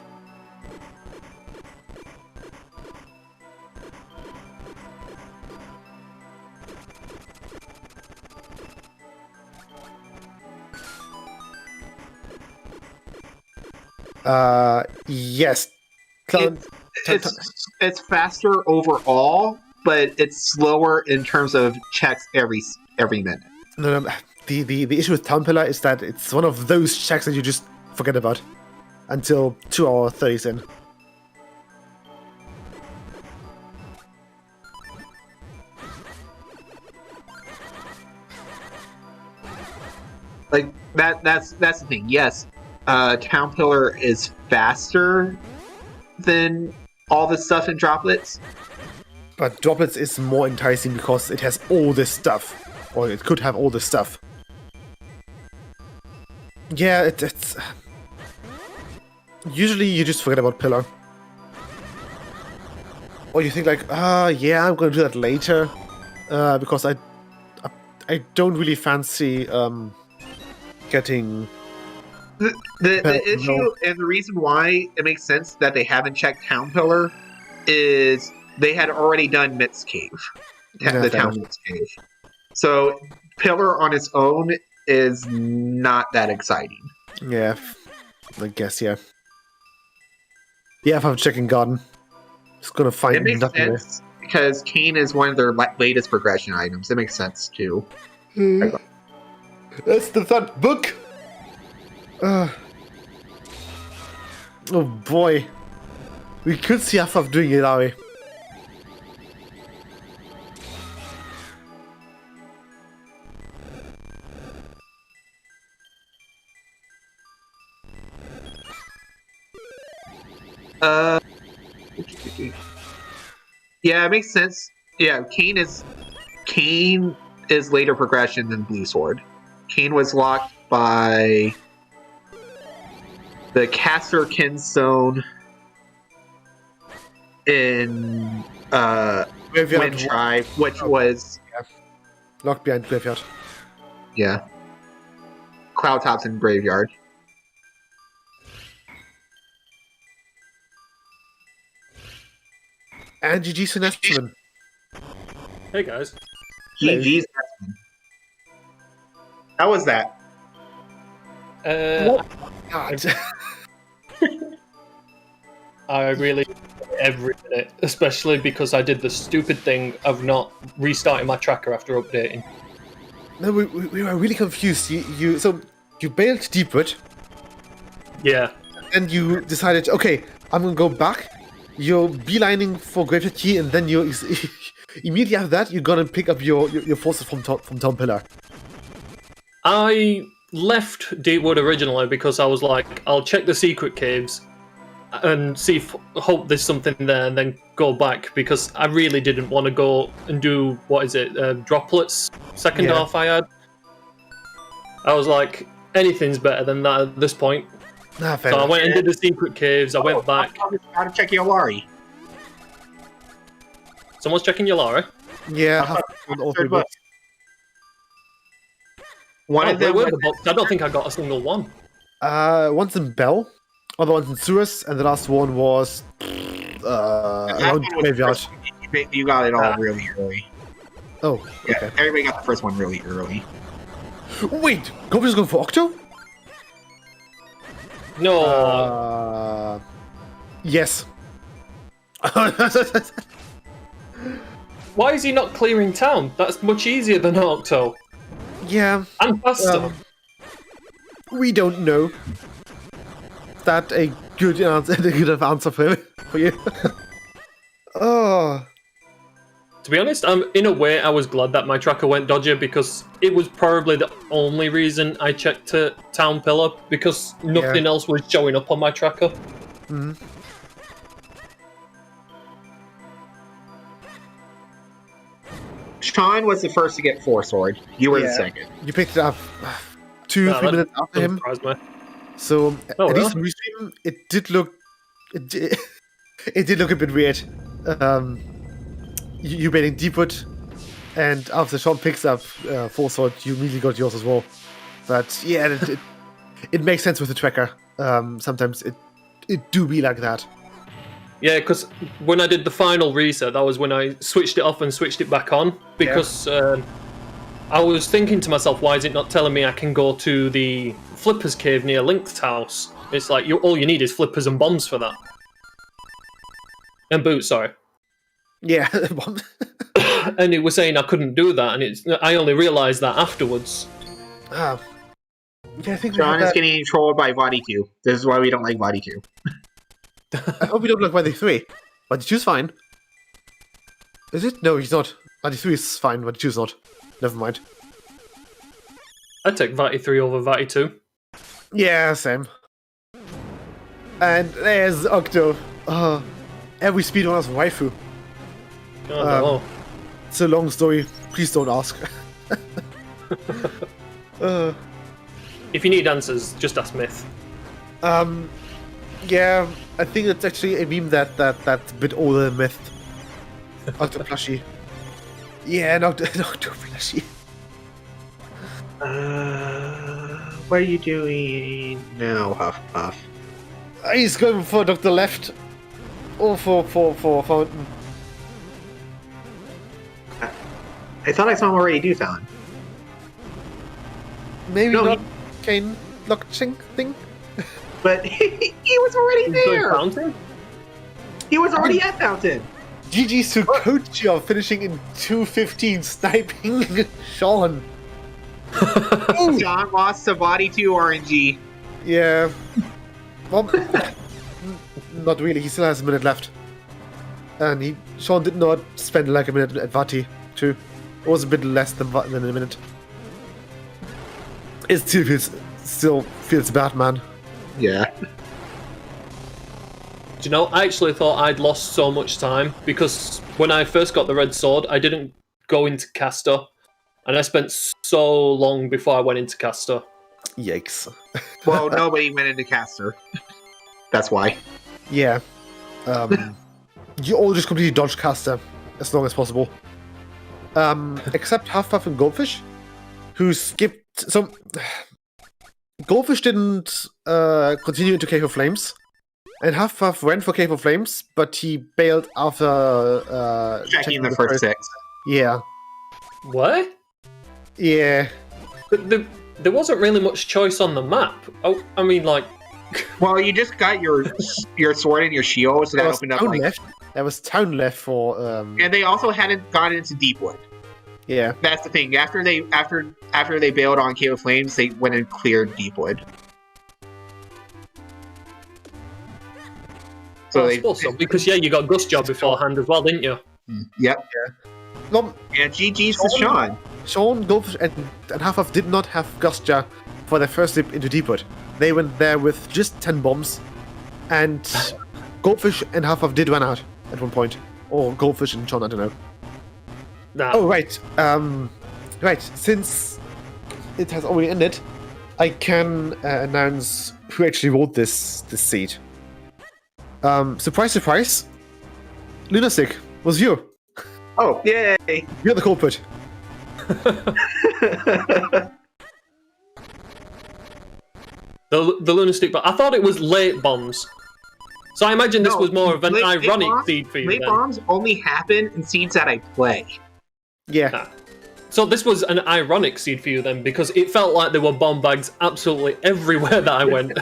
Yes. It's faster overall, but it's slower in terms of checks every minute. No, the issue with Town Pillar is that it's one of those checks that you just forget about until 2 hour 30s in. Like that's the thing. Yes, Town Pillar is faster than all the stuff in Droplets. But Droplets is more enticing because it has all this stuff. Or it could have all this stuff. Yeah, it's... Usually you just forget about Pillar. Or you think like, yeah, I'm gonna do that later. Because I don't really fancy getting... The issue and the reason why it makes sense that they haven't checked Town Pillar is they had already done Mitt's Cave. The Town Mitt's Cave. So Pillar on its own is not that exciting. Yeah, I guess, yeah. Yeah, if I'm checking Garden, it's gonna find it makes nothing sense there. Because Cane is one of their latest progression items. It makes sense too. That's the third book. Oh boy, we could see Hufflepuff doing it, are we? Yeah, it makes sense. Yeah, Cane is later progression than Blue Sword. Cane was locked by the Caster Kinstone in Wind Tribe, which was locked behind Graveyard. Yeah, Cloud Tops and Graveyard. And GG's to Nestman. Hey guys. GG's Nestman. How was that? I really every minute, especially because I did the stupid thing of not restarting my tracker after updating. No, we were really confused. So you bailed Deepwood. Yeah. And you decided, okay, I'm gonna go back. You're beelining for Graveyard Key, and then you immediately after that you're gonna pick up your forces from Town Pillar. I left Deepwood originally because I was like, I'll check the secret caves and see if hope there's something there, and then go back because I really didn't want to go and do Droplets second half I had. I was like, anything's better than that at this point. Nah, fair so enough. I went and did the secret caves. I went back. How to check Yolari? Someone's checking Yolari. Yeah, all three books. One of them. I don't think I got a single one. One's in Bell, other one's in Suez, and the last one was around Graveyard. You got it all really early. Oh, yeah. Okay. Everybody got the first one really early. Wait, Goblins going for Octo? No. Yes. Why is he not clearing town? That's much easier than Octo. Yeah. And faster. We don't know. That a good answer, a good enough answer for you. Oh. To be honest, in a way, I was glad that my tracker went dodgy because it was probably the only reason I checked to Town Pillar because nothing else was showing up on my tracker. Mm-hmm. Sean was the first to get 4 sword. You were the second. You picked it up 3 minutes after him. So at least in Restream, it did look a bit weird. You waiting Deepwood, and after Sean picks up 4 sword, you immediately got yours as well. But yeah, it makes sense with the tracker. Sometimes it do be like that. Yeah, because when I did the final reset, that was when I switched it off and switched it back on. Because I was thinking to myself, why is it not telling me I can go to the Flippers cave near Link's house? It's like, all you need is Flippers and bombs for that. And boots, sorry. Yeah. And it was saying I couldn't do that, and I only realised that afterwards. Yeah, I think John is getting trolled by Body Q. This is why we don't like Body Q. I hope you don't like Body 3. Body 2's fine. Is it? No, he's not. Body 3 is fine, Body 2's not. Never mind. I'd take Vati 3 over Vati 2. Yeah, same. And there's Octo. Every speedrunner's waifu. Oh, It's a long story. Please don't ask. If you need answers, just ask Myth. Yeah, I think it's actually a meme that's a bit older than Myth. Octo plushie. Yeah, no, Octo plushie. What are you doing now, Huff Puff? He's going for Dr. Left. Or for Fountain. I thought I saw him already do Fountain. Maybe No, not Kane blockchain thing? But he was already there! Fountain? He was already at Fountain! GG's to Coach of finishing in 2:15, sniping Sean. John lost to Body 2 RNG. Yeah. Well, not really, he still has a minute left. And Sean did not spend like a minute at Vati, too. It was a bit less than a minute. It still feels bad, man. Yeah. Do you know, I actually thought I'd lost so much time because when I first got the red sword, I didn't go into caster, and I spent so long before I went into caster. Yikes. Well, nobody went into caster. That's why. Yeah. You all just completely dodge caster as long as possible. Except Huffpuff and Goldfish, who skipped. So, Goldfish didn't continue into Cave of Flames, and Huffpuff went for Cave of Flames, but he bailed after Checking the first 6. Yeah. What? Yeah. There wasn't really much choice on the map. Oh, I mean, like. Well, you just got your sword and your shield, so that opened up like. There was town left for. And they also hadn't gone into Deepwood. Yeah. That's the thing. After they bailed on Cave of Flames, they went and cleared Deepwood. So I suppose so, because you got Gust Job beforehand as well, didn't you? Yep. Yeah. Well, and GG's to Sean. Sean, Goldfish, and Huffpuff did not have Gustja for their first trip into Deepwood. They went there with just 10 bombs, and Goldfish and Huffpuff did run out at one point. Or Goldfish and Sean, I don't know. Nah. Oh, right. Right, since it has already ended, I can announce who actually wrote this seed. Surprise, surprise. Lunatic was you. Oh, yay! You're the culprit. The Lunatic, but I thought it was late bombs. So I imagine this was more of an ironic seed for you. Late bombs only happen in seeds that I play. Yeah. So this was an ironic seed for you then, because it felt like there were bomb bags absolutely everywhere that I went.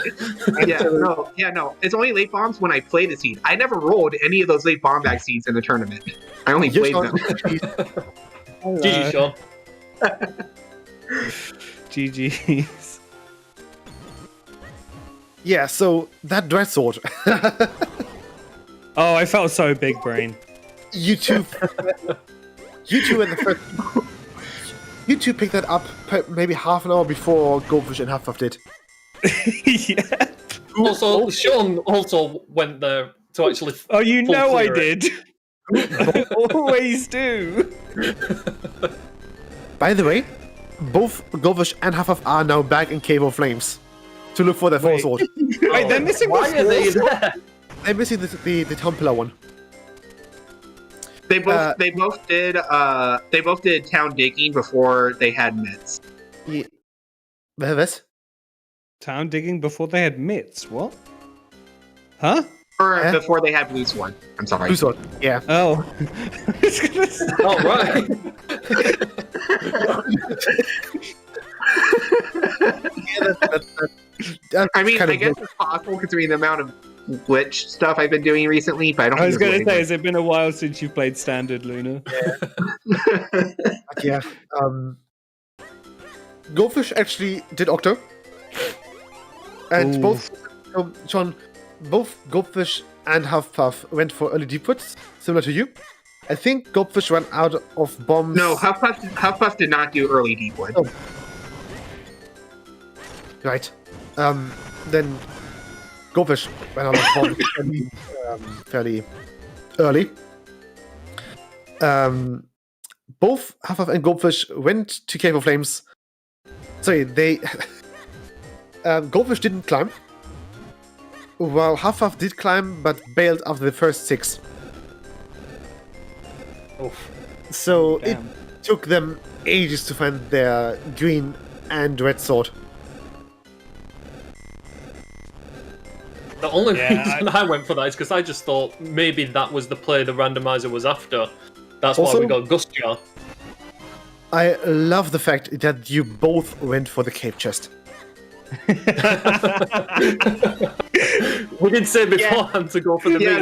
No. It's only late bombs when I play the seed. I never rolled any of those late bomb bag seeds in the tournament. I only played them. GG, Sean. GG's. Yeah, so that Dread Sword. Oh, I felt so big brain. You two in the first. You two picked that up maybe half an hour before Goldfish and Huffpuff did. Yeah. Also, Sean also went there to actually. Oh, you full know I clear it. did. I always do. By the way, both Goldfish and Huffpuff are now back in Cave of Flames to look for their Wait. Four Sword. Wait, they're missing Why the are they fourth? there? They're missing the Town Pillar one. They both did town digging before they had mitts. Yeah. This? Town digging before they had mitts. What? Huh? Or before they had blue sword. I'm sorry. Blue Sword. Yeah. Oh. Oh, right. I mean, kind I of guess it's possible considering the amount of glitch stuff I've been doing recently, but I don't. I was think going to it's say, has it been a while since you played Standard, Luna? Yeah. Goldfish actually did Octo. And Ooh. both Goldfish and Huffpuff went for early Deepwoods, similar to you. I think Goldfish ran out of bombs. No, Huffpuff did not do early Deepwood. Oh. Right. Then Goldfish ran out of bombs fairly early. Both Huffpuff and Goldfish went to Cave of Flames. Sorry, they... Goldfish didn't climb, while Huffpuff did climb, but bailed after the first 6. Oof. So Damn. it took them ages to find their green and red sword. The only Yeah, reason I went for that is because I just thought maybe that was the play the randomizer was after. That's why Also- we got Gust Jar. I love the fact that you both went for the cave chest. We did say beforehand to go for the Yeah,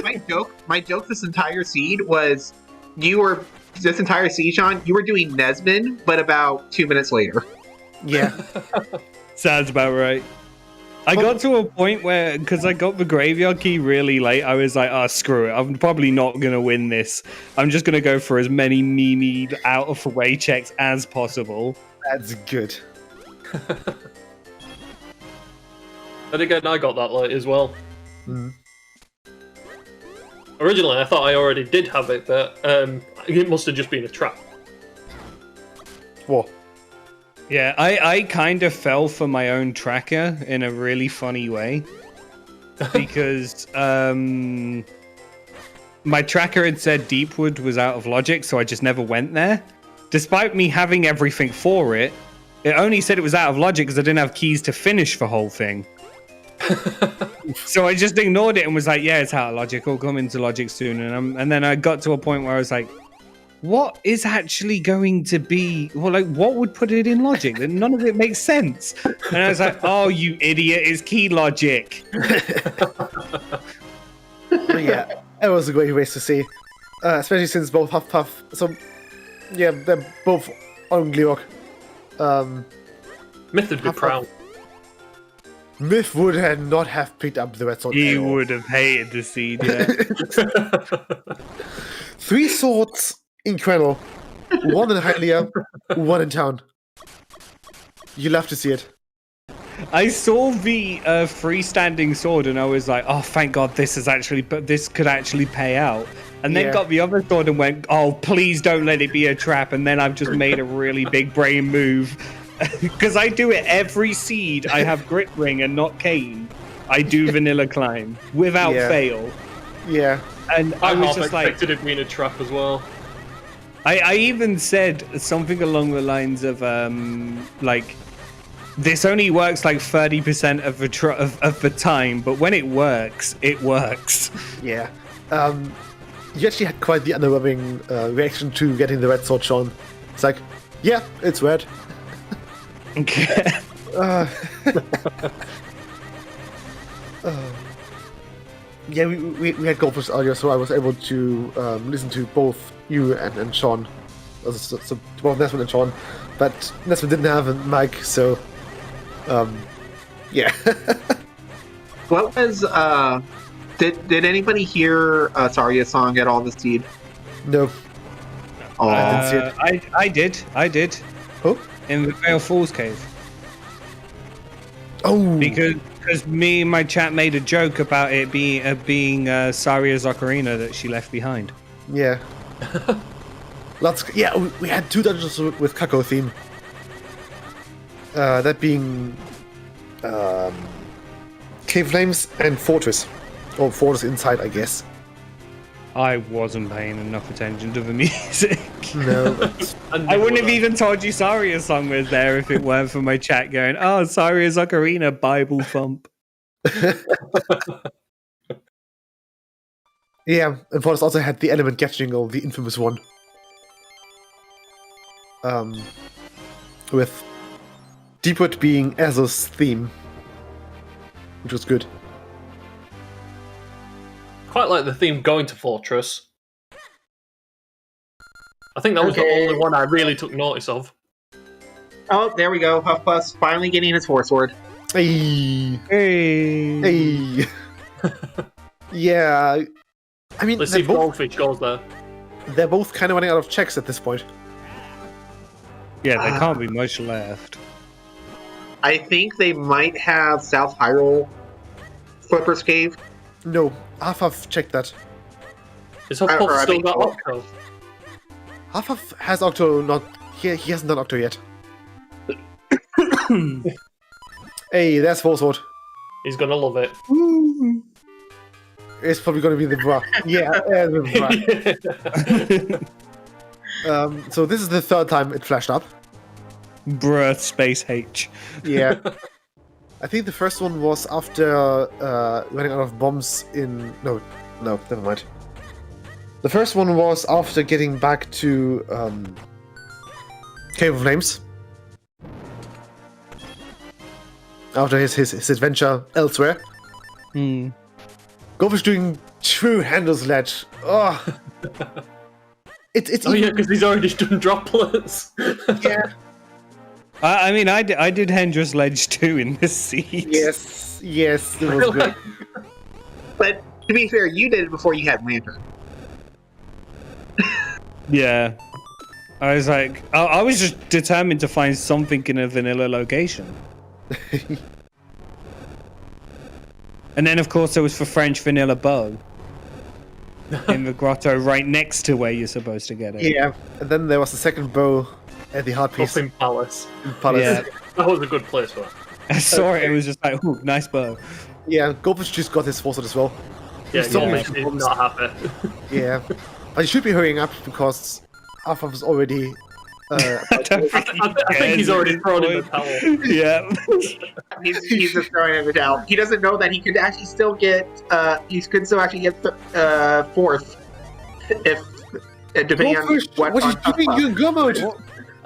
main. no. My joke this entire seed was this entire seed, Sean. You were doing Nesmin, but about 2 minutes later. Yeah. Sounds about right. I got to a point where, because I got the graveyard key really late, I was like, oh, screw it. I'm probably not going to win this. I'm just going to go for as many memed out of the way checks as possible. That's good. And again, I got that late as well. Mm. Originally, I thought I already did have it, but it must have just been a trap. Whoa. Yeah, I kind of fell for my own tracker in a really funny way. Because my tracker had said Deepwood was out of logic, so I just never went there. Despite me having everything for it, it only said it was out of logic because I didn't have keys to finish the whole thing. So I just ignored it and was like, yeah, it's out of logic. I'll come into logic soon. And then I got to a point where I was like, what is actually going to be, well, like, what would put it in logic? None of it makes sense. And I was like, oh, you idiot, it's key logic. But yeah, it was a great race to see. Especially since both Huffpuff. So, yeah, they're both on Gleeok. Myth would be Half- proud. Myth would not have picked up the red sword. He at all. would have hated the seed, yeah. 3 swords in Quennel, 1 in Hylia, 1 in town. You love to see it. I saw the freestanding sword and I was like, oh, thank God this could actually pay out. And then Yeah. got the other sword and went, oh, please don't let it be a trap. And then I've just made a really big brain move. Because I do it every seed. I have Grit Ring and not Cane. I do Vanilla Climb without Yeah. fail. Yeah. And I I was half just like, expected it being a trap as well. I even said something along the lines of like, this only works like 30% of the time, but when it works, it works. Yeah. You actually had quite the underwhelming reaction to getting the red sword, Sean. It's like, yeah, it's red. Uh, yeah, we had Goldfish earlier, so I was able to listen to both you and Sean. So both Nesman and Sean. But Nesman didn't have a mic, so yeah. What was did anybody hear Sarya's song at all this seed? No. Oh, I did. Oh? In the Veil Falls cave. Oh. Because me and my chat made a joke about it being Saria's ocarina that she left behind. Yeah. We had 2 dungeons with Kako theme. That being Cave Flames and Fortress. Or Fortress Inside, I guess. I wasn't paying enough attention to the music. No. I wouldn't have even told you Saria's song was there if it weren't for my chat going, oh, Saria's ocarina, Bible thump. Yeah, and Fortress also had the element catching, or the infamous one. With Deepwood being Azur's theme, which was good. Quite like the theme going to Fortress. I think that was the only one I really took notice of. oh, there we go. Huffpuff's finally getting his Force Sword. Hey. Hey. Yeah. I mean, Let's see if Goldfish goes there. they're both kind of running out of checks at this point. Yeah, there can't be much left. I think they might have South Hyrule Flipper's Cave. No, Half checked that. Is Huffpuff Or I still think- got Octo? Half has Octo not. He hasn't done Octo yet. Hey, there's Full Sword. He's gonna love it. It's probably going to be the bra. Yeah, the bra. So this is the 3rd time it flashed up. Bruh, Space H. Yeah. I think the first one was after running out of bombs in... No, never mind. The first one was after getting back to Cave of Flames. After his adventure elsewhere. Goldfish doing true handle sledge. Oh. It's Oh yeah, because he's already done droplets. yeah. I mean, I did Hendra's Ledge too in this seed. Yes, it was good. But to be fair, you did it before you had Lantern. Yeah. I was like, I was just determined to find something in a vanilla location. And then, of course, there was for French vanilla bow in the grotto right next to where you're supposed to get it. Yeah, and then there was the second bow at the heart piece. Up in Palace. Yeah. That was a good place for it. I saw it. It was just like, ooh, nice bow. Yeah, Goldfish just got his force as well. Yeah, He's still Goldfish making is not happy. Yeah, but he should be hurrying up because Alpha was already. I don't think I think he's already thrown in the towel. Yeah. He's just throwing in the towel. He doesn't know that he could actually still get. He could still actually get 4th if depending Goldfish, on what he's doing, you in go mode.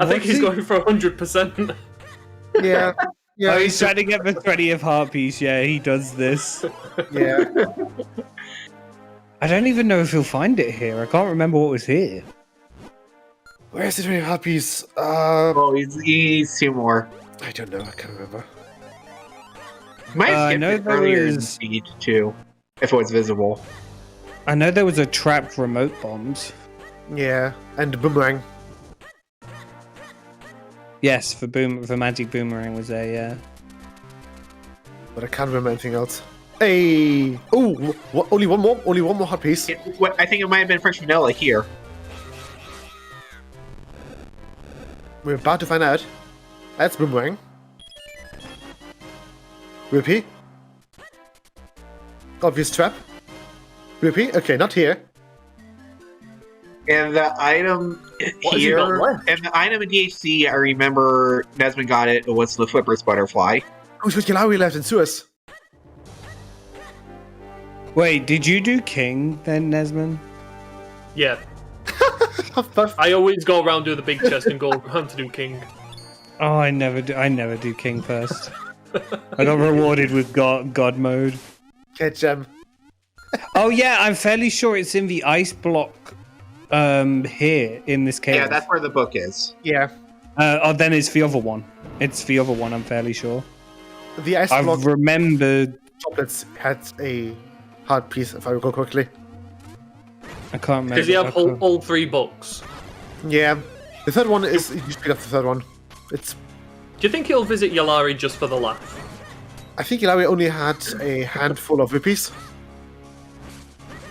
I think he's going for 100%. Yeah, yeah. Oh, he's trying to get the 20th heart piece. Yeah, he does this. Yeah. I don't even know if he'll find it here. I can't remember what was here. Where's the 20 heart piece? Oh, he needs 2 more. I don't know. I can't remember. Might have I skipped know it there earlier in the is- siege too, if it was visible. I know there was a trapped remote bombs. Yeah, and boomerang. Yes, the magic boomerang was there. Yeah. But I can't remember anything else. Hey! Oh, only one more? Only one more heart piece. I think it might have been French vanilla here. We're about to find out. That's boomerang. Repeat. Obvious trap. Repeat. Okay, not here. And the item What has he got here, left? and the item in DHC, I remember Nesmond got it. It was the Flipper's butterfly. Who's got Yalawi left in Suez? Wait, did you do King then, Nesman? Yeah. Huff Puff. I always go around do the big chest and go hunt to do king. Oh, I never do king first. I got rewarded with god mode. Get gem. Oh yeah, I'm fairly sure it's in the ice block here in this cave. Yeah, that's where the book is. Yeah. Then it's the other one. It's the other one, I'm fairly sure. The ice I block remembered. droplets had a hard piece, if I recall correctly. I can't remember. Because you have all 3 books. Yeah. The third one is you speed up the third one. It's. Do you think he'll visit Yalari just for the laugh? I think Ilawi only had a handful of rupees.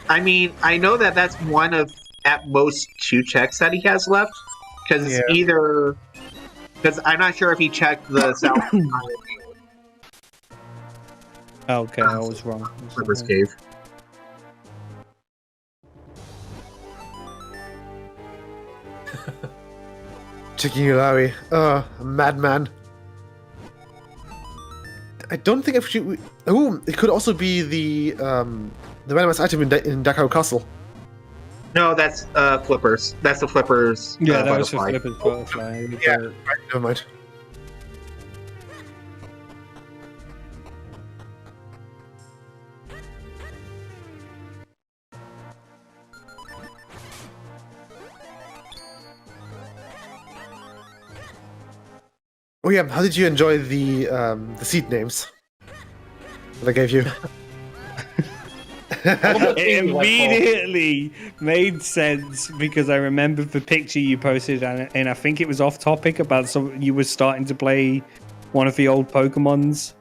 I mean, I know that that's one of at most 2 checks that he has left. Because because I'm not sure if he checked the south Okay, I was wrong. Clipper's Cave. Checking Ilawi. Madman. I don't think if you. Oh, it could also be the randomized item in Dakar Castle. No, that's Flippers. That's the Flippers. Yeah, that was just butterfly. Flipper's butterfly. Yeah, right, never mind. Oh yeah, how did you enjoy the seed names that I gave you? It immediately made sense because I remembered the picture you posted, and I think it was off topic about you were starting to play one of the old Pokemons.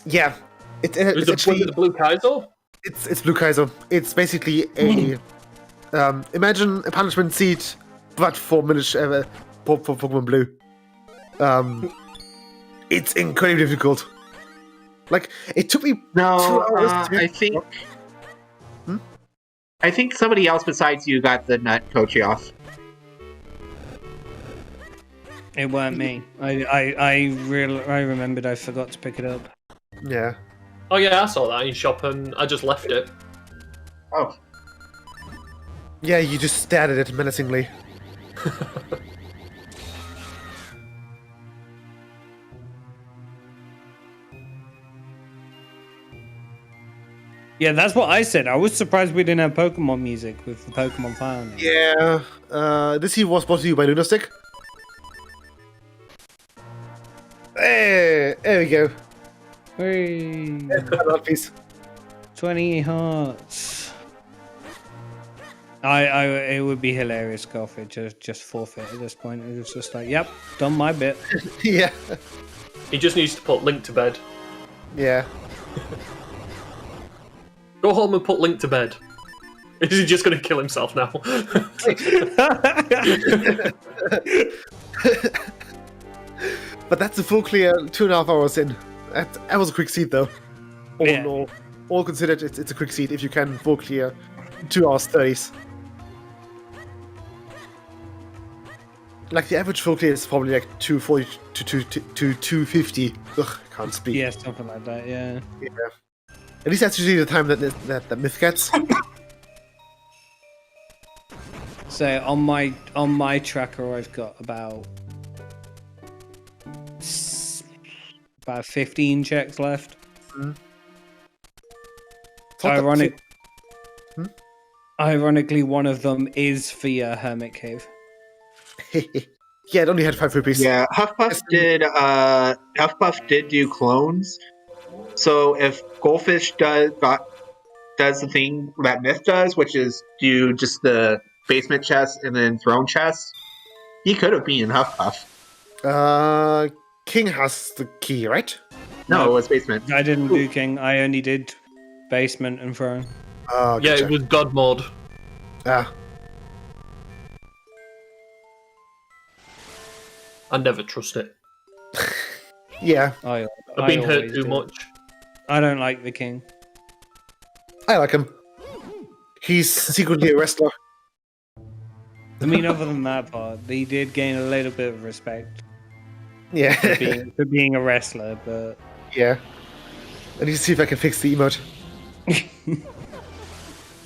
Yeah, it's actually the Blue Kaizo? it's Blue Kaizo. It's basically a imagine a punishment seed, but for Minish for Pokemon Blue. It's incredibly difficult. Like it took me 2 hours. I think somebody else besides you got the nut Kochi off. It weren't me. I remembered I forgot to pick it up. Yeah. Oh yeah, I saw that in shop and I just left it. Oh, Yeah, you just stared at it menacingly. Yeah, that's what I said. I was surprised we didn't have Pokemon music with the Pokemon Found. Yeah. This here was brought to you by Lunastick. Hey, there we go. Hey, Piece. 20 hearts. It would be hilarious, Goffy, just forfeit at this point. It was just like, yep, done my bit. Yeah. He just needs to put Link to bed. Yeah. Go home and put Link to bed. Is he just going to kill himself now? But that's a full clear 2.5 hours in. That was a quick seed though. All in Yeah. all considered, it's a quick seed if you can full clear 2 hours 30s. Like the average full clear is probably like 240 to 250. Ugh, can't speak. Yeah, something like that, yeah. Yeah. At least that's usually the time that Myth gets. So on my tracker, I've got about 15 checks left. Ironically, one of them is the Hermit Cave. Yeah, it only had 5 rupees. yeah. Huffpuff did do clones. So if Goldfish does the thing that Myth does, which is do just the basement chest and then throne chest, he could have been Huffpuff. King has the key, right? No, it was basement. I didn't do King. I only did basement and throne. Yeah, Gotcha. it was God mode. Ah. I never trust it. Yeah, I've I've been hurt too much. I don't like the King. I like him. He's secretly a wrestler. I mean, other than that part, he did gain a little bit of respect Yeah. for being a wrestler, but Yeah. I need to see if I can fix the emote.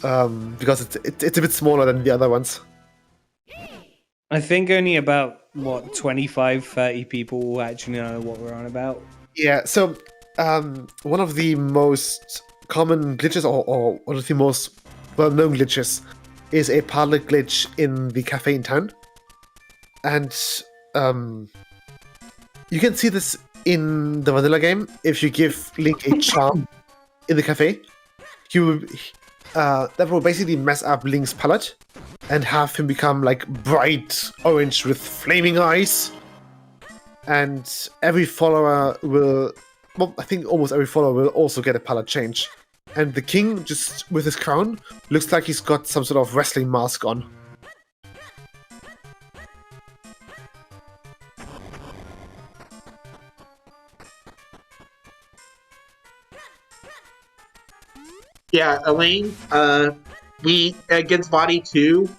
because it's a bit smaller than the other ones. I think only about, 25, 30 people will actually know what we're on about. Yeah, so one of the most common glitches, or one of the most well-known glitches, is a parlor glitch in the cafe in town. And you can see this in the vanilla game. If you give Link a charm in the cafe, that will basically mess up Link's palette and have him become like bright orange with flaming eyes. And every follower will, well, I think almost every follower will also get a palette change. And the king, just with his crown, looks like he's got some sort of wrestling mask on. Yeah, Elaine, we against body 2,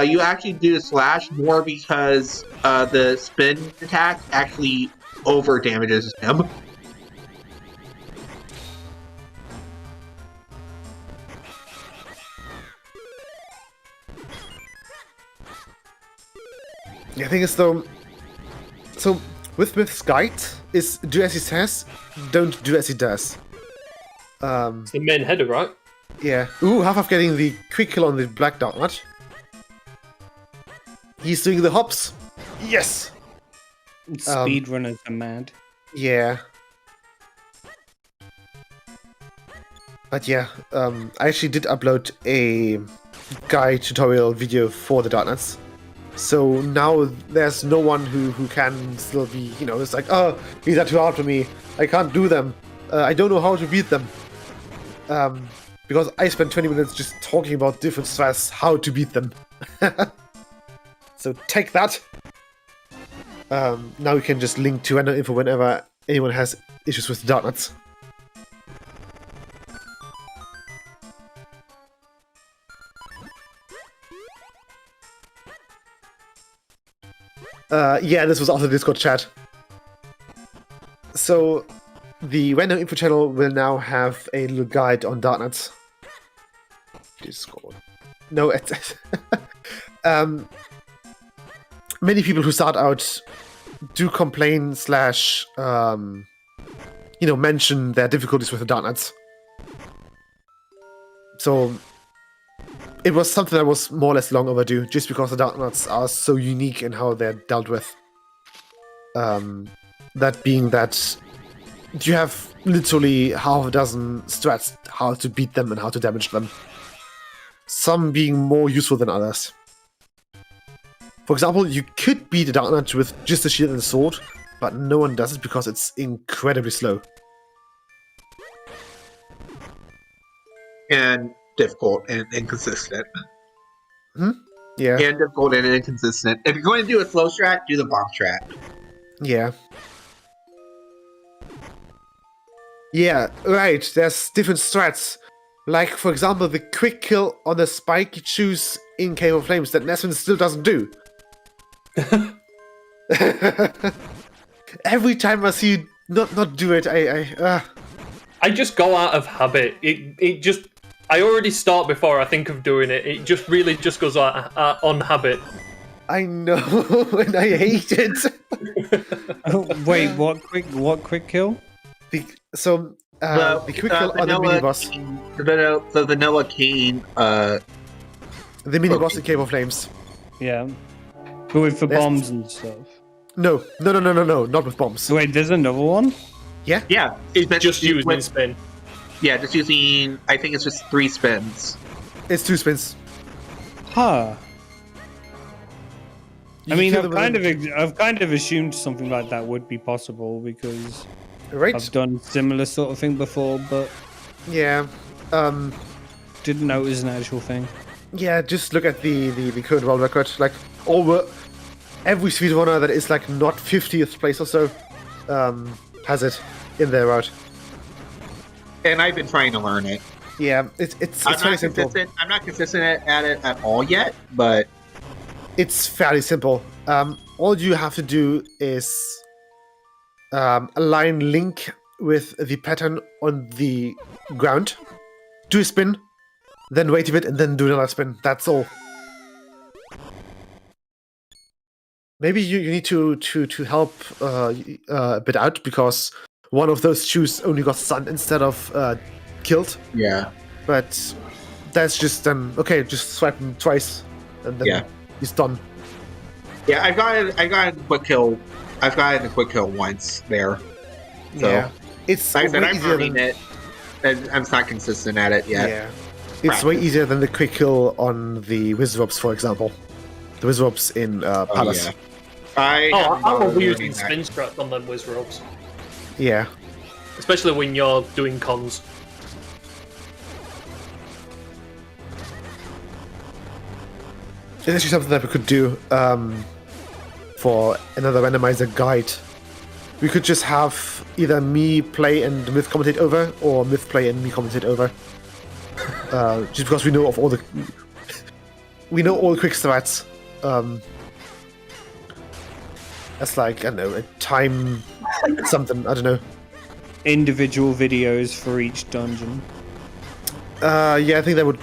you actually do the slash more because the spin attack actually over damages him. The thing is though, so with Myth's Guide is do as he says, don't do as he does. It's the main header, right? Yeah. Ooh, half getting the quick kill on the Black Dot. He's doing the hops. Yes! Speedrunners are mad. Yeah. But yeah, I actually did upload a guide tutorial video for the Darknuts. So now there's no one who can still be, it's like, oh, these are too hard for me. I can't do them. I don't know how to beat them. Because I spent 20 minutes just talking about different strats, how to beat them. So take that. Now we can just link to random info whenever anyone has issues with the Darknuts. Yeah, this was also the Discord chat. So, the random info channel will now have a little guide on Darknuts. Discord. No, it's... many people who start out do complain / mention their difficulties with the Darknuts. So, it was something that was more or less long overdue, just because the Darknuts are so unique in how they're dealt with. That being that you have literally half a dozen strats how to beat them and how to damage them. Some being more useful than others. For example, you could beat a Darknut with just a shield and a sword, but no one does it because it's incredibly slow. And difficult and inconsistent. Yeah. And difficult and inconsistent. If you're going to do a slow strat, do the bomb strat. Yeah. Yeah, right, there's different strats. Like, for example, the quick kill on the spike you choose in Cave of Flames that Nesvin still doesn't do. Every time I see you not do it, I just go out of habit. I already start before I think of doing it. It just really just goes out on habit. I know, and I hate it. Wait, what quick kill? The quick kill on the mini boss. The vanilla cane. The mini boss in Cave of Flames. Yeah. But with the bombs and stuff. No, not with bombs. Wait, there's another one? Yeah? Yeah. It's Just using spin. Yeah, just using, I think it's just 3 spins. It's 2 spins. Huh. I mean, kill I've kind of assumed something like that would be possible because Right? I've done similar sort of thing before, but Yeah. didn't know it was an actual thing. Yeah, just look at the current world record. Like, every speedrunner that is like not 50th place or so has it in their route. And I've been trying to learn it. Yeah, it's I'm fairly not simple. consistent. I'm not consistent at it at all yet, but It's fairly simple. All you have to do is align Link with the pattern on the ground, do a spin, then wait a bit, and then do another spin. That's all. Maybe you need to help a bit out, because one of those shoes only got stunned instead of killed. Yeah. But that's just okay. Just swipe him twice, and then he's done. Yeah, I got a quick kill. I've gotten a quick kill once there. So, yeah, it's like I said, way I'm easier learning it. And I'm not consistent at it yet. Yeah, it's way easier than the quick kill on the Wizrops, for example. The Wizrops in Palace. Yeah. I will be learning using that. spin strap on them whiz ropes, Yeah. especially when you're doing cons. It's actually something that we could do for another randomizer guide. We could just have either me play and Myth commentate over, or Myth play and me commentate over. Just because we know of all the quick strats. That's like, I don't know, a time something, I don't know. Individual videos for each dungeon. Yeah, I think that would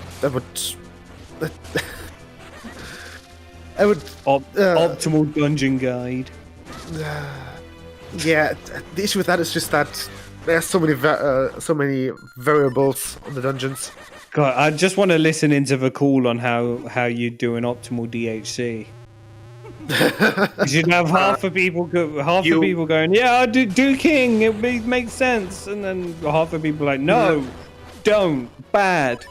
I would Optimal dungeon guide. yeah, the issue with that is just that there's so many variables on the dungeons. God, I just want to listen into the call on how you do an optimal DHC. You should have half the people going, yeah, I do king, it makes sense, and then half the people like, no, don't, bad.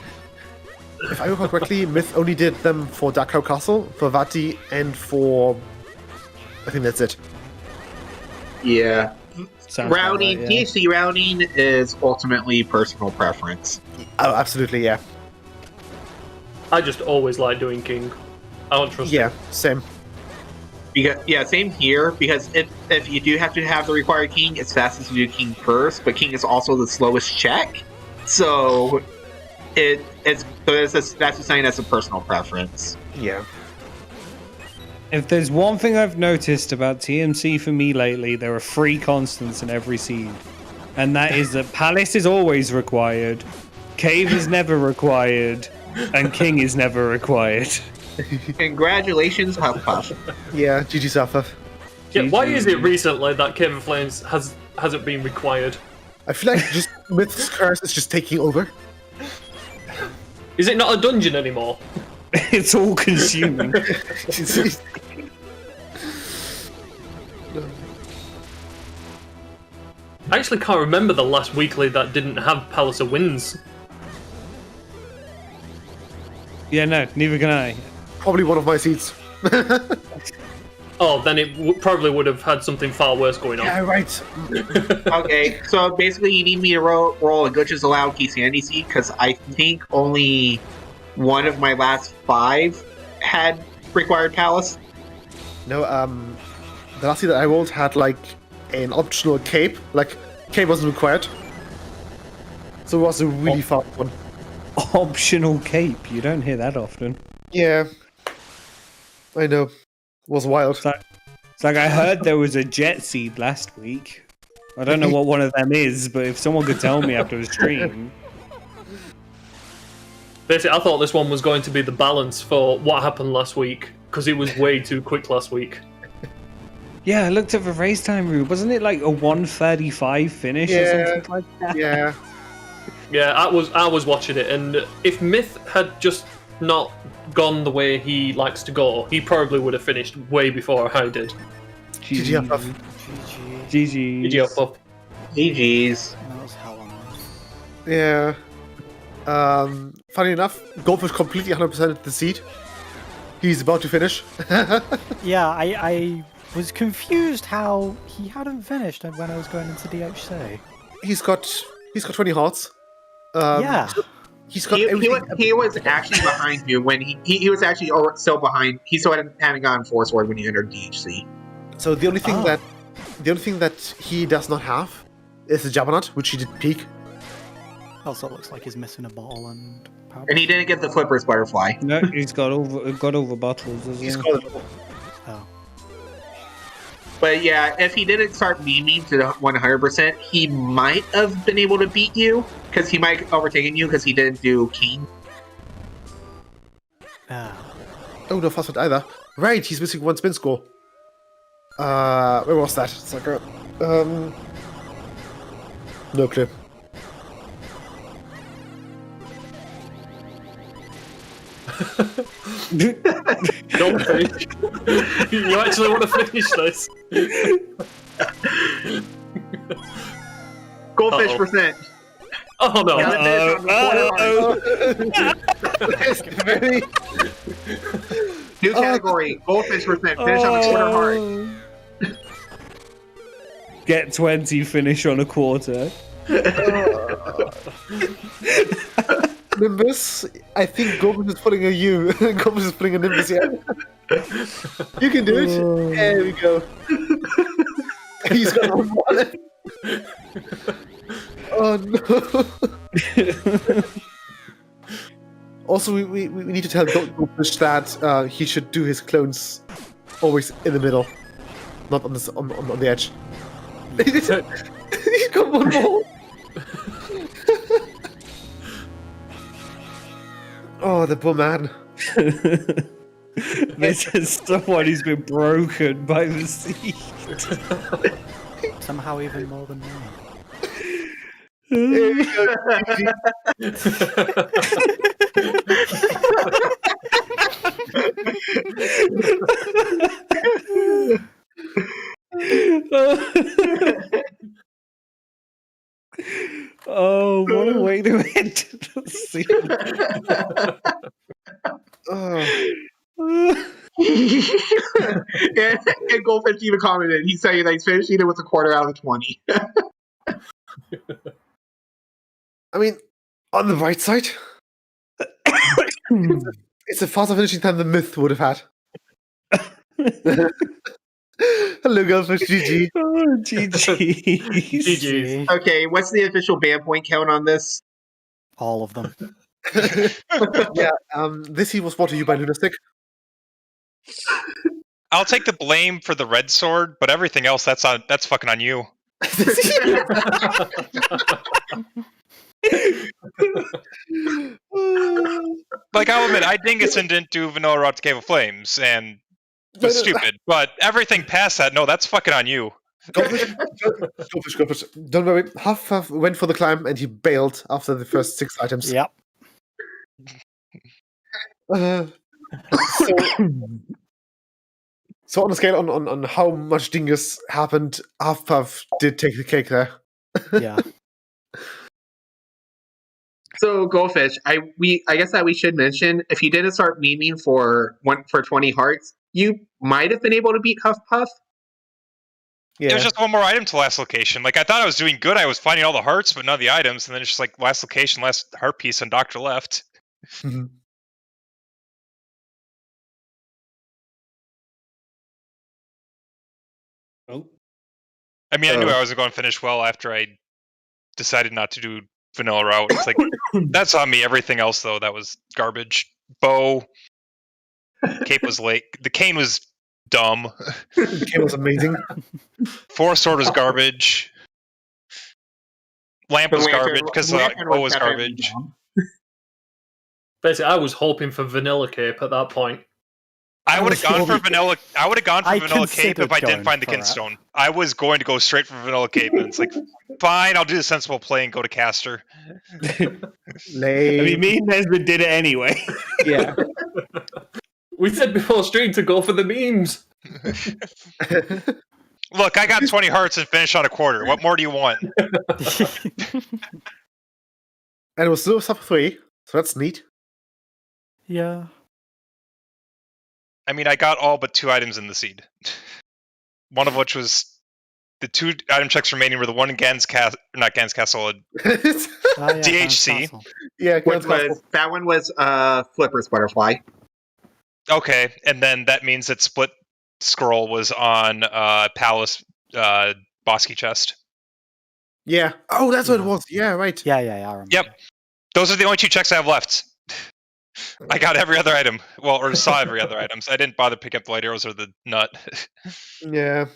If I recall correctly, Myth only did them for Darkhow Castle, for Vati, and for... I think that's it. Yeah. Sounds Routing, about right, yeah. DHC routing is ultimately personal preference. Oh, absolutely, yeah. I just always like doing king. I don't trust Yeah, same. Because, yeah, same here, because if you do have to have the required king, it's fastest to do king first, but king is also the slowest check. So that's a sign that's a personal preference. Yeah. If there's one thing I've noticed about TMC for me lately, there are 3 constants in every seed. And that is that Palace is always required, Cave is never required, and King is never required. Congratulations, Huffpuff. Yeah, GG South. Yeah, why is it recently that Cave of Flames hasn't been required? I feel like just Myth's curse is just taking over. Is it not a dungeon anymore? It's all consuming. I actually can't remember the last weekly that didn't have Palace of Winds. Yeah, no, neither can I. Probably one of my seats. Oh, then it probably would have had something far worse going on. Yeah, right. Okay, so basically you need me to roll a Gutch's Allowed Key Sandy seed, because I think only one of my last 5 had required Palace. No, the last seat that I rolled had like an optional cape. Like, cape wasn't required. So it was a really fast one. Optional cape, you don't hear that often. Yeah. I know. It was wild. It's like I heard there was a jet seed last week. I don't know what one of them is, but if someone could tell me after the stream. Basically, I thought this one was going to be the balance for what happened last week, because it was way too quick last week. Yeah, I looked at the race time route. Wasn't it like a 1:35 finish or something like that? Yeah. Yeah, I was watching it, and if Myth had just not gone the way he likes to go, he probably would have finished way before I did. GG Huff. GG. GG up, up. GG's. That was hell on earth. Yeah. Funny enough, Golf is completely 100% the seed. He's about to finish. Yeah, I was confused how he hadn't finished when I was going into DHC. He's got 20 hearts. Yeah. He's got He was actually behind you when he was actually still behind. He still hadn't gotten Force Ward when you entered DHC. So the only thing that he does not have is the Jabberknight, which he did peak. Also, it looks like he's missing a bottle and power. And he didn't get the Flipper's Butterfly. No, he's got all the bottles as He's well. got Oh. But yeah, if he didn't start memeing to 100%, he might have been able to beat you, because he might have overtaken you because he didn't do King. Oh, no fast food either. Right, he's missing one spin score. Where was that? Sucker. No clue. Don't finish. You actually want to finish this? Goldfish Uh-oh. percent. Oh no! It's very... New category. Goldfish percent. Finish on the quarter hard. Get 20, finish on a quarter. Nimbus, I think Goblin is pulling a U. Goblin is pulling a Nimbus here. You can do it. There we go. He's got one wallet. Oh no. Also, we need to tell Goldfish that he should do his clones always in the middle, not on the edge. He's got one more. Oh, the poor man. This is someone who's been broken by the sea. Somehow even more than me. Here we go. Oh, what a way to end the scene. and Goldfish even commented. He's saying that he's finishing it with a quarter out of 20. I mean, on the right side, it's a faster finishing time than Myth would have had. Hello, Goldfish. GG. Oh, GG. GG. Okay, what's the official ban point count on this? All of them. Yeah, this heat was brought to you by Lunastick. I'll take the blame for the red sword, but everything else that's fucking on you. Like, I'll admit, I Dinguson didn't do Vanilla Route to Cave of Flames, and it was stupid. But everything past that, no, that's fucking on you. Goldfish. Don't worry. Huff went for the climb and he bailed after the first 6 items. Yep. So on a scale on how much Dingus happened, Huff did take the cake there. Yeah. So Goldfish, I guess that we should mention, if you didn't start memeing for 20 hearts, you might have been able to beat Huff Puff. Yeah. There was just one more item to last location. Like, I thought I was doing good. I was finding all the hearts, but none of the items. And then it's just like last location, last heart piece, and Doctor left. Mhm. Oh. I mean, I knew I wasn't going to finish well after I decided not to do Vanilla Route. It's like, that's on me. Everything else, though, that was garbage. Bow. Cape was late. The cane was dumb. The game was amazing. Forest Sword was garbage. Lamp was garbage because bow was garbage. Basically, I was hoping for Vanilla Cape at that point. I would have gone for vanilla. I would have gone for I Vanilla Cape if I considered didn't find the going for it. Kinstone. I was going to go straight for Vanilla Cape, and it's like, fine, I'll do the sensible play and go to Caster. Lame. I mean, me and Nesbitt did it anyway. Yeah. We said before stream to go for the memes. Look, I got 20 hearts and finished on a quarter. What more do you want? And it was still sub 3, so that's neat. Yeah. I mean, I got all but 2 items in the seed. One of which was the 2 item checks remaining were the one in Gan's Castle, not Gan's Castle, Oh, yeah, DHC. Castle. Yeah, That one was Flipper's Butterfly. Okay, and then that means that Split Scroll was on Palace Bosky Chest. Yeah. Oh, that's what it was. Yeah, right. Yeah, I remember. Yep. Those are the only 2 checks I have left. I got every other item. Well, or saw every other items. I didn't bother pick up the light arrows or the nut. Yeah.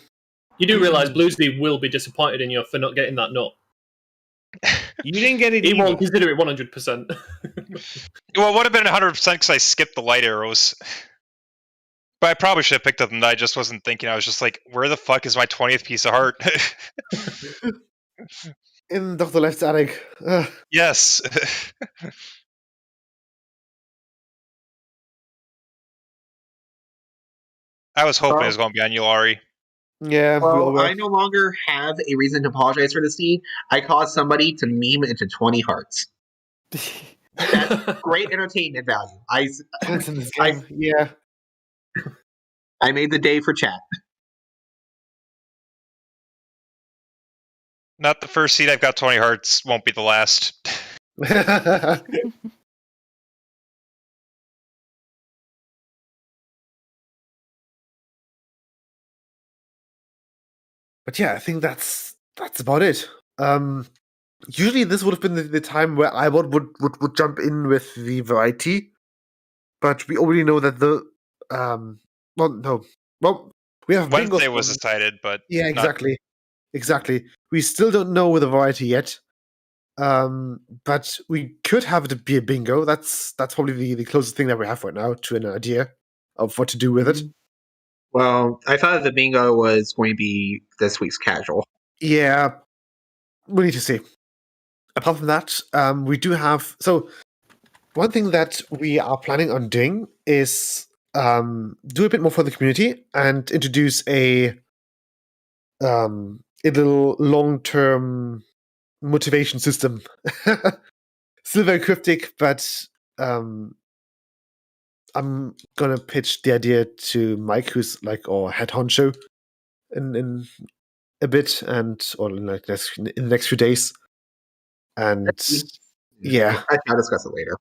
You do realise Bluesby will be disappointed in you for not getting that nut. You didn't get it He either. won't consider it 100%. Well, it would have been 100% because I skipped the light arrows. But I probably should have picked up them. I just wasn't thinking. I was just like, where the fuck is my 20th piece of heart? In Dr. Left's attic. Yes. I was hoping it was going to be on Yulari. Yeah, we all Well, were. I no longer have a reason to apologize for this deed. I caused somebody to meme into 20 hearts. That's great entertainment value. It's in this game. Yeah. I made the day for chat. Not the first seed. I've got 20 hearts. Won't be the last. But yeah, I think that's about it. Usually this would have been the time where I would jump in with the variety, but we already know that the we have Wednesday bingos was on- decided, but yeah, not- exactly. We still don't know with the variety yet, but we could have it be a bingo. That's probably the closest thing that we have right now to an idea of what to do with it. Well, I thought the bingo was going to be this week's casual. Yeah, we need to see. Apart from that, we do have one thing that we are planning on doing is do a bit more for the community and introduce a little long-term motivation system. Still very cryptic, but I'm gonna pitch the idea to Mike, who's like our head honcho, in a bit, or in the next few days. And yeah, I'll discuss it later.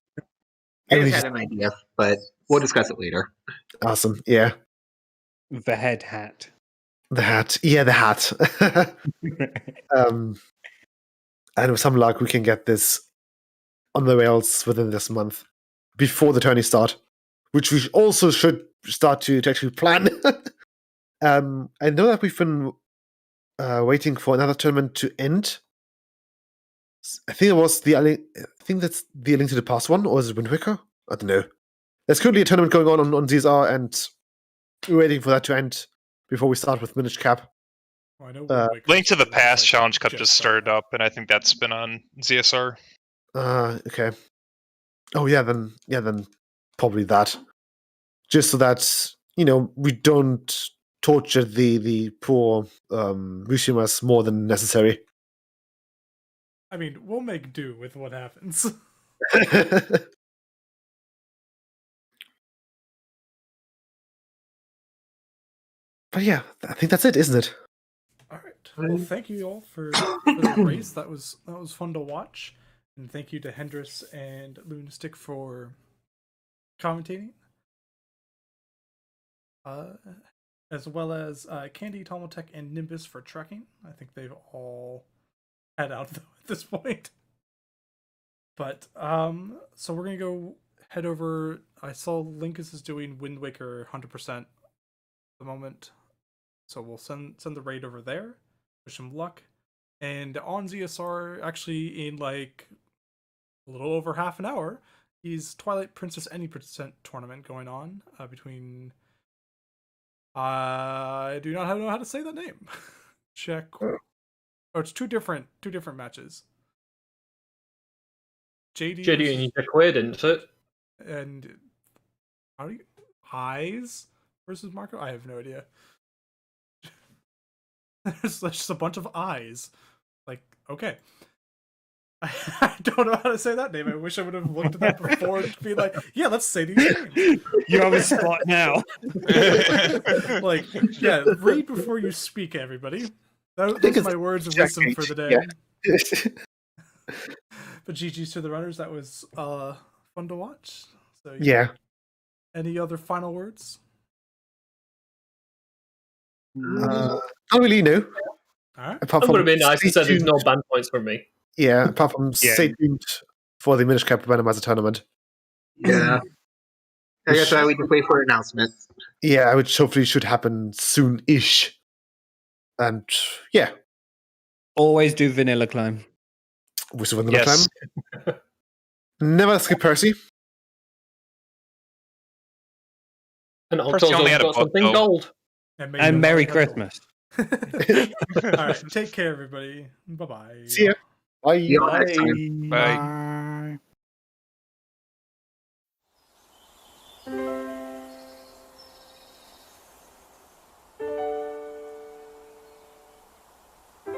I just had an idea, but we'll discuss it later. Awesome. Yeah. The head hat. The hat. Yeah, the hat. And with some luck, we can get this on the rails within this month, before the tourney start, which we also should start to actually plan. I know that we've been waiting for another tournament to end. I think that's the A Link to the Past one, or is it Wind Waker? I don't know. There's currently a tournament going on ZSR, and we're waiting for that to end before we start with Minish Cap. Oh, I know Link to the Past Challenge Cup just started up, and I think that's been on ZSR. Okay. Oh yeah, then probably that. Just so that we don't torture the poor Mushimas more than necessary. I mean, we'll make do with what happens. But yeah, I think that's it, isn't it? All right. Well, thank you all for the race. That was fun to watch, and thank you to Hendris and Lunastick for commentating, as well as Candy, Tomotech, and Nimbus for tracking. I think they've all had out though at this point. But so we're gonna go head over. I saw Linkus is doing Wind Waker 100% at the moment. So we'll send the raid over there. Wish him luck. And on ZSR, actually in like a little over half an hour, is Twilight Princess Any Percent tournament going on between. I do not know how to say that name. Check. Oh, it's two different matches. JD and Jaquid, isn't it? And how do you Eyes versus Marco? I have no idea. There's just a bunch of eyes. Like, okay. I don't know how to say that name. I wish I would have looked at that before to be like, yeah, let's say these names. You have a spot now. Like, yeah, read before you speak, everybody. Those are my words of wisdom for the day. Yeah. But GG's to the runners. That was fun to watch. So Yeah. Any other final words? Not really, no. All right. Apart It from would have been nice to stay say there's no tuned- ban points from me. Yeah, apart from Yeah. stay tuned for the Minish Cap Randomizer tournament. Yeah. I guess we just wait for announcements. Yeah, which hopefully should happen soon-ish. And yeah, Always do vanilla climb. with the vanilla Yes. clan. Never skip Percy. And Percy Octo's only had a got book, something though. gold. may And you Merry have gold. Christmas. All right, take care, everybody. Bye bye. See ya. Bye. See you all next time. Bye. Bye.